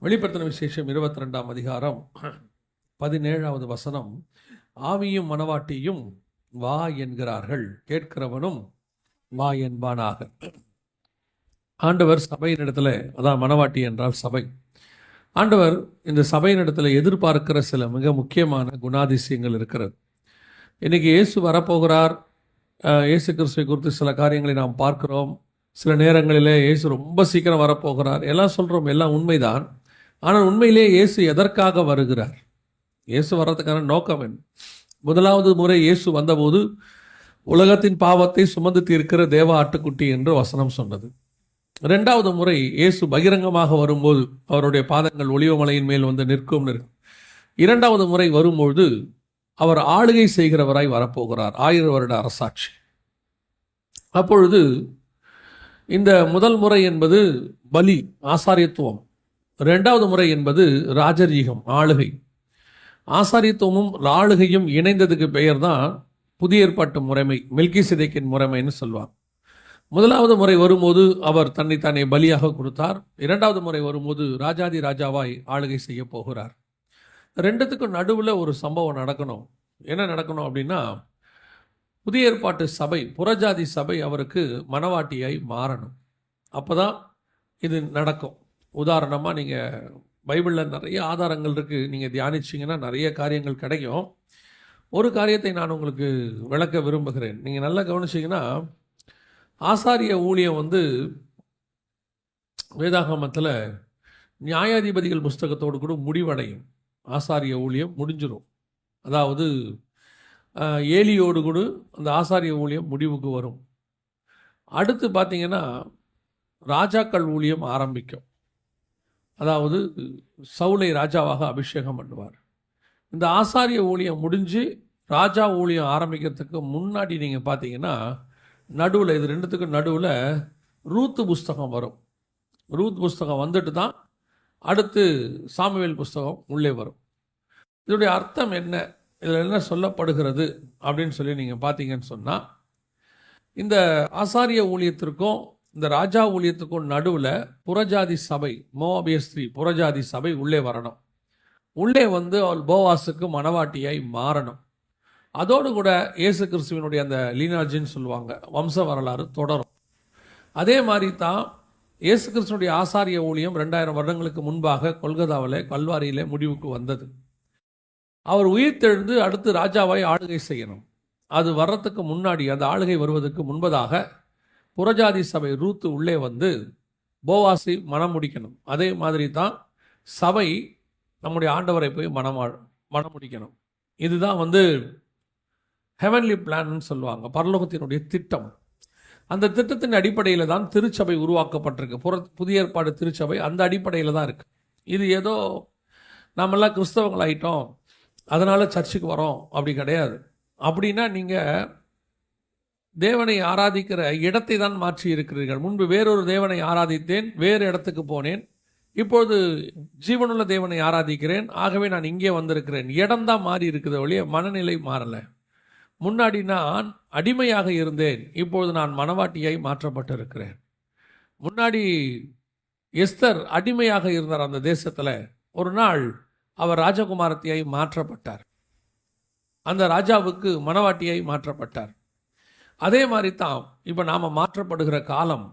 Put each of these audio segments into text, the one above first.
வெளிப்படுத்தின விசேஷம் 22ஆம் அதிகாரம் 17வது வசனம். ஆவியும் மனவாட்டியும் வா என்கிறார்கள், கேட்கிறவனும் வா என்பானாக. ஆண்டவர் சபையினிடத்தில், அதான் மனவாட்டி என்றால் சபை, ஆண்டவர் இந்த சபையினிடத்தில் எதிர்பார்க்கிற சில மிக முக்கியமான குணாதிசயங்கள் இருக்கிறது. இன்றைக்கி இயேசு வரப்போகிறார். இயேசு கிறிஸ்துவை குறித்து சில காரியங்களை நாம் பார்க்கிறோம். சில நேரங்களிலே இயேசு ரொம்ப சீக்கிரம் வரப்போகிறார் எல்லாம் சொல்கிறோம், எல்லாம் உண்மைதான். ஆனால் உண்மையிலே இயேசு எதற்காக வருகிறார்? இயேசு வர்றதுக்கான நோக்கம் என்ன? முதலாவது முறை இயேசு வந்தபோது உலகத்தின் பாவத்தை சுமந்து தீர்க்கிற தேவ ஆட்டுக்குட்டி என்று வசனம் சொன்னது. இரண்டாவது முறை இயேசு பகிரங்கமாக வரும்போது அவருடைய பாதங்கள் ஒலிவமலையின் மேல் வந்து நிற்கும். இரண்டாவது முறை வரும்பொழுது அவர் ஆளுகை செய்கிறவராய் வரப்போகிறார், 1000 வருட அரசாட்சி. அப்பொழுது இந்த முதல் முறை என்பது பலி, ஆசாரியத்துவம். இரண்டாவது முறை என்பது ராஜரீகம், ஆளுகை. ஆசாரியத்துவமும் ஆளுகையும் இணைந்ததுக்கு பெயர் தான் புதிய ஏற்பாட்டு முறைமை, மெல்கிசேதேக்கின் முறைமைன்னு சொல்வார். முதலாவது முறை வரும்போது அவர் தன்னைத்தானே பலியாக கொடுத்தார். இரண்டாவது முறை வரும்போது ராஜாதி ராஜாவாய் ஆளுகை செய்ய போகிறார். ரெண்டுத்துக்கும் நடுவில் ஒரு சம்பவம் நடக்கணும். என்ன நடக்கணும் அப்படின்னா, புதிய ஏற்பாட்டு சபை, புறஜாதி சபை அவருக்கு மனவாட்டியாய் மாறணும். அப்போ தான் இது நடக்கும். உதாரணமாக நீங்கள் பைபிளில் நிறைய ஆதாரங்கள் இருக்குது, நீங்கள் தியானிச்சிங்கன்னா நிறைய காரியங்கள் கிடைக்கும். ஒரு காரியத்தை நான் உங்களுக்கு விளக்க விரும்புகிறேன். நீங்கள் நல்லா கவனிச்சிங்கன்னா, ஆசாரிய ஊழியம் வந்து வேதாகமத்தில் நியாயாதிபதிகள் புஸ்தகத்தோடு கூட முடிவடையும். ஆசாரிய ஊழியம் முடிஞ்சிடும். அதாவது ஏலியோடு கூட அந்த ஆசாரிய ஊழியம் முடிவுக்கு வரும். அடுத்து பார்த்திங்கன்னா ராஜாக்கள் ஊழியம் ஆரம்பிக்கும். அதாவது சவுலை ராஜாவாக அபிஷேகம் பண்ணுவார். இந்த ஆசாரிய ஊழியம் முடிஞ்சு ராஜா ஊழியம் ஆரம்பிக்கிறதுக்கு முன்னாடி நீங்கள் பார்த்தீங்கன்னா நடுவில், இது ரெண்டுத்துக்கும் நடுவில் ரூத்து புஸ்தகம் வரும். ரூத் புஸ்தகம் வந்துட்டு தான் அடுத்து சாமுவேல் புஸ்தகம் உள்ளே வரும். இதனுடைய அர்த்தம் என்ன, இதில் என்ன சொல்லப்படுகிறது அப்படின்னு சொல்லி நீங்கள் பார்த்தீங்கன்னு சொன்னால், இந்த ஆசாரிய ஊழியத்திற்கும் இந்த ராஜா ஊழியத்துக்கும் நடுவில் புறஜாதி சபை, மோவாபிய ஸ்திரீ புறஜாதி சபை உள்ளே வரணும். உள்ளே வந்து அவள் போவாசுக்கு மனவாட்டியாய் மாறணும். அதோடு கூட இயேசு கிறிஸ்துவினுடைய அந்த லீனாஜின்னு சொல்லுவாங்க, வம்ச வரலாறு தொடரும். அதே மாதிரி தான் இயேசு கிறிஸ்துவனுடைய ஆசாரிய ஊழியம் 2000 வருடங்களுக்கு முன்பாக கொல்கத்தாவில் கல்வாரியிலே முடிவுக்கு வந்தது. அவர் உயிர்த்தெழுந்து அடுத்து ராஜாவாய் ஆளுகை செய்யணும். அது வர்றதுக்கு முன்னாடி, அந்த ஆளுகை வருவதற்கு முன்பதாக புறஜாதி சபை ரூத்து உள்ளே வந்து போவாசி மனம் முடிக்கணும். அதே மாதிரி தான் சபை நம்முடைய ஆண்டவரை போய் மனம் முடிக்கணும். இதுதான் வந்து ஹெவன்லி பிளான்னு சொல்லுவாங்க, பரலோகத்தினுடைய திட்டம். அந்த திட்டத்தின் அடிப்படையில் தான் திருச்சபை உருவாக்கப்பட்டிருக்கு. புதிய ஏற்பாடு திருச்சபை அந்த அடிப்படையில் தான் இருக்குது. இது ஏதோ நாமெல்லாம் கிறிஸ்தவங்களாயிட்டோம் அதனால் சர்ச்சுக்கு வரோம் அப்படி கிடையாது. அப்படின்னா நீங்கள் தேவனை ஆராதிக்கிற இடத்தை தான் மாற்றி இருக்கிறீர்கள். முன்பு வேறொரு தேவனை ஆராதித்தேன், வேறு இடத்துக்கு போனேன், இப்பொழுது ஜீவனுள்ள தேவனை ஆராதிக்கிறேன், ஆகவே நான் இங்கே வந்திருக்கிறேன். இடம்தான் மாறி இருக்குது ஒழிய மனநிலை மாறலை. முன்னாடி நான் அடிமையாக இருந்தேன், இப்பொழுது நான் மனவாட்டியாய் மாற்றப்பட்டிருக்கிறேன். முன்னாடி எஸ்தர் அடிமையாக இருந்தார் அந்த தேசத்தில். ஒரு நாள் அவர் ராஜகுமாரத்தியாய் மாற்றப்பட்டார், அந்த ராஜாவுக்கு மனவாட்டியாய் மாற்றப்பட்டார். அதே மாதிரி தான் இப்போ நாம் மாற்றப்படுகிற காலம்.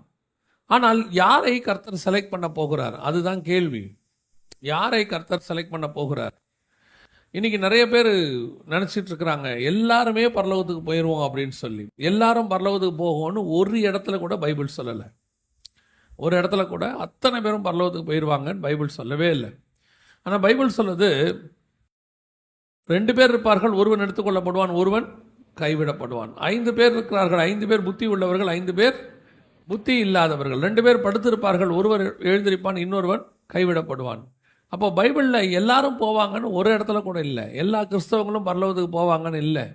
ஆனால் யாரை கர்த்தர் செலக்ட் பண்ண போகிறார், அதுதான் கேள்வி. யாரை கர்த்தர் செலக்ட் பண்ண போகிறார்? இன்றைக்கி நிறைய பேர் நினச்சிட்டு இருக்கிறாங்க எல்லாருமே பரலோகத்துக்கு போயிடுவோம் அப்படின்னு சொல்லி. எல்லாரும் பரலோகத்துக்கு போகும்னு ஒரு இடத்துல கூட பைபிள் சொல்லலை. ஒரு இடத்துல கூட அத்தனை பேரும் பரலோகத்துக்கு போயிடுவாங்கன்னு பைபிள் சொல்லவே இல்லை. ஆனால் பைபிள் சொல்லுது 2 பேர் இருப்பார்கள், ஒருவன் எடுத்துக்கொள்ளப்படுவான், ஒருவன் கைவிடப்படுவான். 5 பேர் இருக்கிறார்கள், 5 பேர் புத்தி உள்ளவர்கள், 5 பேர் புத்தி இல்லாதவர்கள். 2 பேர் படுத்திருப்பார்கள், ஒருவர் எழுந்திருப்பான், இன்னொருவன் கைவிடப்படுவான். அப்போ பைபிளில் எல்லாரும் போவாங்கன்னு ஒரு இடத்துல கூட இல்லை. எல்லா கிறிஸ்தவங்களும் பரலோகத்துக்கு போவாங்கன்னு இல்லை.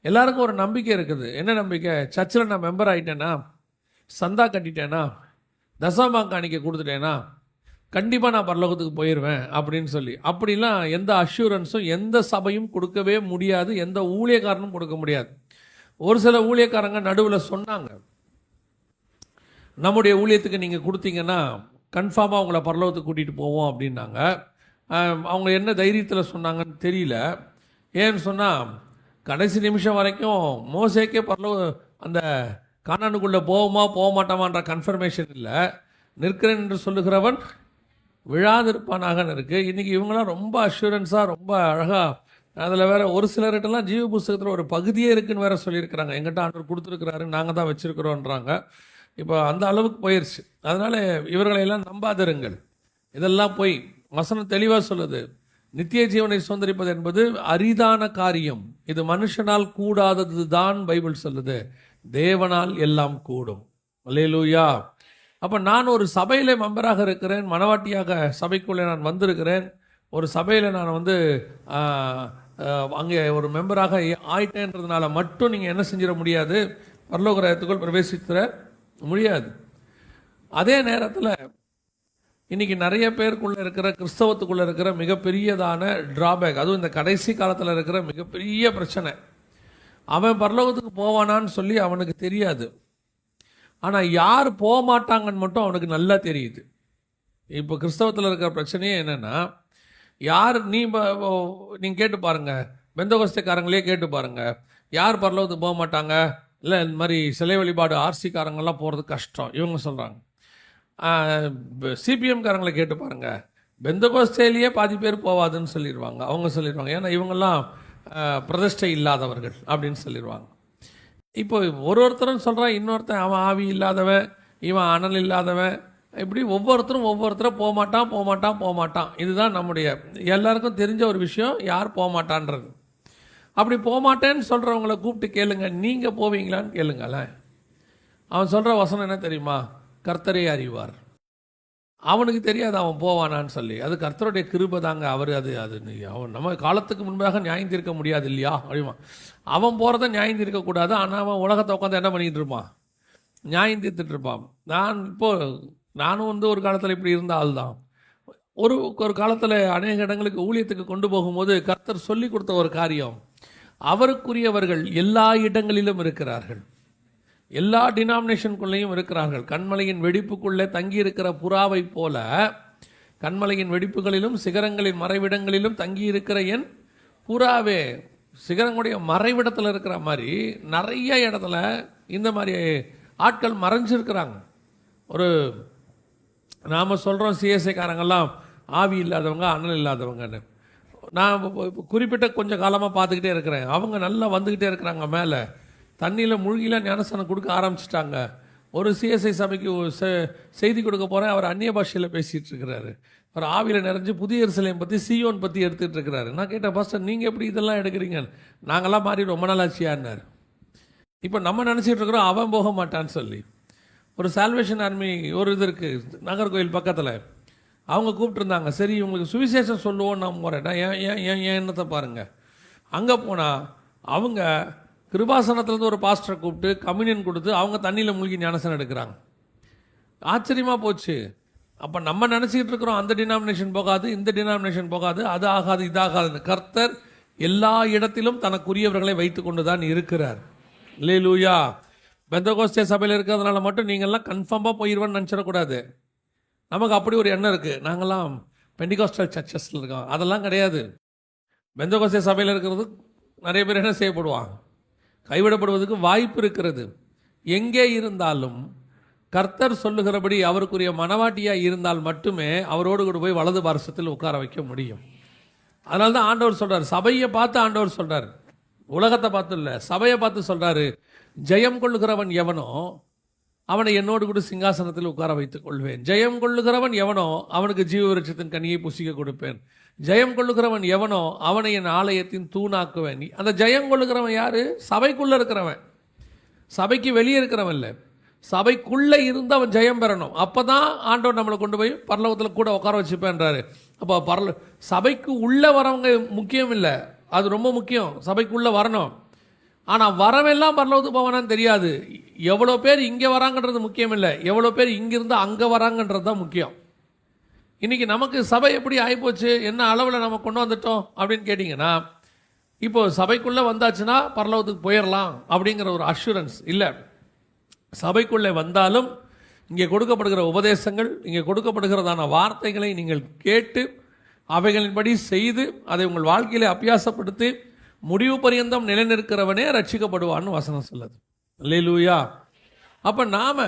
எல்லாருக்கும் ஒரு நம்பிக்கை இருக்குது. என்ன நம்பிக்கை? சர்ச்சில் நான் மெம்பர் ஆகிட்டேனா, சந்தா கட்டிட்டேனா, தசமபாகம் காணிக்கை கொடுத்துட்டேனா, கண்டிப்பாக நான் பரலோகத்துக்கு போயிடுவேன் அப்படின்னு சொல்லி. அப்படிலாம் எந்த அஷூரன்ஸும் எந்த சபையும் கொடுக்கவே முடியாது, எந்த ஊழியக்காரனும் கொடுக்க முடியாது. ஒரு சில ஊழியக்காரங்க நடுவில் சொன்னாங்க, நம்முடைய ஊழியத்துக்கு நீங்கள் கொடுத்தீங்கன்னா கன்ஃபார்மாக அவங்கள பரலோகத்துக்கு கூட்டிகிட்டு போவோம் அப்படின்னாங்க. அவங்க என்ன தைரியத்தில் சொன்னாங்கன்னு தெரியல. ஏன்னு சொன்னால் கடைசி நிமிஷம் வரைக்கும் மோசேக்கே அந்த கானானுக்குள்ளே போவோமா போக மாட்டோமான்ற கன்ஃபர்மேஷன் இல்லை. நிற்கிறேன் என்று சொல்லுகிறவன் விழாதிருப்பானாகன்னு இருக்குது. இன்றைக்கி இவங்களாம் ரொம்ப அஷூரன்ஸாக ரொம்ப அழகாக, அதில் வேறு ஒரு சிலர்கிட்டலாம் ஜீவ புஸ்தகத்தில் ஒரு பகுதியே இருக்குதுன்னு வேறு சொல்லியிருக்கிறாங்க. எங்கிட்ட ஆண்டவர் கொடுத்துருக்குறாரு, நாங்கள் தான் வச்சுருக்குறோன்றாங்க. இப்போ அந்த அளவுக்கு போயிடுச்சு. அதனால் இவர்களையெல்லாம் நம்பாதிருங்கள். இதெல்லாம் போய் வசனம் தெளிவாக சொல்லுது, நித்திய ஜீவனை சுதந்திரிப்பது என்பது அரிதான காரியம், இது மனுஷனால் கூடாதது தான் பைபிள் சொல்லுது, தேவனால் எல்லாம் கூடும். அல்லேலூயா. அப்போ நான் ஒரு சபையில் மெம்பராக இருக்கிறேன், மனவாட்டியாக சபைக்குள்ளே நான் வந்திருக்கிறேன். ஒரு சபையில் நான் அங்கே ஒரு மெம்பராக ஆயிட்டேன்றதுனால மட்டும் நீங்கள் என்ன செஞ்சிட முடியாது, பரலோக ராஜ்யத்துக்குள் பிரவேசித்திட முடியாது. அதே நேரத்தில் இன்றைக்கி நிறைய பேருக்குள்ளே இருக்கிற கிறிஸ்தவத்துக்குள்ளே இருக்கிற மிகப்பெரியதான ட்ராபேக், அதுவும் இந்த கடைசி காலத்தில் இருக்கிற மிகப்பெரிய பிரச்சனை, அவன் பரலோகத்துக்கு போவானான்னு சொல்லி அவனுக்கு தெரியாது. ஆனால் யார் போக மாட்டாங்கன்னு மட்டும் அவனுக்கு நல்லா தெரியுது. இப்போ கிறிஸ்தவத்தில் இருக்கிற பிரச்சனையே என்னென்னா, யார் நீங்கள் கேட்டு பாருங்கள், பெந்தகோஸ்தேக்காரங்களே கேட்டு பாருங்கள், யார் பரலோகத்துக்கு போக மாட்டாங்க, இல்லை இந்த மாதிரி சிலை வழிபாடு ஆர்சிக்காரங்கெல்லாம் போகிறது கஷ்டம் இவங்க சொல்கிறாங்க. சிபிஎம்காரங்களை கேட்டு பாருங்கள், பெந்தகோஸ்தேலியே பாதி பேர் போவாதுன்னு சொல்லிடுவாங்க. அவங்க சொல்லிடுவாங்க, ஏன்னா இவங்கெல்லாம் பிரதிஷ்டை இல்லாதவர்கள் அப்படின்னு சொல்லிடுவாங்க. இப்போ ஒருத்தரும் சொல்கிறான், இன்னொருத்தன் அவன் ஆவி இல்லாதவன், இவன் அனல் இல்லாதவன், இப்படி ஒவ்வொருத்தரை போக மாட்டான். இதுதான் நம்முடைய எல்லாருக்கும் தெரிஞ்ச ஒரு விஷயம், யார் போக மாட்டான்றது. அப்படி போக மாட்டேன்னு சொல்கிறவங்கள கூப்பிட்டு கேளுங்க, நீங்கள் போவீங்களான்னு கேளுங்களேன். அவன் சொல்கிற வசனம் என்ன தெரியுமா, கர்த்தரே அறிவார். அவனுக்கு தெரியாது அவன் போவானான்னு சொல்லி. அது கர்த்தருடைய கிருபை தாங்க. அவர் அது அவன் நம்ம காலத்துக்கு முன்பாக நியாயம் தீர்க்க முடியாது இல்லையா அப்படிமா. அவன் போகிறத நியாயம் தீர்க்கக்கூடாது, ஆனால் அவன் உலகத்தை உட்காந்து என்ன பண்ணிகிட்டு இருப்பான், நியாயம் தீர்த்துட்டு இருப்பான். நானும் ஒரு காலத்தில் இப்படி இருந்த ஆள் தான். ஒரு காலத்தில் அநேக இடங்களுக்கு ஊழியத்துக்கு கொண்டு போகும்போது கர்த்தர் சொல்லி கொடுத்த ஒரு காரியம், அவருக்குரியவர்கள் எல்லா இடங்களிலும் இருக்கிறார்கள், எல்லா டினாமினேஷனுக்குள்ளேயும் இருக்கிறார்கள். கண்மலையின் வெடிப்புக்குள்ளே தங்கி இருக்கிற புறாவை போல கண்மலையின் வெடிப்புகளிலும் சிகரங்களின் மறைவிடங்களிலும் தங்கி இருக்கிற என் புறாவே, சிகரங்களுடைய மறைவிடத்தில் இருக்கிற மாதிரி நிறைய இடத்துல இந்த மாதிரி ஆட்கள் மறைஞ்சிருக்கிறாங்க. நாம் சொல்கிறோம் சிஎஸ்ஐக்காரங்கெல்லாம் ஆவி இல்லாதவங்க, அனல் இல்லாதவங்கன்னு. நான் குறிப்பிட்ட கொஞ்சம் காலமாக பார்த்துக்கிட்டே இருக்கிறேன். அவங்க நல்லா வந்துக்கிட்டே இருக்கிறாங்க. மேலே தண்ணியில் மூழ்கிலாம் ஞானஸ்தானம் கொடுக்க ஆரம்பிச்சிட்டாங்க. ஒரு சிஎஸ்ஐ சபைக்கு செய்தி கொடுக்க போகிறேன், அவர் அந்நிய பாஷையில் பேசிகிட்டு இருக்கிறாரு. அவர் ஆவியில் நிறைஞ்சு புதிய எருசலேம் பற்றி, சியோன் பற்றி எடுத்துகிட்டு இருக்கிறாரு. நான் கேட்டேன், பாஸ்டர் நீங்கள் எப்படி இதெல்லாம் எடுக்கிறீங்க? நாங்கள்லாம் மாறி ரொம்ப நாள் ஆச்சியான்னார். இப்போ நம்ம நினச்சிட்டு இருக்கிறோம் அவன் போக மாட்டான்னு சொல்லி. ஒரு சால்வேஷன் ஆர்மி ஒரு இது இருக்குது நாகர்கோவில் பக்கத்தில், அவங்க கூப்பிட்டுருந்தாங்க. சரி உங்களுக்கு சுவிசேஷம் சொல்லுவோன்னு நான் போகிறேன். ஏன் எண்ணத்தை பாருங்கள். அங்கே போனால் அவங்க கிருபாசனத்துலேருந்து ஒரு பாஸ்டரை கூப்பிட்டு கம்யூனியன் கொடுத்து அவங்க தண்ணியில் மூழ்கி ஞானசனம் எடுக்கிறாங்க. ஆச்சரியமாக போச்சு. அப்போ நம்ம நினச்சிக்கிட்டு இருக்கிறோம் அந்த டினாமினேஷன் போகாது, இந்த டினாமினேஷன் போகாது, அது ஆகாது, இதாகாதுன்னு. கர்த்தர் எல்லா இடத்திலும் தனக்குரியவர்களை வைத்து கொண்டு தான் இருக்கிறார். அல்லேலூயா. பெந்தகோஸ்தே சபையில் இருக்கிறதுனால மட்டும் நீங்கள்லாம் கன்ஃபார்மாக போயிடுவேன்னு நினச்சிடக்கூடாது. நமக்கு அப்படி ஒரு எண்ணம் இருக்குது, நாங்கள்லாம் பெண்டிகாஸ்டல் சர்ச்சஸில் இருக்கோம். அதெல்லாம் கிடையாது. பெந்தகோஸ்தே சபையில் இருக்கிறது நிறைய பேர் என்ன செய்யப்படுவாங்க, கைவிடப்படுவதற்கு வாய்ப்பு இருக்கிறது. எங்கே இருந்தாலும் கர்த்தர் சொல்லுகிறபடி அவருக்குரிய மனவாட்டியாக இருந்தால் மட்டுமே அவரோடு கூட போய் வலது பாரசத்தில் உட்கார வைக்க முடியும். அதனால தான் ஆண்டவர் சொல்கிறார், சபையை பார்த்து ஆண்டவர் சொல்கிறார், உலகத்தை பார்த்து இல்லை, சபையை பார்த்து சொல்கிறாரு, ஜெயம் கொள்ளுகிறவன் எவனோ அவனை என்னோடு கூட சிங்காசனத்தில் உட்கார வைத்துக் கொள்வேன். ஜெயம் கொள்ளுகிறவன் எவனோ அவனுக்கு ஜீவ விருட்சத்தின் கனியை புசிக்க கொடுப்பேன். ஜெயம் கொள்ளுகிறவன் எவனோ அவனை என் ஆலயத்தின் தூணாக்குவேன். அந்த ஜெயம் கொள்ளுகிறவன் யாரு? சபைக்குள்ளே இருக்கிறவன், சபைக்கு வெளியே இருக்கிறவன் இல்லை, சபைக்குள்ளே இருந்து அவன் ஜெயம் பெறணும். அப்போ தான் ஆண்டவர் நம்மளை கொண்டு போய் பரலோகத்தில் கூட உட்கார வச்சுப்பேன்றாரு. அப்போ சபைக்கு உள்ளே வரவங்க முக்கியம் இல்லை, அது ரொம்ப முக்கியம், சபைக்குள்ளே வரணும். ஆனால் வரவெல்லாம் பரலோகத்துக்கு போவானான்னு தெரியாது. எவ்வளோ பேர் இங்கே வராங்கன்றது முக்கியம் இல்லை, எவ்வளோ பேர் இங்கிருந்து அங்கே வராங்கன்றது தான் முக்கியம். இன்றைக்கி நமக்கு சபை எப்படி ஆகிப்போச்சு, என்ன அளவில் நம்ம கொண்டு வந்துட்டோம் அப்படின்னு கேட்டிங்கன்னா, இப்போது சபைக்குள்ளே வந்தாச்சுன்னா பரலோகத்துக்கு போயிடலாம் அப்படிங்கிற ஒரு அஷூரன்ஸ் இல்லை. சபைக்குள்ளே வந்தாலும் இங்கே கொடுக்கப்படுகிற உபதேசங்கள், இங்கே கொடுக்கப்படுகிறதான வார்த்தைகளை நீங்கள் கேட்டு அவைகளின்படி செய்து அதை உங்கள் வாழ்க்கையிலே அபியாசப்படுத்தி முடிவு பரியந்தம் நிலைநிற்கிறவனே ரட்சிக்கப்படுவான்னு வசனம் சொல்லுது. அல்லேலூயா. அப்போ நாம்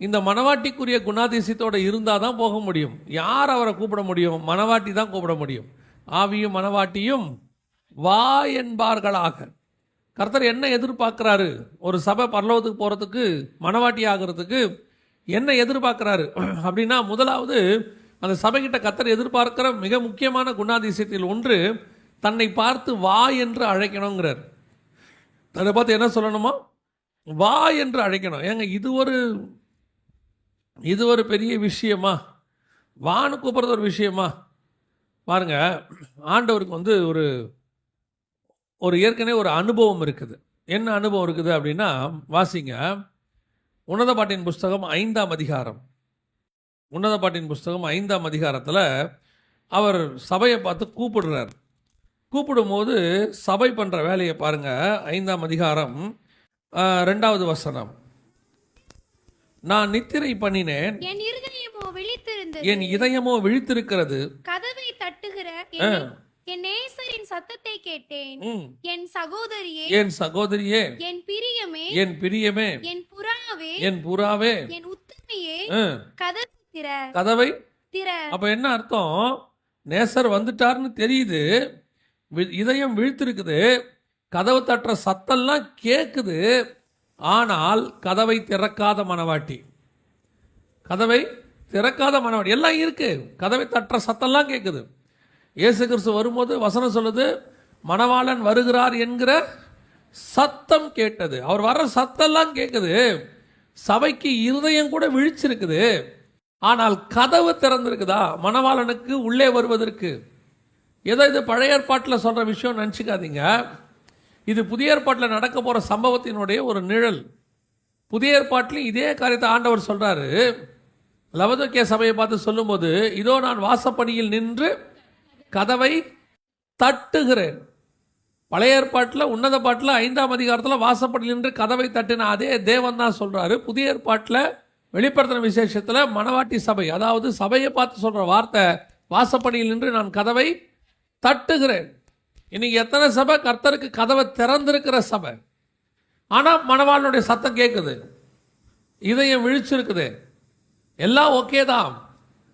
இந்த மணவாட்டிக்குரிய குணாதிசயத்தோடு இருந்தால் தான் போக முடியும். யார் அவரை கூப்பிட முடியும்? மணவாட்டி தான் கூப்பிட முடியும். ஆவியும் மணவாட்டியும் வா என்பார்களாக. கர்த்தர் என்ன எதிர்பார்க்குறாரு? ஒரு சபை பரலோகத்துக்கு போகிறதுக்கு, மணவாட்டி ஆகிறதுக்கு என்ன எதிர்பார்க்குறாரு அப்படின்னா, முதலாவது அந்த சபைக்கிட்ட கர்த்தர் எதிர்பார்க்கிற மிக முக்கியமான குணாதிசயத்தில் ஒன்று, தன்னை பார்த்து வா என்று அழைக்கணுங்கிறார். அதை பார்த்து என்ன சொல்லணுமா? வா என்று அழைக்கணும். ஏங்க இது ஒரு பெரிய விஷயமா? வான்னு கூப்பிட்றது ஒரு விஷயமா? பாருங்க, ஆண்டவருக்கு ஒரு ஏற்கனவே ஒரு அனுபவம் இருக்குது. என்ன அனுபவம் இருக்குது அப்படின்னா, வாசிங்க உன்னத பாட்டின் புஸ்தகம் 5ஆம் அதிகாரம். உன்னத பாட்டின் புஸ்தகம் 5ஆம் அதிகாரத்தில் அவர் சபையை பார்த்து கூப்பிடுறார். கூப்பிடும்போது சபை பண்ணுற வேலையை பாருங்கள். 5ஆம் அதிகாரம் 2வது வசனம். நான் நித்திரை பண்ணினேன், என் இதயமோ விழித்திருக்கிறது, கதவை தட்டுகிற என் நேசரின் சத்தத்தை கேட்டேன். என் சகோதரியே, என் சகோதரியே, என் பிரியமே, என் பிரியமே, என் புறாவே, என் புறாவே, என் உத்தமையே, கதவை திற. அப்ப என்ன அர்த்தம்? நேசர் வந்துட்டார்னு தெரியுது, இதயம் விழித்திருக்குது, கதவு தட்டுற சத்தம்லாம் கேட்குது. ஆனால் கதவை திறக்காத மணவாட்டி, கதவை திறக்காத மணவாட்டி எல்லாம் இருக்கு, கதவை தட்டுற சத்தம்லாம் கேட்குது. இயேசு கிறிஸ்து வரும்போது வசனம் சொல்லுது, மணவாளன் வருகிறார் என்கிற சத்தம் கேட்டது. அவர் வர்ற சத்தம்லாம் கேட்குது. சபைக்கு இருதயம் கூட விழிச்சிருக்குது. ஆனால் கதவு திறந்திருக்குதா மணவாளனுக்கு உள்ளே வருவதற்கு? ஏதோ இது பழைய ஏற்பாட்டில் சொல்கிற விஷயம் நினச்சிக்காதீங்க. இது புதிய ஏற்பாட்டில் நடக்க போகிற சம்பவத்தினுடைய ஒரு நிழல். புதிய ஏற்பாட்டிலையும் இதே காரியத்தை ஆண்டவர் சொல்கிறாரு. லவோதிக்கேயா சபையை பார்த்து சொல்லும்போது, இதோ நான் வாசப்படியில் நின்று கதவை தட்டுகிறேன். பழைய ஏற்பாட்டில் உன்னத பாட்டில் 5ஆம் அதிகாரத்தில் வாசப்படியில் நின்று கதவை தட்டின அதே தேவன் தான் சொல்கிறாரு. புதிய ஏற்பாட்டில் வெளிப்படுத்தின விசேஷத்தில் மணவாட்டி சபை, அதாவது சபையை பார்த்து சொல்கிற வார்த்தை, வாசப்படியில் நின்று நான் கதவை தட்டுகிறேன். இன்னைக்கு எத்தனை சபை கர்த்தருக்கு கதவை திறந்திருக்கிற சபை, ஆனால் மணவாளனுடைய சத்தம் கேட்குது, இதயம் விழிச்சிருக்குது, எல்லாம் ஓகே தான்.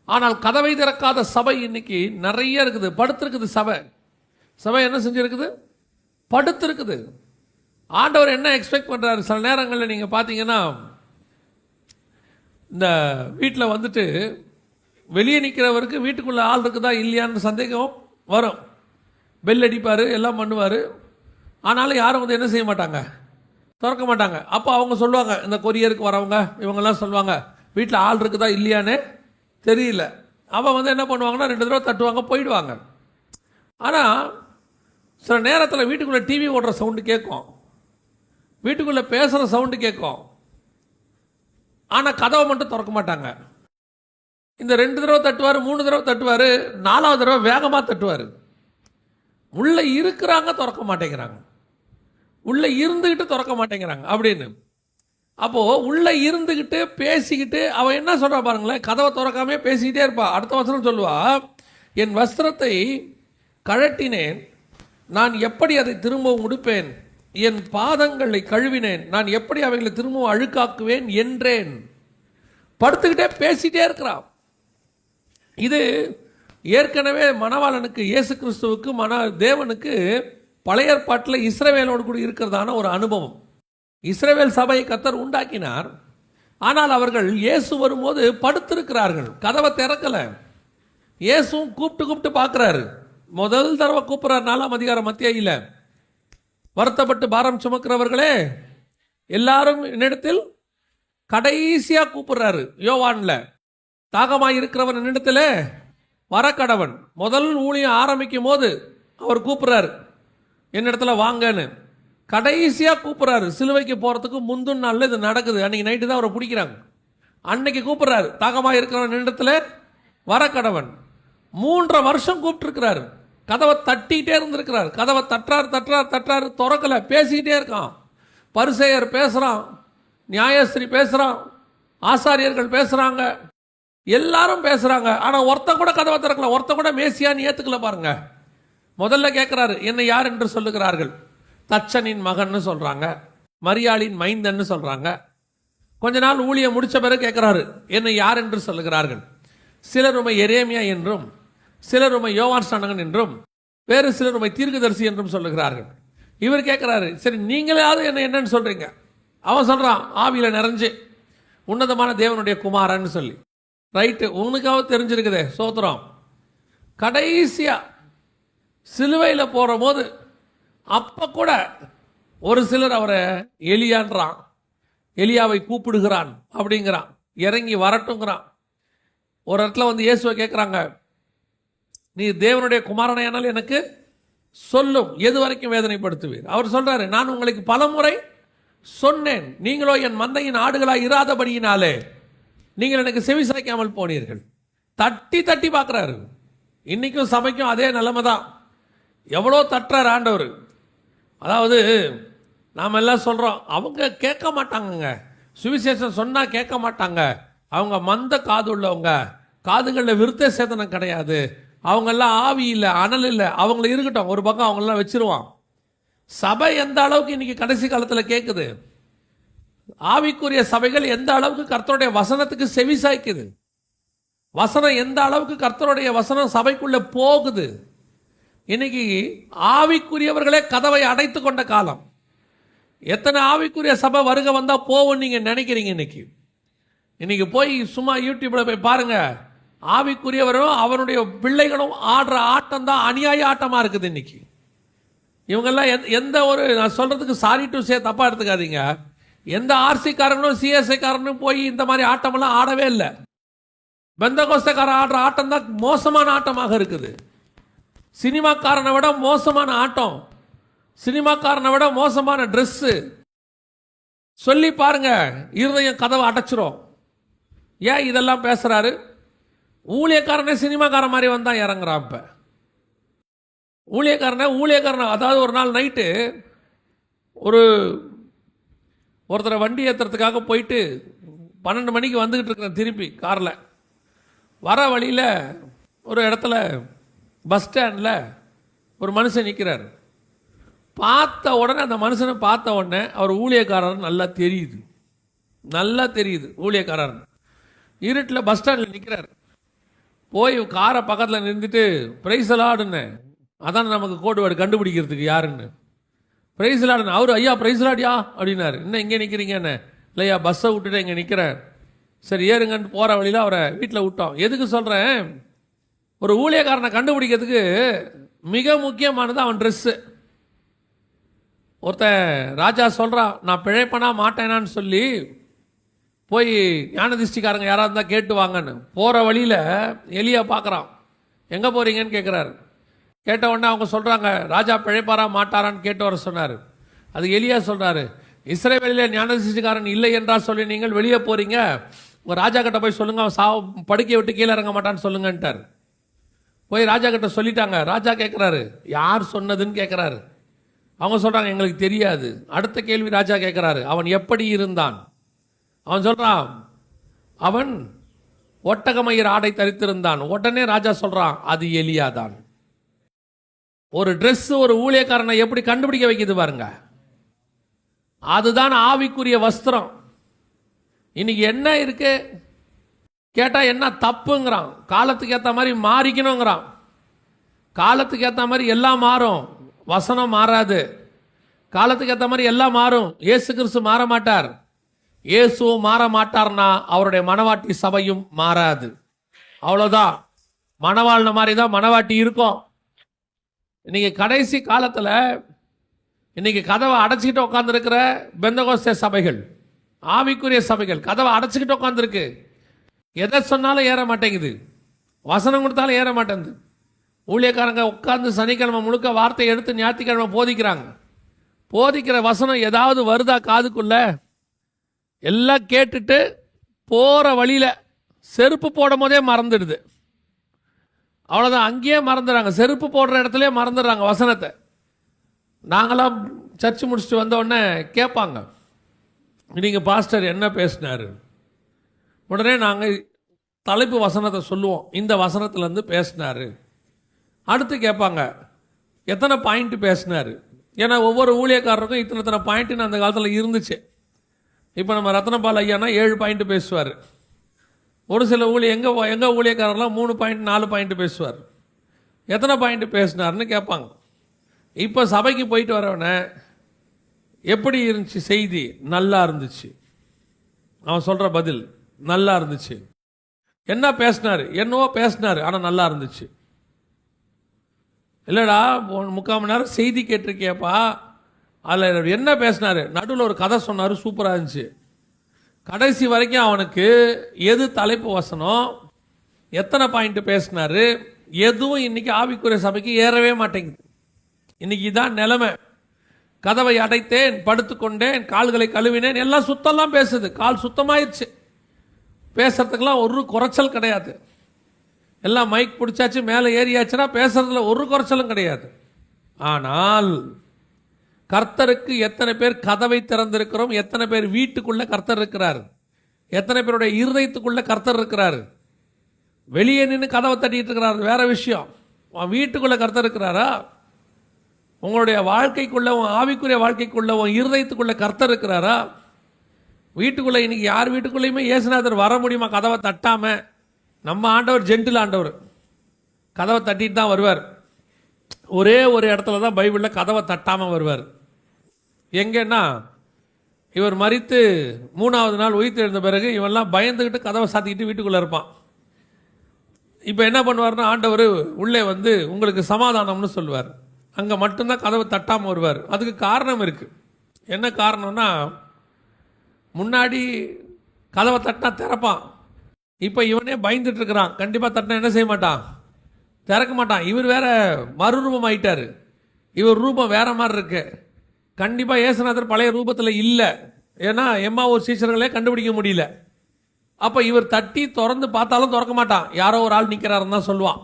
ஆனால் கதவை திறக்காத சபை இன்னைக்கு நிறைய இருக்குது. படுத்திருக்குது சபை என்ன செஞ்சிருக்குது? படுத்திருக்குது. ஆண்டவர் என்ன எக்ஸ்பெக்ட் பண்ணுறாரு? சில நேரங்களில் நீங்கள் பார்த்தீங்கன்னா, இந்த வீட்டில் வந்துட்டு வெளியே நிற்கிறவருக்கு வீட்டுக்குள்ளே ஆள் இருக்குதா இல்லையான்னு சந்தேகம் வரும். பெல் அடிப்பார், எல்லாம் பண்ணுவார். ஆனாலும் யாரும் என்ன செய்ய மாட்டாங்க, திறக்க மாட்டாங்க. அப்போ அவங்க சொல்லுவாங்க, இந்த கொரியருக்கு வரவங்க இவங்கெல்லாம் சொல்லுவாங்க, வீட்டில் ஆள் இருக்குதா இல்லையான்னு தெரியல. அவன் என்ன பண்ணுவாங்கன்னா 2 தடவை தட்டுவாங்க, போயிடுவாங்க. ஆனால் சில நேரத்தில் வீட்டுக்குள்ளே டிவி ஓடுற சவுண்டு கேட்கும், வீட்டுக்குள்ளே பேசுகிற சவுண்டு கேட்கும். ஆனால் கதவை மட்டும் திறக்க மாட்டாங்க. இந்த 2 தடவை தட்டுவார், 3 தடவை தட்டுவார், 4வது தடவை வேகமாக தட்டுவார். உள்ளே இருக்கிறாங்க, திறக்க மாட்டேங்கிறாங்க, உள்ளே இருந்துக்கிட்டு திறக்க மாட்டேங்கிறாங்க அப்படின்னு. அப்போது உள்ளே இருந்துக்கிட்டு பேசிக்கிட்டு அவன் என்ன சொல்கிறா பாருங்களேன், கதவை திறக்காமே பேசிக்கிட்டே இருப்பா. அடுத்த வசனம் சொல்லுவா, என் வஸ்திரத்தை கழட்டினேன், நான் எப்படி அதை திரும்பவும் உடுப்பேன், என் பாதங்களை கழுவினேன், நான் எப்படி அவைகளை திரும்பவும் அழுக்காக்குவேன் என்றேன். படுத்துக்கிட்டே பேசிகிட்டே இருக்கிறான். இது ஏற்கனவே மணவாளனுக்கு, இயேசு கிறிஸ்துவுக்கு, தேவனுக்கு பழைய ஏற்பாட்டில் இஸ்ரவேலோடு கூட இருக்கிறதான ஒரு அனுபவம். இஸ்ரவேல் சபையை கர்த்தர் உண்டாக்கினார். ஆனால் அவர்கள் இயேசு வரும்போது படுத்திருக்கிறார்கள், கதவை திறக்கலை. இயேசுவும் கூப்பிட்டு பார்க்குறாரு. முதல் தடவை கூப்பிட்றாரு 4ஆம் அதிகாரம் மத்தியில, வருத்தப்பட்டு பாரம் சுமக்கிறவர்களே எல்லாரும் என்னிடத்தில், கடைசியாக கூப்பிடுறாரு யோவான்ல, தாகமாக இருக்கிறவன் என்னிடத்தில் வரக்கடவன். முதல் ஊழியம் ஆரம்பிக்கும் போது அவர் கூப்பிட்றாரு, என்னிடத்துல வாங்கன்னு. கடைசியாக கூப்பிட்றாரு, சிலுவைக்கு போகிறதுக்கு முந்தின நாளில் இது நடக்குது. அன்றைக்கி நைட்டு தான் அவரை பிடிக்கிறாங்க. அன்னைக்கு கூப்பிட்றாரு, தாகமாக இருக்கிறவன் என்னிடத்துல வரக்கடவன். 3.5 வருஷம் கூப்பிட்டுருக்கிறாரு. கதவை தட்டிகிட்டே இருந்திருக்கிறார். கதவை தட்டுறாரு, திறக்கலை. பேசிக்கிட்டே இருக்கான். பரிசேயர் பேசுகிறான், நியாயஸ்திரி பேசுகிறான், ஆசாரியர்கள் பேசுகிறாங்க, எல்லாரும் பேசுகிறாங்க. ஆனால் ஒருத்தன் கூட கதவை திறக்கல, ஒருத்தன் கூட மேசியான்னு ஏற்றுக்கல. பாருங்க, முதல்ல கேட்குறாரு, என்னை யார் என்று சொல்லுகிறார்கள்? தச்சனின் மகன்னு சொல்கிறாங்க, மரியாளின் மைந்தன்னு சொல்கிறாங்க. கொஞ்ச நாள் ஊழியம் முடித்த பிறகு கேட்குறாரு, என்னை யார் என்று சொல்லுகிறார்கள்? சிலர் உம்மை எரேமியா என்றும், சிலர் உம்மை யோவான் ஸ்நானகன் என்றும், வேறு சிலர் உம்மை தீர்க்கதரிசி என்றும் சொல்லுகிறார்கள். இவர் கேட்குறாரு, சரி நீங்களாவது என்னன்னு சொல்கிறீங்க? அவன் சொல்கிறான், ஆவியில் நிறைஞ்சு உன்னதமான தேவனுடைய குமாரன்னு சொல்லி. ரைட்டு, உனக்காவது தெரிஞ்சிருக்குதே, சோத்திரம். கடைசியாக சிலுவையில் போகிற போது அப்போ கூட ஒரு சிலர் அவரை எலியான்றான், எலியாவை கூப்பிடுகிறான் அப்படிங்கிறான், இறங்கி வரட்டுங்கிறான். ஒரு இடத்துல வந்து இயேசுவை கேட்குறாங்க, நீ தேவனுடைய குமாரனையானால் எனக்கு சொல்லும், எது வரைக்கும் வேதனைப்படுத்துவீர்? அவர் சொல்றாரு, நான் உங்களுக்கு பலமுறை சொன்னேன், நீங்களோ என் மந்தையின் ஆடுகளாய் இராதபடியினாலே நீங்கள் எனக்கு செவி சாய்க்காமல் போனீர்கள். தட்டி தட்டி பார்க்குறாரு. இன்னைக்கும் சபைக்கும் அதே நிலைமை தான். எவ்வளோ தட்டுறாரு ஆண்டவர். அதாவது நாம் எல்லாம் சொல்கிறோம், அவங்க கேட்க மாட்டாங்கங்க, சுவிசேஷம் சொன்னால் கேட்க மாட்டாங்க, அவங்க மந்த காது உள்ளவங்க, காதுகளில் விருத்த சேதனம் கிடையாது, அவங்கெல்லாம் ஆவி இல்லை, அனல் இல்லை. அவங்கள இருக்கட்டும், ஒரு பக்கம் அவங்களெல்லாம் வச்சிருவான். சபை எந்த அளவுக்கு இன்னைக்கு கடைசி காலத்தில் கேட்குது, ஆவிக்குரிய சபைகள் எந்த அளவுக்கு கர்த்தருடைய வசனத்துக்கு செவி சாய்க்குது, வசனம் எந்த அளவுக்கு கர்த்தருடைய வசனம் சபைக்குள்ளே போகுது. இன்னைக்கு ஆவிக்குரியவர்களே கதவை அடைத்து கொண்ட காலம். எத்தனை ஆவிக்குரிய சபை வருகை வந்தால் போவோம் நீங்கள் நினைக்கிறீங்க? இன்னைக்கு போய் சும்மா யூடியூப்பில் போய் பாருங்க, ஆவிக்குரியவரும் அவருடைய பிள்ளைகளும் ஆடுற ஆட்டம் தான் அநியாய ஆட்டமாக இருக்குது இன்னைக்கு. இவங்கெல்லாம் எந்த ஒரு, நான் சொல்கிறதுக்கு சாரி டு சே, தப்பாக எடுத்துக்காதீங்க, எந்த ஆர்சிக்காரங்களும் சிஎஸ்ஐக்காரனும் போய் இந்த மாதிரி ஆட்டமெல்லாம் ஆடவே இல்லை. பெந்தகோஸ்தக்காரன் ஆடுற ஆட்டம் தான் மோசமான ஆட்டமாக இருக்குது. சினிமாக்காரனை விட மோசமான ஆட்டம், சினிமாக்காரனை விட மோசமான ட்ரெஸ்ஸு. சொல்லி பாருங்க, இருதயம் கதவை அடைச்சிரும். ஏன் இதெல்லாம் பேசுறாரு? ஊழியக்காரனே சினிமாக்காரன் மாதிரி வந்தான் இறங்குறான். இப்போ ஊழியக்காரனை அதாவது ஒரு நாள் நைட்டு ஒருத்தரை வண்டி ஏற்றுறதுக்காக போயிட்டு 12 மணிக்கு வந்துக்கிட்டு இருக்கிறேன் திருப்பி காரில். வர வழியில் ஒரு இடத்துல பஸ் ஸ்டாண்டில் ஒரு மனுஷன் நிற்கிறார். பார்த்த உடனே, அந்த மனுஷனை பார்த்த உடனே அவர் ஊழியக்காரர் நல்லா தெரியுது ஊழியக்காரர். இருட்டில் பஸ் ஸ்டாண்டில் நிற்கிறார். போய் காரை பக்கத்தில் நிறுத்திட்டு பிரைஸ் லார்டுன்னு, அதான் நமக்கு கோடு வேர்டு கண்டுபிடிக்கிறதுக்கு யாருன்னு, பிரைஸ் லார்டுன்னு. அவர், ஐயா பிரைஸ் லார்டியா அப்படின்னாரு. இன்னும் இங்கே நிற்கிறீங்கன்னு. இல்லையா, பஸ்ஸை விட்டுட்டு இங்கே நிற்கிறேன். சரி ஏறுங்கன்னு போகிற வழியில் அவரை வீட்டில் விட்டோம். எதுக்கு சொல்கிறேன்? ஒரு ஊழியக்காரனை கண்டுபிடிக்கிறதுக்கு மிக முக்கியமானது அவன் ட்ரெஸ்ஸு. ஒருத்தன் ராஜா சொல்கிறான், நான் பிழைப்பனா மாட்டேனான்னு சொல்லி போய் ஞானதிஷ்டிக்காரங்க யாராவது இருந்தால் கேட்டு வாங்கன்னு. போகிற வழியில் எலியா பார்க்குறான். எங்கே போகிறீங்கன்னு கேட்குறாரு. கேட்ட உடனே அவங்க சொல்கிறாங்க, ராஜா பிழைப்பாரா மாட்டாரான்னு கேட்டு வர சொன்னார். அது எலியா சொல்கிறாரு, இஸ்ரவேலிலே ஞானதிஷ்டிக்காரன் இல்லை என்றால் சொல்லி நீங்கள் வெளியே போகிறீங்க, உங்கள் ராஜா கிட்ட போய் சொல்லுங்க, அவன் படுக்கையை விட்டு கீழே இறங்க மாட்டான்னு சொல்லுங்கன்ட்டார். போய் ராஜா கிட்ட சொல்லிட்டாங்க. ராஜா கேட்குறாரு, யார் சொன்னதுன்னு கேட்குறாரு. அவங்க சொல்கிறாங்க, எங்களுக்கு தெரியாது. அடுத்த கேள்வி ராஜா கேட்குறாரு, அவன் எப்படி இருந்தான்? அவன் சொல்கிறான், அவன் ஒட்டகமயிர் ஆடை தரித்திருந்தான். உடனே ராஜா சொல்கிறான், அது எலியா தான். ஒரு ட்ரெஸ் ஒரு ஊழியக்காரனை எப்படி கண்டுபிடிக்க வைக்குது பாருங்க. அதுதான் ஆவிக்குரிய வஸ்திரம். இன்னைக்கு என்ன இருக்கு கேட்டால் என்ன தப்புங்கிறான். காலத்துக்கு ஏற்ற மாதிரி மாறிக்கணுங்கிறான். காலத்துக்கு ஏற்ற மாதிரி எல்லாம் மாறும், வசனம் மாறாது. காலத்துக்கு ஏற்ற மாதிரி எல்லாம் மாறும். இயேசு கிறிஸ்து மாற மாட்டார். இயேசுவும் மாற மாட்டார்னா அவருடைய மணவாட்டி சபையும் மாறாது. அவ்வளோதான். மணவாழ்ன மாதிரி தான் மணவாட்டி இருக்கும். இன்னைக்கு கடைசி காலத்தில் இன்னைக்கு கதவை அடைச்சிக்கிட்டு உட்காந்துருக்கிற பெந்தகோஸ்தே சபைகள், ஆவிக்குரிய சபைகள் கதவை அடைச்சிக்கிட்டு உட்காந்துருக்கு. எதை சொன்னாலும் ஏற மாட்டேங்குது, வசனம் கொடுத்தாலும் ஏற மாட்டேங்குது. ஊழியக்காரங்க உட்காந்து சனிக்கிழமை முழுக்க வார்த்தையை எடுத்து ஞாயிற்றுக்கிழமை போதிக்கிறாங்க. போதிக்கிற வசனம் ஏதாவது வருதா காதுக்குள்ள? எல்லாம் கேட்டுட்டு போகிற வழியில் செருப்பு போடும் போதே மறந்துடுது. அவ்வளோதான், அங்கேயே மறந்துடுறாங்க. செருப்பு போடுற இடத்துலையே மறந்துடுறாங்க வசனத்தை. நாங்களாம் சர்ச்சு முடிச்சுட்டு வந்த உடனே கேட்பாங்க, நீங்கள் பாஸ்டர் என்ன பேசினார்? உடனே நாங்கள் தலைப்பு வசனத்தை சொல்லுவோம், இந்த வசனத்துலேருந்து பேசினாரு. அடுத்து கேட்பாங்க, எத்தனை பாயிண்ட் பேசினாரு. ஏன்னா ஒவ்வொரு ஊழியக்காரருக்கும் இத்தனை பாயிண்ட்டுன்னு அந்த காலத்தில் இருந்துச்சு. இப்போ நம்ம ரத்னபால் ஐயானா 7 பாயிண்ட் பேசுவார். ஒரு சில எங்கள் ஊழியக்காரர்லாம் 3 பாயிண்ட் 4 பாயிண்ட் பேசுவார். எத்தனை பாயிண்ட் பேசினார்னு கேட்பாங்க. இப்போ சபைக்கு போயிட்டு வரவன எப்படி இருந்துச்சு செய்தி? நல்லா இருந்துச்சு. அவன் சொல்கிற பதில் நல்லா இருந்துச்சு. என்ன பேசினார்? என்னவோ பேசினார், ஆனால் நல்லா இருந்துச்சு. இல்லைடா 3/4 மணி நேரம் செய்தி கேட்டிருக்கேப்பா, அதில் என்ன பேசினார்? நடுவில் ஒரு கதை சொன்னார், சூப்பராக இருந்துச்சு. கடைசி வரைக்கும் அவனுக்கு எது தலைப்பு வசனம், எத்தனை பாயிண்ட் பேசினார், எதுவும் இன்னைக்கு ஆவிக்குரிய சபைக்கு ஏறவே மாட்டேங்குது. இன்னைக்கு இதான் நிலைமை. கதவை அடைத்தேன், படுத்துக்கொண்டேன், கால்களை கழுவினேன், எல்லாம் சுத்தம்லாம் பேசுது. கால் சுத்தமாயிடுச்சு, பேசுறதுக்கெல்லாம் ஒரு குறைச்சல் கிடையாது. எல்லாம் மைக் பிடிச்சாச்சு, மேலே ஏறியாச்சுன்னா பேசுறதுல ஒரு குறைச்சலும் கிடையாது. ஆனால் கர்த்தருக்கு எத்தனை பேர் கதவை திறந்திருக்கிறோம்? எத்தனை பேர் வீட்டுக்குள்ள கர்த்தர் இருக்கிறார்? எத்தனை பேருடைய இருதயத்துக்குள்ள கர்த்தர் இருக்கிறார்? வெளியே நின்று கதவை தட்டிட்டு இருக்கிறார், வேற விஷயம். வீட்டுக்குள்ள கர்த்தர் இருக்கிறாரா? உங்களுடைய வாழ்க்கைக்குள்ள, உன் ஆவிக்குரிய வாழ்க்கைக்குள்ள, உன் இருதயத்துக்குள்ள கர்த்தர் இருக்கிறாரா? வீட்டுக்குள்ள இன்னைக்கு யார் வீட்டுக்குள்ளேயுமே இயேசுநாதர் வர முடியுமா கதவை தட்டாம? நம்ம ஆண்டவர் ஜென்டில் ஆண்டவர், கதவை தட்டிட்டு தான் வருவார். ஒரே ஒரு இடத்துல தான் பைபிளில் கதவை தட்டாமல் வருவார். எங்கன்னா, இவர் மரித்து 3வது நாள் உயிர்த்து எழுந்த பிறகு இவெல்லாம் பயந்துக்கிட்டு கதவை சாத்திக்கிட்டு வீட்டுக்குள்ளே இருப்பான். இப்போ என்ன பண்ணுவார்னா, ஆண்டவர் உள்ளே வந்து உங்களுக்கு சமாதானம்னு சொல்லுவார். அங்கே மட்டும்தான் கதவை தட்டாமல் வருவார். அதுக்கு காரணம் இருக்குது. என்ன காரணம்னா, முன்னாடி கதவை தட்டினா திறப்பான். இப்போ இவனே பயந்துட்டு இருக்கிறான். கண்டிப்பாக தட்டினா என்ன செய்ய மாட்டான்? திறக்க மாட்டான். இவர் வேற மறுரூபம் ஆயிட்டார். இவர் ரூபம் வேற மாதிரி இருக்கு. கண்டிப்பாக இயேசுநாதர் பழைய ரூபத்தில் இல்லை. ஏன்னா ஒரு சீசர்களே கண்டுபிடிக்க முடியல. அப்போ இவர் தட்டி திறந்து பார்த்தாலும் திறக்க மாட்டான். யாரோ ஒரு ஆள் நிற்கிறாருன்னு தான் சொல்லுவான்.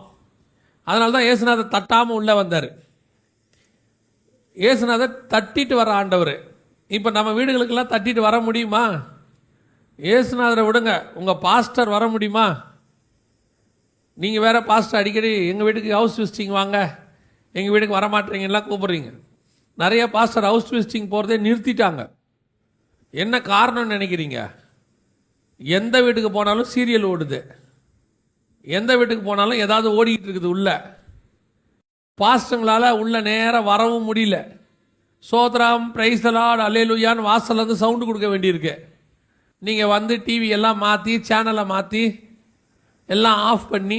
அதனால தான் இயேசுநாதர் தட்டாமல் உள்ளே வந்தார். இயேசுநாதர் தட்டிட்டு வர ஆண்டவர். இப்போ நம்ம வீடுகளுக்கெல்லாம் தட்டிட்டு வர முடியுமா? இயேசுநாதரை விடுங்க, உங்கள் பாஸ்டர் வர முடியுமா? நீங்கள் வேற பாஸ்டர் அடிக்கடி எங்கள் வீட்டுக்கு ஹவுஸ் விசிட்டிங் வாங்க, எங்கள் வீட்டுக்கு வரமாட்டீங்கலாம் கூப்பிட்றீங்க. நிறைய பாஸ்டர் ஹவுஸ் விசிட்டிங் போகிறதே நிறுத்திட்டாங்க. என்ன காரணம்னு நினைக்கிறீங்க? எந்த வீட்டுக்கு போனாலும் சீரியல் ஓடுது, எந்த வீட்டுக்கு போனாலும் ஏதாவது ஓடிக்கிட்டு இருக்குது உள்ள. பாஸ்டங்களால் உள்ள நேராக வரவும் முடியல. சோத்ராம் பிரைஸ் தி லார்ட் அல்லேலூயான்னு வாசல்லேருந்து சவுண்டு கொடுக்க வேண்டியிருக்கு. நீங்கள் வந்து டிவி எல்லாம் மாற்றி, சேனலை மாற்றி, எல்லாம் ஆஃப் பண்ணி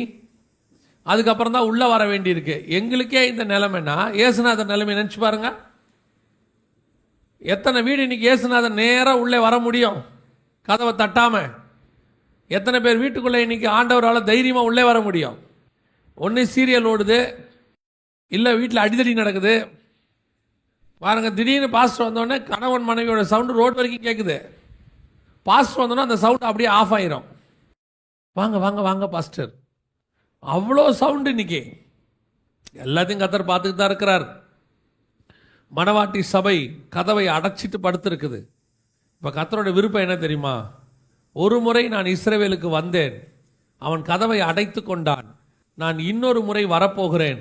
அதுக்கப்புறம் தான் உள்ளே வர வேண்டியிருக்கு. எங்களுக்கே இந்த நிலைமைன்னா இயேசுநாதர் நிலைமை நினச்சி பாருங்க. எத்தனை வீடு இன்னைக்கு இயேசுநாதர் நேராக உள்ளே வர முடியும் கதவை தட்டாமல்? எத்தனை பேர் வீட்டுக்குள்ளே இன்னைக்கு ஆண்டவரால் தைரியமாக உள்ளே வர முடியும்? ஒன்று சீரியல் ஓடுது, இல்லை வீட்டில் அடிதடி நடக்குது. பாருங்க, திடீர்னு பாஸ்டர் வந்தோடனே கணவன் மனைவியோட சவுண்டு ரோடு வரைக்கும் கேட்குது. பாஸ்டர் வந்தோன்னா அந்த சவுண்ட் அப்படியே ஆஃப் ஆயிரும். வாங்க வாங்க வாங்க பாஸ்டர், அவ்வளோ சவுண்டு இன்னைக்கு. எல்லாத்தையும் கர்த்தர் பார்த்துட்டு தான் இருக்கிறார். மணவாட்டி சபை கதவை அடைச்சிட்டு படுத்திருக்குது. இப்போ கர்த்தரோட விருப்பம் என்ன தெரியுமா? ஒரு முறை நான் இஸ்ரவேலுக்கு வந்தேன், அவன் கதவை அடைத்து கொண்டான். நான் இன்னொரு முறை வரப்போகிறேன்.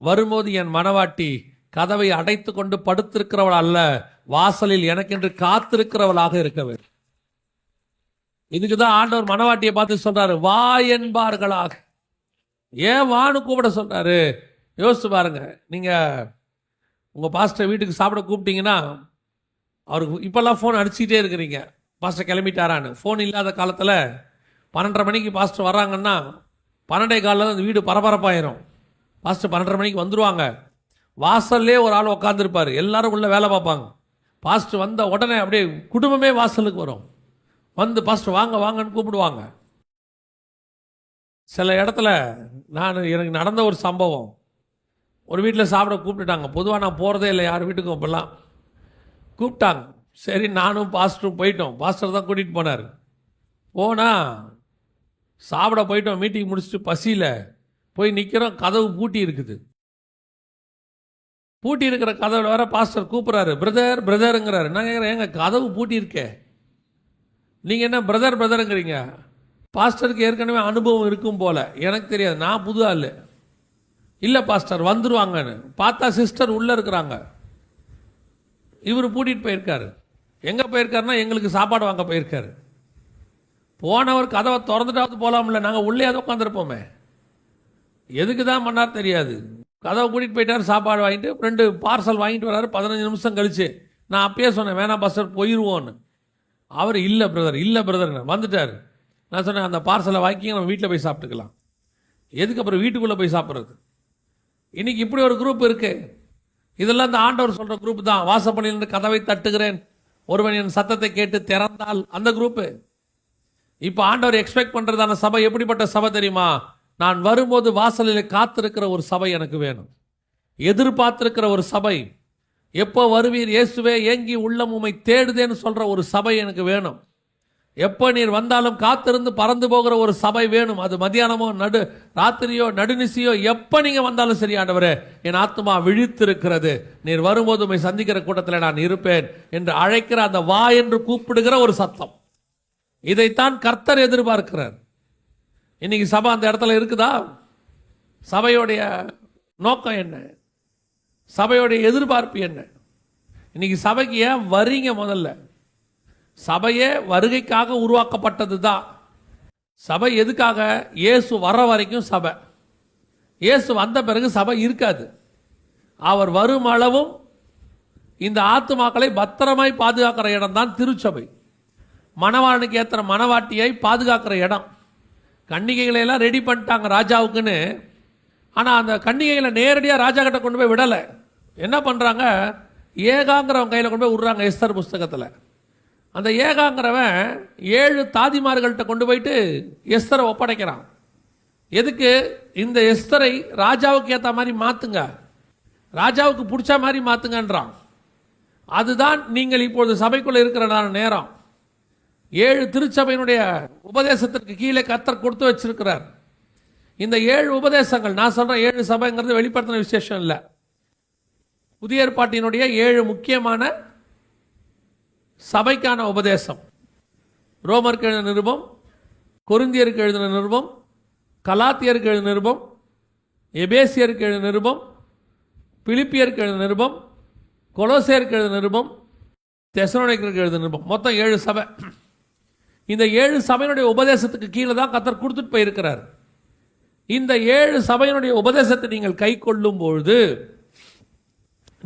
வரும்போது என் மணவாட்டி கதவை அடைத்து கொண்டு படுத்திருக்கிறவள் அல்ல, வாசலில் எனக்கென்று காத்திருக்கிறவளாக இருக்கவே. இதுக்குதான் ஆண்டவர் மணவாட்டியை பார்த்து சொல்றாரு, வா என்பார்களாக. ஏன் வான்னு கூப்பிட சொல்றாரு? யோசிச்சு பாருங்க. நீங்க உங்க பாஸ்டர் வீட்டுக்கு சாப்பிட கூப்பிட்டீங்கன்னா அவருக்கு இப்பெல்லாம் ஃபோன் அடிச்சுக்கிட்டே இருக்கிறீங்க, பாஸ்டர் கிளம்பிட்டாரான்னு. ஃபோன் இல்லாத காலத்தில் 12:30 மணிக்கு பாஸ்டர் வர்றாங்கன்னா 12:15 அந்த வீடு பரபரப்பாயிரும். பாஸ்டர் 12:30 மணிக்கு வந்துடுவாங்க. வாசல்லே ஒரு ஆள் உட்காந்துருப்பார், எல்லாரும் உள்ள வேலை பார்ப்பாங்க. பாஸ்டர் வந்த உடனே அப்படியே குடும்பமே வாசலுக்கு வரும். வந்து பாஸ்டர் வாங்க வாங்கன்னு கூப்பிடுவாங்க. சில இடத்துல எனக்கு நடந்த ஒரு சம்பவம், ஒரு வீட்டில் சாப்பிட கூப்பிட்டுட்டாங்க. பொதுவாக நான் போகிறதே இல்லை யார் வீட்டுக்கும். அப்பெல்லாம் கூப்பிட்டாங்க. சரி, நானும் பாஸ்டரும் போயிட்டோம். பாஸ்டர் தான் கூட்டிகிட்டு போனார். போனால் சாப்பிட போயிட்டோம். மீட்டிங் முடிச்சுட்டு பசியில் போய் நிற்கிறோம். கதவு பூட்டி இருக்குது. பூட்டி இருக்கிற கதவுல வேற பாஸ்டர் கூப்பிட்றாரு, பிரதர் பிரதருங்கிறாரு. நான் கேட்குறேன், ஏங்க கதவு பூட்டி இருக்கே, நீங்கள் என்ன பிரதர் பிரதருங்கிறீங்க? பாஸ்டருக்கு ஏற்கனவே அனுபவம் இருக்கும் போல, எனக்கு தெரியாது, நான் புது ஆள். இல்லை பாஸ்டர் வந்துருவாங்கன்னு பார்த்தா சிஸ்டர் உள்ளே இருக்கிறாங்க. இவர் பூட்டிகிட்டு போயிருக்காரு. எங்கே போயிருக்காருன்னா எங்களுக்கு சாப்பாடு வாங்க போயிருக்காரு. போனவர் கதவை திறந்துட்டாவது போகலாம்ல, நாங்கள் உள்ளே அதை உட்காந்துருப்போமே. எதுக்கு தான் பண்ணார் தெரியாது. கதவை கூட்டிகிட்டு போயிட்டார், சாப்பாடு வாங்கிட்டு 2 பார்சல் வாங்கிட்டு வராரு. 15 நிமிஷம் கழிச்சு நான் அப்பயே சொன்னேன் வேணாம் பாஸ்டர் போயிடுவோன்னு. அவர் இல்லை பிரதர் வந்துட்டார். நான் சொன்னேன் அந்த பார்சலை வாங்கி நம்ம வீட்டில் போய் சாப்பிட்டுக்கலாம். எதுக்கு அப்புறம் வீட்டுக்குள்ளே போய் சாப்பிட்றது? இன்னைக்கு இப்படி ஒரு குரூப் இருக்கு. இதெல்லாம் இந்த ஆண்டவர் சொல்கிற குரூப் தான். வாசப்படியில் கதவை தட்டுகிறேன், ஒருவன் என் சத்தத்தை கேட்டு திறந்தால், அந்த குரூப்பு. இப்போ ஆண்டவர் எக்ஸ்பெக்ட் பண்ணுறதான சபை எப்படிப்பட்ட சபை தெரியுமா? நான் வரும்போது வாசலில் காத்திருக்கிற ஒரு சபை எனக்கு வேணும். எதிர்பார்த்திருக்கிற ஒரு சபை. எப்போ வருவீர் இயேசுவே, ஏங்கி உள்ளம் உம்மை தேடுதேன்னு சொல்கிற ஒரு சபை எனக்கு வேணும். எப்போ நீர் வந்தாலும் காத்திருந்து பறந்து போகிற ஒரு சபை வேணும். அது மத்தியானமோ ராத்திரியோ நடுநிசியோ எப்போ நீங்கள் வந்தாலும் சரி, ஆண்டவரே என் ஆத்மா விழித்திருக்கிறது, நீர் வரும்போது உம்மை சந்திக்கிற கூட்டத்தில் நான் இருப்பேன் என்று அழைக்கிற அந்த வா என்று கூப்பிடுகிற ஒரு சத்தம். இதைத்தான் கர்த்தர் எதிர்பார்க்கிறார். இன்னைக்கு சபை அந்த இடத்துல இருக்குதா? சபையோடைய நோக்கம் என்ன? சபையோடைய எதிர்பார்ப்பு என்ன? இன்னைக்கு சபைக்கு ஏன் வரீங்க? முதல்ல சபையே வருகைக்காக உருவாக்கப்பட்டது தான். சபை எதுக்காக? இயேசு வர்ற வரைக்கும் சபை. இயேசு வந்த பிறகு சபை இருக்காது. அவர் வரும் அளவும் இந்த ஆத்துமாக்களை பத்திரமாய் பாதுகாக்கிற இடம் தான் திருச்சபை. மணவாளனுக்கு ஏற்ற மணவாட்டியை பாதுகாக்கிற இடம். கன்னிகைகளை எல்லாம் ரெடி பண்ணிட்டாங்க ராஜாவுக்குன்னு. ஆனால் அந்த கன்னிகைகளை நேரடியாக ராஜா கிட்ட கொண்டு போய் விடலை. என்ன பண்ணுறாங்க? ஏகாங்கிறவன் கையில் கொண்டு போய் விடுறாங்க. எஸ்தர் புஸ்தகத்தில் அந்த ஏகாங்கிறவன் 7 தாதிமார்கள்ட்ட கொண்டு போயிட்டு எஸ்தரை ஒப்படைக்கிறான். எதுக்கு? இந்த எஸ்தரை ராஜாவுக்கு ஏற்ற மாதிரி மாற்றுங்க, ராஜாவுக்கு பிடிச்ச மாதிரி மாற்றுங்கன்றான். அதுதான் நீங்கள் இப்பொழுது சபைக்குள்ளே இருக்கிற நேரம். 7 திருச்சபையினுடைய உபதேசத்திற்கு கீழே கர்த்தர் கொடுத்து வச்சிருக்கிறார். இந்த 7 உபதேசங்கள், நான் சொல்கிறேன் 7 சபைங்கிறது வெளிப்படுத்தின விசேஷம் இல்லை. புதிய ஏற்பாட்டினுடைய 7 முக்கியமான சபைக்கான உபதேசம். ரோமருக்கு எழுதின நிருபம், கொரிந்தியருக்கு எழுதின நிருபம், கலாத்தியருக்கு எழுதின நிருபம், எபேசியருக்கு எழுதின நிருபம், பிலிப்பியருக்கு எழுதின நிருபம், கொலோசேருக்கு எழுதின நிருபம், தெசலோனிக்கருக்கு எழுதின நிருபம். மொத்தம் 7 சபை. இந்த 7 சபையினுடைய உபதேசத்துக்கு கீழே தான் கர்த்தர் கொடுத்துட்டு போயிருக்கிறார். இந்த 7 சபையினுடைய உபதேசத்தை நீங்கள் கை கொள்ளும் பொழுது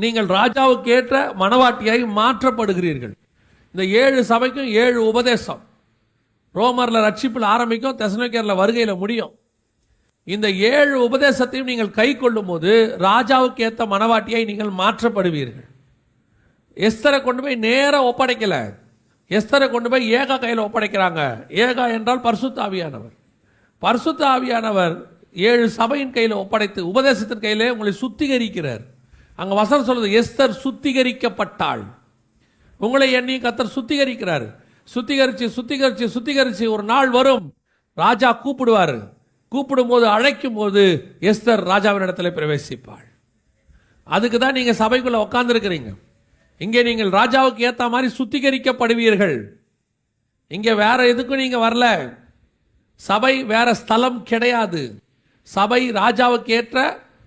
நீங்கள் ராஜாவுக்கு ஏற்ற மணவாட்டியாய் மாற்றப்படுகிறீர்கள். இந்த 7 சபைக்கும் 7 உபதேசம். ரோமரில் ரட்சிப்பில் ஆரம்பிக்கும், தெசலோனிக்கேயரில் வருகையில் முடியும். இந்த 7 உபதேசத்தையும் நீங்கள் கை கொள்ளும் போது ராஜாவுக்கு ஏற்ற மணவாட்டியாய் நீங்கள் மாற்றப்படுவீர்கள். எஸ்தரை கொண்டு போய் நேராக ஒப்படைக்கல. எஸ்தரை கொண்டு போய் ஏகா கையில் ஒப்படைக்கிறாங்க. ஏகா என்றால் பரிசுத்த ஆவியானவர். பரிசுத்த ஆவியானவர் 7 சபையின் கையில் ஒப்படைத்து உபதேசத்தின் கையிலே உங்களை சுத்திகரிக்கிறார். அங்க வசனம் சொல்றது, எஸ்தர் சுத்திகரிக்கப்பட்டாள். உங்களை எண்ணி கர்த்தர் சுத்திகரிக்கிறார். சுத்திகரிச்சு சுத்திகரிச்சு சுத்திகரிச்சு ஒரு நாள் வரும், ராஜா கூப்பிடுவார். கூப்பிடும் போது, அழைக்கும் போது எஸ்தர் ராஜாவின் இடத்துல பிரவேசிப்பாள். அதுக்கு தான் நீங்க சபைக்குள்ள உட்கார்ந்துருக்கிறீங்க. இங்கே நீங்கள் ராஜாவுக்கு ஏற்ற மாதிரி சுத்திகரிக்கப்படுவீர்கள். இங்கே வேற எதுக்கும் நீங்க வரல. சபை வேற ஸ்தலம் கிடையாது. சபை ராஜாவுக்கு ஏற்ற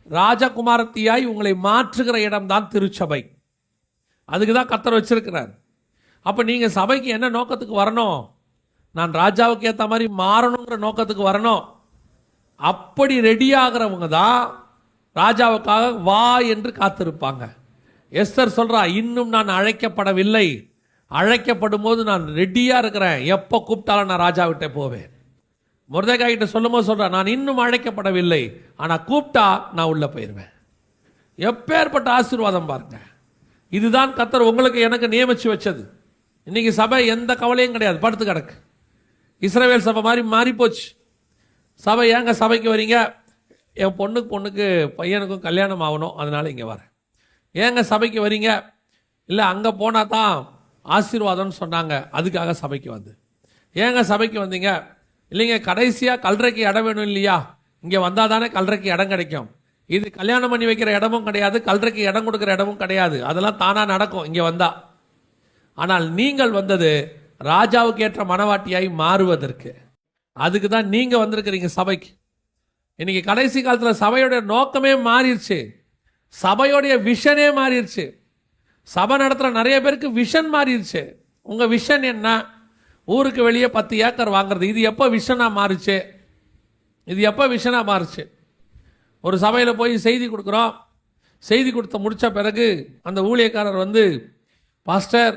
ராஜகுமாரத்தியாய் உங்களை மாற்றுகிற இடம்தான் திருச்சபை. அதுக்கு தான் கர்த்தர் வச்சிருக்கிறார். அப்போ நீங்கள் சபைக்கு என்ன நோக்கத்துக்கு வரணும்? நான் ராஜாவுக்கு ஏற்ற மாதிரி மாறணுங்கிற நோக்கத்துக்கு வரணும். அப்படி ரெடியாகிறவங்க தான் ராஜாவுக்காக வா என்று காத்திருப்பாங்க. எஸ்தர் சொல்றா, இன்னும் நான் அழைக்கப்படவில்லை, அழைக்கப்படும் போது நான் ரெடியாக இருக்கிறேன், எப்போ கூப்பிட்டாலும் நான் ராஜாவிட்டே போவேன். மொர்தெகாய் கிட்ட சொல்லும் போது சொல்றேன், நான் இன்னும் அழைக்கப்படவில்லை, ஆனால் கூப்பிட்டா நான் உள்ள போயிடுவேன். எப்பேற்பட்ட ஆசீர்வாதம் பாருங்க. இதுதான் கர்த்தர் உங்களுக்கு எனக்கு நியமிச்சு வச்சது. இன்னைக்கு சபை எந்த கவலையும் கிடையாது, படுத்து கிடக்கு. இஸ்ரவேல் சபை மாதிரி மாறி போச்சு. சபை ஏங்க சபைக்கு வரீங்க? என் பொண்ணுக்கு பையனுக்கும் கல்யாணம் ஆகணும், அதனால இங்கே வரேன். ஏங்க சபைக்கு வரீங்க? இல்லை அங்கே போனால் தான் ஆசீர்வாதம்னு சொன்னாங்க, அதுக்காக சபைக்கு வந்து. ஏங்க சபைக்கு வந்தீங்க? இல்லைங்க கடைசியாக கல்றைக்கு இடம் வேணும் இல்லையா, இங்கே வந்தால் தானே கல்றைக்கு இடம் கிடைக்கும். இது கல்யாணம் பண்ணி வைக்கிற இடமும் கிடையாது, கல்றைக்கு இடம் கொடுக்குற இடமும் கிடையாது. அதெல்லாம் தானாக நடக்கும் இங்கே வந்தா. ஆனால் நீங்கள் வந்தது ராஜாவுக்கு ஏற்ற மணவாட்டியாய் மாறுவதற்கு. அதுக்கு தான் நீங்க வந்திருக்கிறீங்க சபைக்கு. இன்னைக்கு கடைசி காலத்தில் சபையோடைய நோக்கமே மாறிடுச்சு, சபையோடைய விஷனே மாறிடுச்சு. சபை நடத்துகிற நிறைய பேருக்கு விஷன் மாறிடுச்சு. உங்க விஷன் என்ன? ஊருக்கு வெளியே 10 ஏக்கர் வாங்குறது. இது எப்போ விஷனாக மாறுச்சு? இது எப்போ விஷனாக மாறுச்சு? ஒரு சபையில் போய் செய்தி கொடுக்குறோம். செய்தி கொடுத்த முடித்த பிறகு அந்த ஊழியக்காரர் வந்து, பாஸ்டர்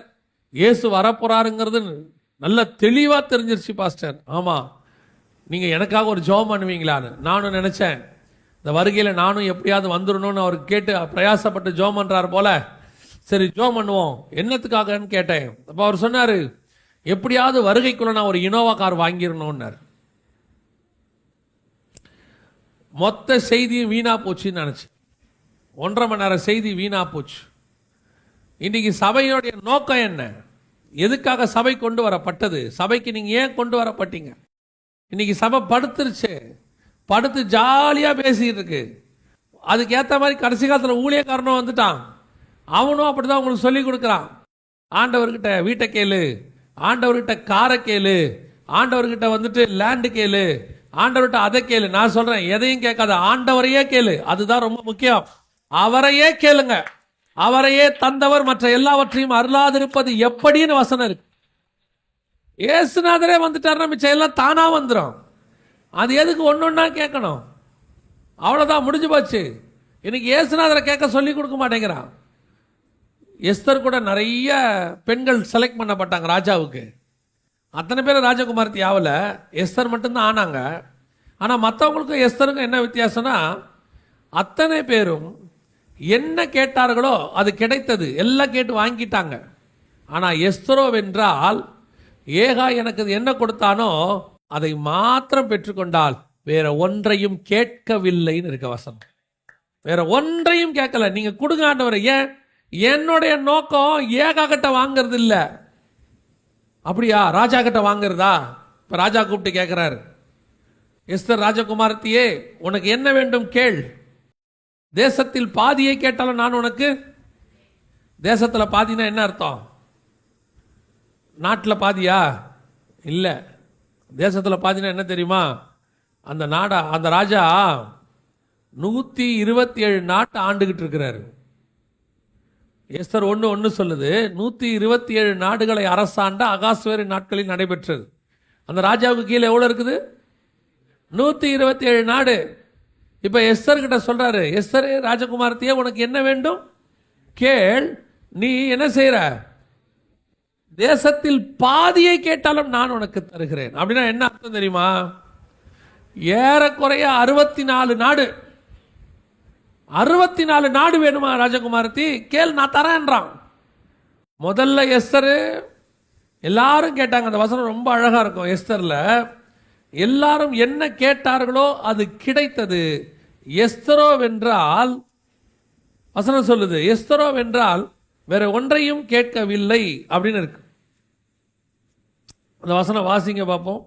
இயேசு வரப்போறாருங்கிறது நல்ல தெளிவாக தெரிஞ்சிருச்சு பாஸ்டர். ஆமாம், நீங்கள் எனக்காக ஒரு ஜெபம் பண்ணுவீங்களான்னு நானும் நினச்சேன். இந்த வருகையில் நானும் எப்படியாவது வந்துடணும்னு அவர் கேட்டு பிரயாசப்பட்டு ஜெபம் பண்ணுறாரு போல. சரி ஜெபம் பண்ணுவோம், என்னத்துக்காகன்னு கேட்டேன். அப்போ அவர் சொன்னார், எப்படியாவது வருகைக்குள்ள நான் ஒரு இனோவா கார் வாங்கிடணும்னார். மொத்த செய்தியும் வீணா போச்சுன்னு நினைச்சேன். 1.5 மணி நேரம் செய்தி வீணா போச்சு. இன்னைக்கு சபையோடைய நோக்கம் என்ன? எதுக்காக சபை கொண்டு வரப்பட்டது? சபைக்கு நீங்க ஏன் கொண்டு வரப்பட்டீங்க? இன்னைக்கு சபை படுத்துருச்சு, படுத்து ஜாலியா பேசிட்டு இருக்கு. அதுக்கு ஏற்ற மாதிரி கடைசி காலத்தில் ஊழியக்காரனும் வந்துட்டான். அவனும் அப்படிதான் உங்களுக்கு சொல்லி கொடுக்குறான். ஆண்டவர்கிட்ட வீட்டை கேளு, ஆண்டவர்கிட்ட காரை கேளு, ஆண்டவர்கிட்ட வந்துட்டு லேண்டு கேளு, ஆண்டவர்கிட்ட அதை கேளு. நான் சொல்றேன், எதையும் கேட்காத, ஆண்டவரையே கேளு. அதுதான் ரொம்ப முக்கியம். அவரையே கேளுங்க. அவரையே தந்தவர் மற்ற எல்லாவற்றையும் அருளாதிருப்பது எப்படின்னு வசனம் இருக்கு. ஏசுநாதரே வந்துட்டாருன்னா மிச்சம் எல்லாம் தானா வந்துடும். அது எதுக்கு ஒன்னொன்னா கேட்கணும்? அவ்வளவுதான், முடிஞ்சு போச்சு. இன்னைக்கு ஏசுநாதரை கேட்க சொல்லி கொடுக்க மாட்டேங்கிறான். எஸ்தர் கூட நிறைய பெண்கள் செலக்ட் பண்ணப்பட்டாங்க ராஜாவுக்கு. அத்தனை பேர் ராஜகுமாரத்தி ஆகல, எஸ்தர் மட்டும்தான் ஆனாங்க. ஆனால் மற்றவங்களுக்கும் எஸ்தருக்கும் என்ன வித்தியாசம்னா, அத்தனை பேரும் என்ன கேட்டார்களோ அது கிடைத்தது, எல்லாம் கேட்டு வாங்கிட்டாங்க. ஆனால் எஸ்தரோ வென்றால், ஏகா எனக்கு என்ன கொடுத்தானோ அதை மாத்திரம் பெற்றுக்கொண்டால் வேற ஒன்றையும் கேட்கவில்லைன்னு இருக்க வசனம். வேற ஒன்றையும் கேட்கல. நீங்க கொடுங்க ஆண்டவரை. ஏன்? என்னுடைய நோக்கம் ஏகா கிட்ட வாங்கிறது இல்ல. அப்படியா? ராஜா கிட்ட வாங்குறதா? இப்ப ராஜா கூப்பிட்டு கேட்கிறாரு, எஸ்தர் ராஜகுமாரத்தியே, உனக்கு என்ன வேண்டும் கேள். தேசத்தில் பாதியை கேட்டாலும் நான் உனக்கு. தேசத்துல பாதினா என்ன அர்த்தம்? நாட்டில் பாதியா? இல்ல. தேசத்துல பாதினா என்ன தெரியுமா? அந்த நாடா, அந்த ராஜா 127 நாட்டை ஆண்டுகிட்டு இருக்கிறாரு. எஸ்தர் 1:1 சொல்லுது, 127 நாடுகளை அரசாண்ட அகாஸ்வேரு நாட்களில் நடைபெற்றது. அந்த ராஜாவுக்கு கீழே எவ்வளவு இருக்குது? 127 நாடு. இப்ப எஸ்தர் கிட்ட சொல்றாரு, எஸ்தரே ராஜகுமாரத்தியே, உனக்கு என்ன வேண்டும் கேள். நீ என்ன செய்யற? தேசத்தில் பாதியை கேட்டாலும் நான் உனக்கு தருகிறேன். அப்படின்னா என்ன அர்த்தம் தெரியுமா? ஏறக்குறைய 64 நாடு. 64 நாடு வேணுமா ராஜகுமாரத்தி? கேள், நான் தரேன்றான். முதல்ல எஸ்தர் எல்லாரும் கேட்டாங்க. அந்த வசனம் ரொம்ப அழகா இருக்கும். எஸ்தர்ல எல்லாரும் என்ன கேட்டார்களோ அது கிடைத்தது. எஸ்தரோ வென்றால், வசனம் சொல்லுது, எஸ்தரோ வென்றால் வேற ஒன்றையும் கேட்கவில்லை அப்படின்னு இருக்கு. அந்த வசனம் வாசிங்க பார்ப்போம்.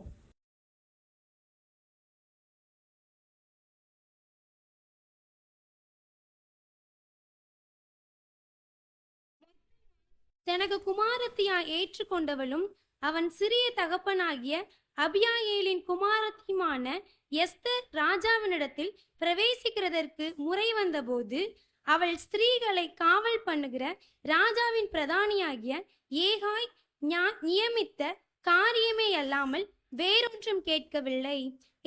தனக்கு குமாரத்தியாய் ஏற்றுக்கொண்டவளும் அவன் சிறிய தகப்பனாகிய அபியாயேலின் குமாரத்தியுமான எஸ்தர் ராஜாவினிடத்தில் பிரவேசிக்கிறதற்கு முறை வந்தபோது, அவள் ஸ்திரீகளை காவல் பண்ணுகிற ராஜாவின் பிரதானியாகிய ஏகாய் நியமித்த காரியமே அல்லாமல் வேறொன்றும் கேட்கவில்லை.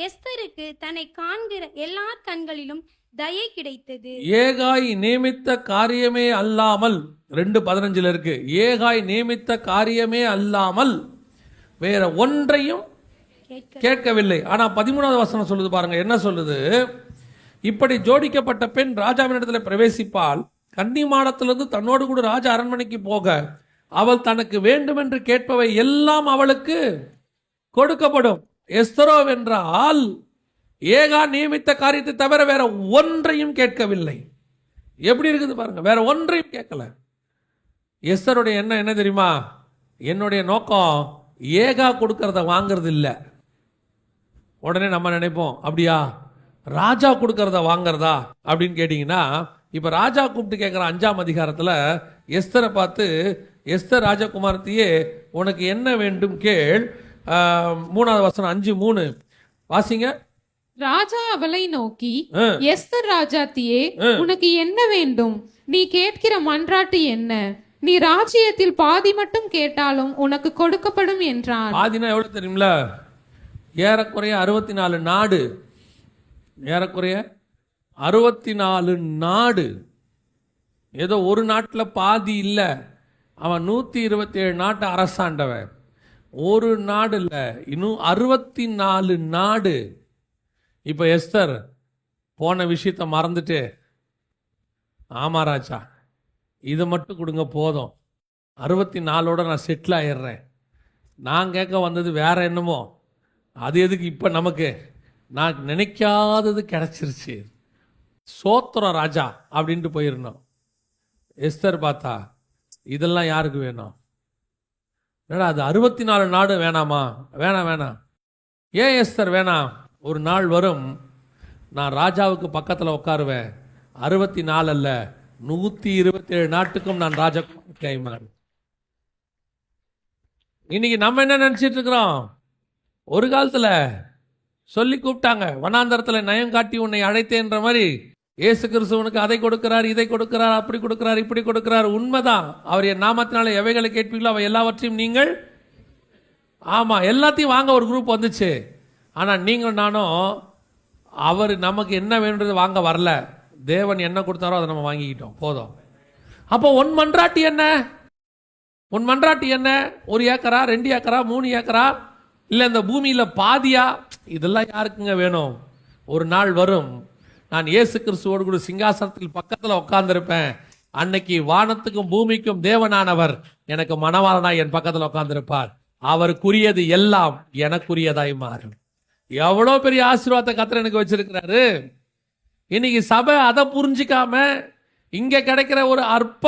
எஸ்தருக்கு தன்னை காண்கிற எல்லா கண்களிலும் தயை கிடைத்தது. ஏகாய் நியமித்த காரியமே அல்லாமல், 2:15 இருக்கு. ஏகாய் நியமித்த காரியமே அல்லாமல் வேற ஒன்றையும் கேட்கவில்லை. ஆனா 13வது வசனம் சொல்லுது பாருங்க, என்ன சொல்லுது? இப்படி ஜோடிக்கப்பட்ட பெண் ராஜாவினிடத்தில் பிரவேசிப்பால், கன்னிமாடத்திலிருந்து தன்னோடு கூட ராஜா அரண்மனைக்கு போக அவள் தனக்கு வேண்டும் என்று கேட்பவை எல்லாம் அவளுக்கு கொடுக்கப்படும். எஸ்தரோ வென்றால் ஏகா நியமித்த காரியத்தை தவிர வேற ஒன்றையும் கேட்கவில்லை. எப்படி இருக்குது பாருங்க, வேற ஒன்றையும் கேட்கல. எஸ்தருடைய எண்ணம் என்ன தெரியுமா? என்னுடைய நோக்கம் ஏகா கொடுக்கறத வாங்கிறது இல்லை. உடனே நம்ம நினைப்போம், அப்படியா ராஜா கொடுக்கறத வாங்கறதா அப்படின்னு கேட்டீங்கன்னா, இப்ப ராஜா கூப்பிட்டு கேட்கிற 5ஆம் அதிகாரத்துல எஸ்தரை பார்த்து, எஸ்தர் ராஜகுமாரத்தியே, உனக்கு என்ன வேண்டும் கேள். 3வது வசனம் 5:3 வாசிங்க. ராஜா அவளை நோக்கி, ஆ. எஸ்தர் ராஜாத்தியே, உனக்கு என்ன வேண்டும்? நீ கேட்கிற மன்றாட்டு என்ன? நீ ராஜ்யத்தில் பாதி மட்டும் கேட்டாலும் உனக்கு கொடுக்கப்படும் என்றான். பாதினா எவ்வளவு தெரியுங்களா? ஏறக்குறைய 64 நாடு. ஏறக்குறைய 64 நாடு. ஏதோ ஒரு நாட்டில் பாதி இல்லை, அவன் 127 நாட்டை அரசாண்டவன். ஒரு நாடு இல்லை, இன்னும் 64 நாடு. இப்போ எஸ்தர் போன விஷயத்தை மறந்துட்டு, ஆமா ராஜா இது மட்டும் கொடுங்க போதும், 64ஓட நான் செட்டில் ஆயிடுறேன், நான் கேட்க வந்தது வேற என்னமோ, அது எதுக்கு இப்போ நமக்கு, நான் நினைக்காதது கிடைச்சிருச்சு, சோத்திரம் ராஜா அப்படின்ட்டு போயிருந்தோம். எஸ்தர் பார்த்தா இதெல்லாம் யாருக்கு வேணும்? என்னடா அது 64 நாடு வேணாமா? வேணாம் வேணாம். ஏன் எஸ்தர் வேணாம்? ஒரு நாள் வரும், நான் ராஜாவுக்கு பக்கத்தில் உட்காருவேன், 64 அல்ல 127 நாட்டுக்கும் நான் ராஜா கைமான். இன்னைக்கு நம்ம என்ன நினச்சிட்டு இருக்கிறோம்? ஒரு காலத்தில் சொல்லி கூப்பிட்டாங்க, வனாந்தரத்தில் நயம் காட்டி உன்னை அழைத்தேன்ற மாதிரி இயேசு கிறிஸ்துவனுக்கு அதை கொடுக்கிறார், இதை கொடுக்கிறார், அப்படி கொடுக்கிறார், இப்படி கொடுக்கிறார். உண்மைதான், அவர் என் நாமத்தினால எவைகளை கேட்பீங்களோ அவை எல்லாவற்றையும் நீங்கள், ஆமாம் எல்லாத்தையும் வாங்க ஒரு குரூப் வந்துச்சு. ஆனால் நீங்கள் நானும் அவர் நமக்கு என்ன வேணுன்றது வாங்க வரல, தேவன் என்ன கொடுத்தாரோ அதை நம்ம வாங்கிக்கிட்டோம் போதும். அப்போ உன் மன்றாட்டி என்ன? உன் மன்றாட்டி என்ன? 1 ஏக்கரா, 2 ஏக்கரா, 3 ஏக்கரா, இல்லை இந்த பூமியில் பாதியா? இதெல்லாம் யாருக்குங்க வேணும்? ஒரு நாள் வரும், நான் இயேசு கிறிஸ்துவோடு கூட சிங்காசனத்தில் பக்கத்தில் உட்கார்ந்துருப்பேன். அன்னைக்கு வானத்துக்கும் பூமிக்கும் தேவனானவர் எனக்கு மணவாளனாய் என் பக்கத்தில் உட்கார்ந்துருப்பார். அவருக்குரியது எல்லாம் எனக்குரியதாய் மாறும். எவ்வளோ பெரிய ஆசீர்வாதத்தை கர்த்தர் எனக்கு வச்சிருக்கிறாரு. இன்னைக்கு சபை அதை புரிஞ்சிக்காம இங்கே கிடைக்கிற ஒரு அற்ப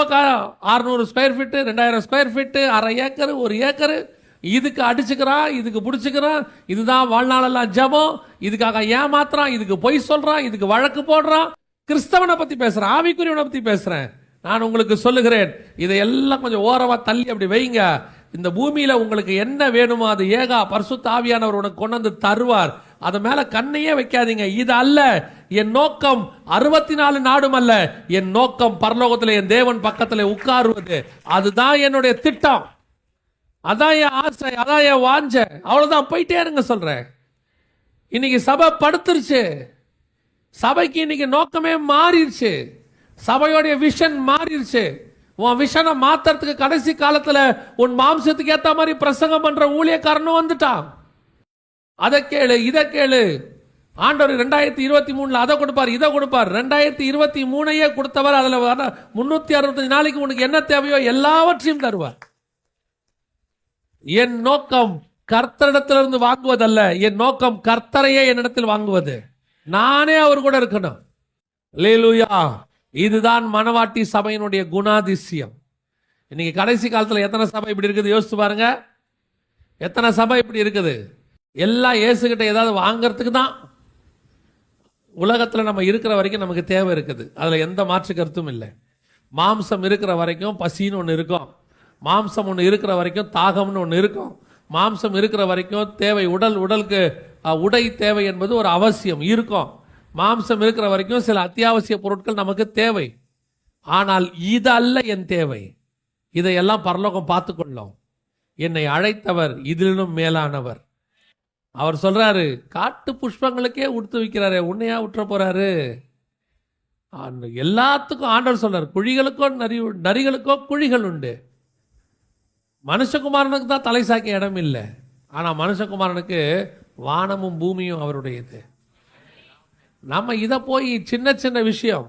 600 square feet, 2000 square feet, 1/2 acre, 1 acre, இதுக்கு அடிச்சுக்கிறான், இதுக்கு பிடிச்சிக்கிறான், இதுதான் வாழ்நாளெல்லாம் ஜபம், இதுக்காக ஏமாத்துறான், இதுக்கு பொய் சொல்றான், இதுக்கு வழக்கு போடுறான். கிறிஸ்தவனை பத்தி பேசுறேன், ஆவிக்குரியவனை பத்தி பேசுறேன். நான் உங்களுக்கு சொல்லுகிறேன், இதையெல்லாம் கொஞ்சம் ஓரமா தள்ளி அப்படி வைங்க. இந்த பூமியில உங்களுக்கு என்ன வேணுமோ அது ஏகா பரிசுத்த ஆவியானவர் உனக்கு கொண்டு வந்து தருவார். அது மேல கண்ணையே வைக்காதீங்க. இது அல்ல என் நோக்கம், 64 நாடும் அல்ல. என் நோக்கம் பரலோகத்தில் என் தேவன் பக்கத்தில் உட்காருவது. அதுதான் என்னுடைய திட்டம், அதான் என் ஆசை, அதான் என் வாஞ்ச. அவ்வளவுதான், போயிட்டே இருங்க சொல்றேன். இன்னைக்கு சபை படுத்துருச்சு, சபைக்கு இன்னைக்கு நோக்கமே மாறிடுச்சு, சபையோடைய விஷன் மாறிடுச்சு. உன் விஷனை மாத்துறதுக்கு கடைசி காலத்துல உன் மாம்சத்துக்கு ஏத்த மாதிரி பிரசங்கம் பண்ற ஊழியக்காரனும் வந்துட்டான். அதை கேளு, இதை கேளு. ஆண்டவர் 2023 அதை கொடுப்பார், இதை கொடுப்பார். 2023 கொடுத்தவர், அதுல 365 நாளைக்கு உனக்கு என்ன தேவையோ எல்லாவற்றையும் தருவார். என் நோக்கம் கர்த்தரிடத்திலிருந்து வாங்குவதல்ல, என் நோக்கம் கர்த்தரையே என்னிடத்தில் வாங்குவது. நானே அவர் கூட இருக்கணும். அல்லேலூயா. இதுதான் மணவாட்டி சபையினுடைய குணாதிசயம். இன்னைக்கு கடைசி காலத்தில் எத்தனை சபை இப்படி இருக்குது யோசிச்சு பாருங்க. எத்தனை சபை இப்படி இருக்குது? எல்லாம் இயேசுகிட்ட ஏதாவது வாங்கறதுக்கு தான். உலகத்தில் நம்ம இருக்கிற வரைக்கும் நமக்கு தேவை இருக்குது, அதில் எந்த மாற்று கருத்தும் இல்லை. மாம்சம் இருக்கிற வரைக்கும் பசின்னு ஒன்று இருக்கும், மாம்சம் ஒன்று இருக்கிற வரைக்கும் தாகம்னு ஒன்று இருக்கும், மாம்சம் இருக்கிற வரைக்கும் தேவை, உடலுக்கு உடை தேவை என்பது ஒரு அவசியம் இருக்கும். மாம்சம் இருக்கிற வரைக்கும் சில அத்தியாவசிய பொருட்கள் நமக்கு தேவை. ஆனால் இது அல்ல என் தேவை. இதையெல்லாம் பரலோகம் பார்த்துக்கொள்ளும். என்னை அழைத்தவர் இதிலும் மேலானவர். அவர் சொல்றாரு, காட்டு புஷ்பங்களுக்கே உடுத்து வைக்கிறாரு, உன்னையா விட்டுற போறாரு? எல்லாத்துக்கும் ஆண்டவர் சொல்றாரு, குழிகளுக்கோ நரிகளுக்கோ குழிகள் உண்டு. மனுஷகுமாரனுக்கு தான் தலை சாய்க்க இடம் இல்லை. ஆனா மனுஷகுமாரனுக்கு வானமும் பூமியும் அவருடையது. நம்ம இதை போய் சின்ன சின்ன விஷயம்,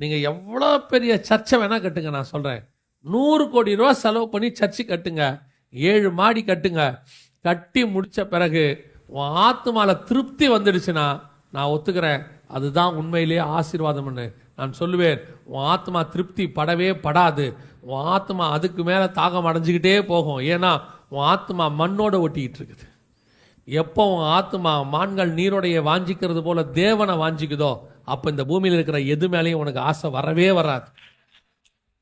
நீங்க எவ்வளோ பெரிய சர்ச்சை வேணா கட்டுங்க, நான் சொல்றேன், 100 கோடி ரூபா செலவு பண்ணி சர்ச்சை கட்டுங்க, 7 மாடி கட்டுங்க. கட்டி முடிச்ச பிறகு உன் ஆத்துமால திருப்தி வந்துடுச்சுன்னா நான் ஒத்துக்கிறேன், அதுதான் உண்மையிலேயே ஆசீர்வாதம்னு நான் சொல்லுவேன். உன் ஆத்மா திருப்தி படவே படாது. உன் ஆத்மா அதுக்கு மேலே தாகம் அடைஞ்சிக்கிட்டே போகும். ஏன்னா உன் ஆத்மா மண்ணோட ஒட்டிக்கிட்டு இருக்குது. எப்போ உன் ஆத்மா மான்கள் நீரோடைய வாஞ்சிக்கிறது போல தேவனை வாஞ்சிக்குதோ, அப்போ இந்த பூமியில் இருக்கிற எது மேலேயும் உனக்கு ஆசை வரவே வராது.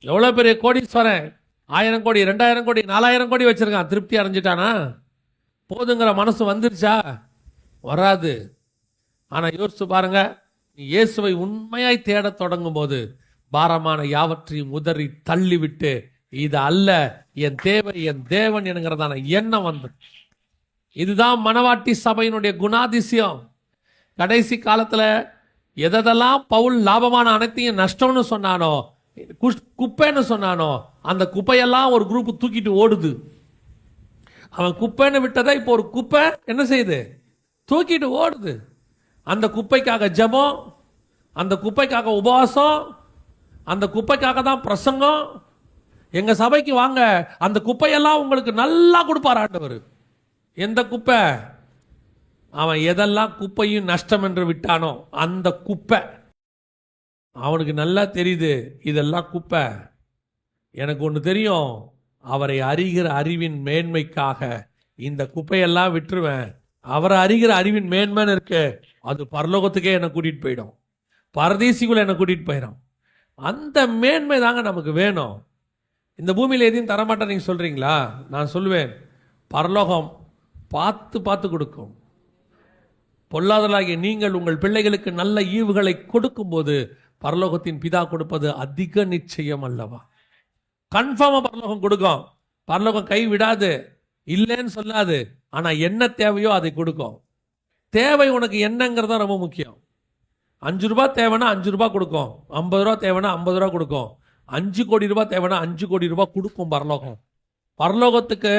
எவ்வளோ பெரிய கோடீஸ்வரன், 1000 கோடி, 2000 கோடி, 4000 கோடி வச்சிருக்கான், திருப்தி அடைஞ்சிட்டானா? போதுங்கிற மனசு வந்துருச்சா? வராது. ஆனால் யோசிச்சு பாருங்க, நீ இயேசுவை உண்மையாய் தேடத் தொடங்கும் போது பாரமான யாவற்றையும் உதறி தள்ளிவிட்டு இது அல்ல என் தேவை என் தேவன் என்கிறதான எண்ணம் வந்து. இதுதான் மணவாட்டி சபையினுடைய குணாதிசயம். கடைசி காலத்துல எதெல்லாம் பவுல் லாபமான அனைத்தையும் நஷ்டம்னு சொன்னானோ, குப்பைன்னு சொன்னானோ, அந்த குப்பையெல்லாம் ஒரு குரூப் தூக்கிட்டு ஓடுது. அவன் குப்பைன்னு விட்டதை இப்போ ஒரு குப்பை என்ன செய்யுது? தூக்கிட்டு ஓடுது. அந்த குப்பைக்காக ஜெபம், அந்த குப்பைக்காக உபவாசம், அந்த குப்பைக்காக தான் பிரசங்கம். எங்க சபைக்கு வாங்க, அந்த குப்பையெல்லாம் உங்களுக்கு நல்லா கொடுப்பார் ஆண்டவர். எந்த குப்பை? அவன் எதெல்லாம் குப்பையும் நஷ்டம் என்று விட்டானோ அந்த குப்பை. அவனுக்கு நல்லா தெரியுது இதெல்லாம் குப்பை. எனக்கு ஒன்று தெரியும், அவரை அறிகிற அறிவின் மேன்மைக்காக இந்த குப்பையெல்லாம் விட்டுருவேன். அவரை அறிகிற அறிவின் மேன்மைன்னு இருக்கு, அது பரலோகத்துக்கே என்னை கூட்டிட்டு போயிடும், பரதேசிக்குள்ள என்னை கூட்டிட்டு போயிடும். அந்த மேன்மை தாங்க நமக்கு வேணும். இந்த பூமியில் எதையும் தரமாட்டேன் நீங்கள் சொல்கிறீங்களா? நான் சொல்லுவேன், பரலோகம் பார்த்து பார்த்து கொடுக்கும். பொல்லாதலாகிய நீங்கள் உங்கள் பிள்ளைகளுக்கு நல்ல ஈவுகளை கொடுக்கும்போது பரலோகத்தின் பிதா கொடுப்பது அதிக நிச்சயம் அல்லவா? கன்ஃபார்மாக பரலோகம் கொடுக்கும். பரலோகம் கை விடாது, இல்லைன்னு சொல்லாது. ஆனால் என்ன தேவையோ அதை கொடுக்கும். தேவை உனக்கு என்னங்கிறது தான் ரொம்ப முக்கியம். 5 ரூபா தேவைன்னா 5 ரூபா கொடுக்கும், 50 ரூபா தேவைன்னா 50 ரூபா கொடுக்கும், 5 கோடி ரூபாய் தேவைன்னா 5 கோடி ரூபாய் கொடுக்கும் பரலோகம். பரலோகத்துக்கு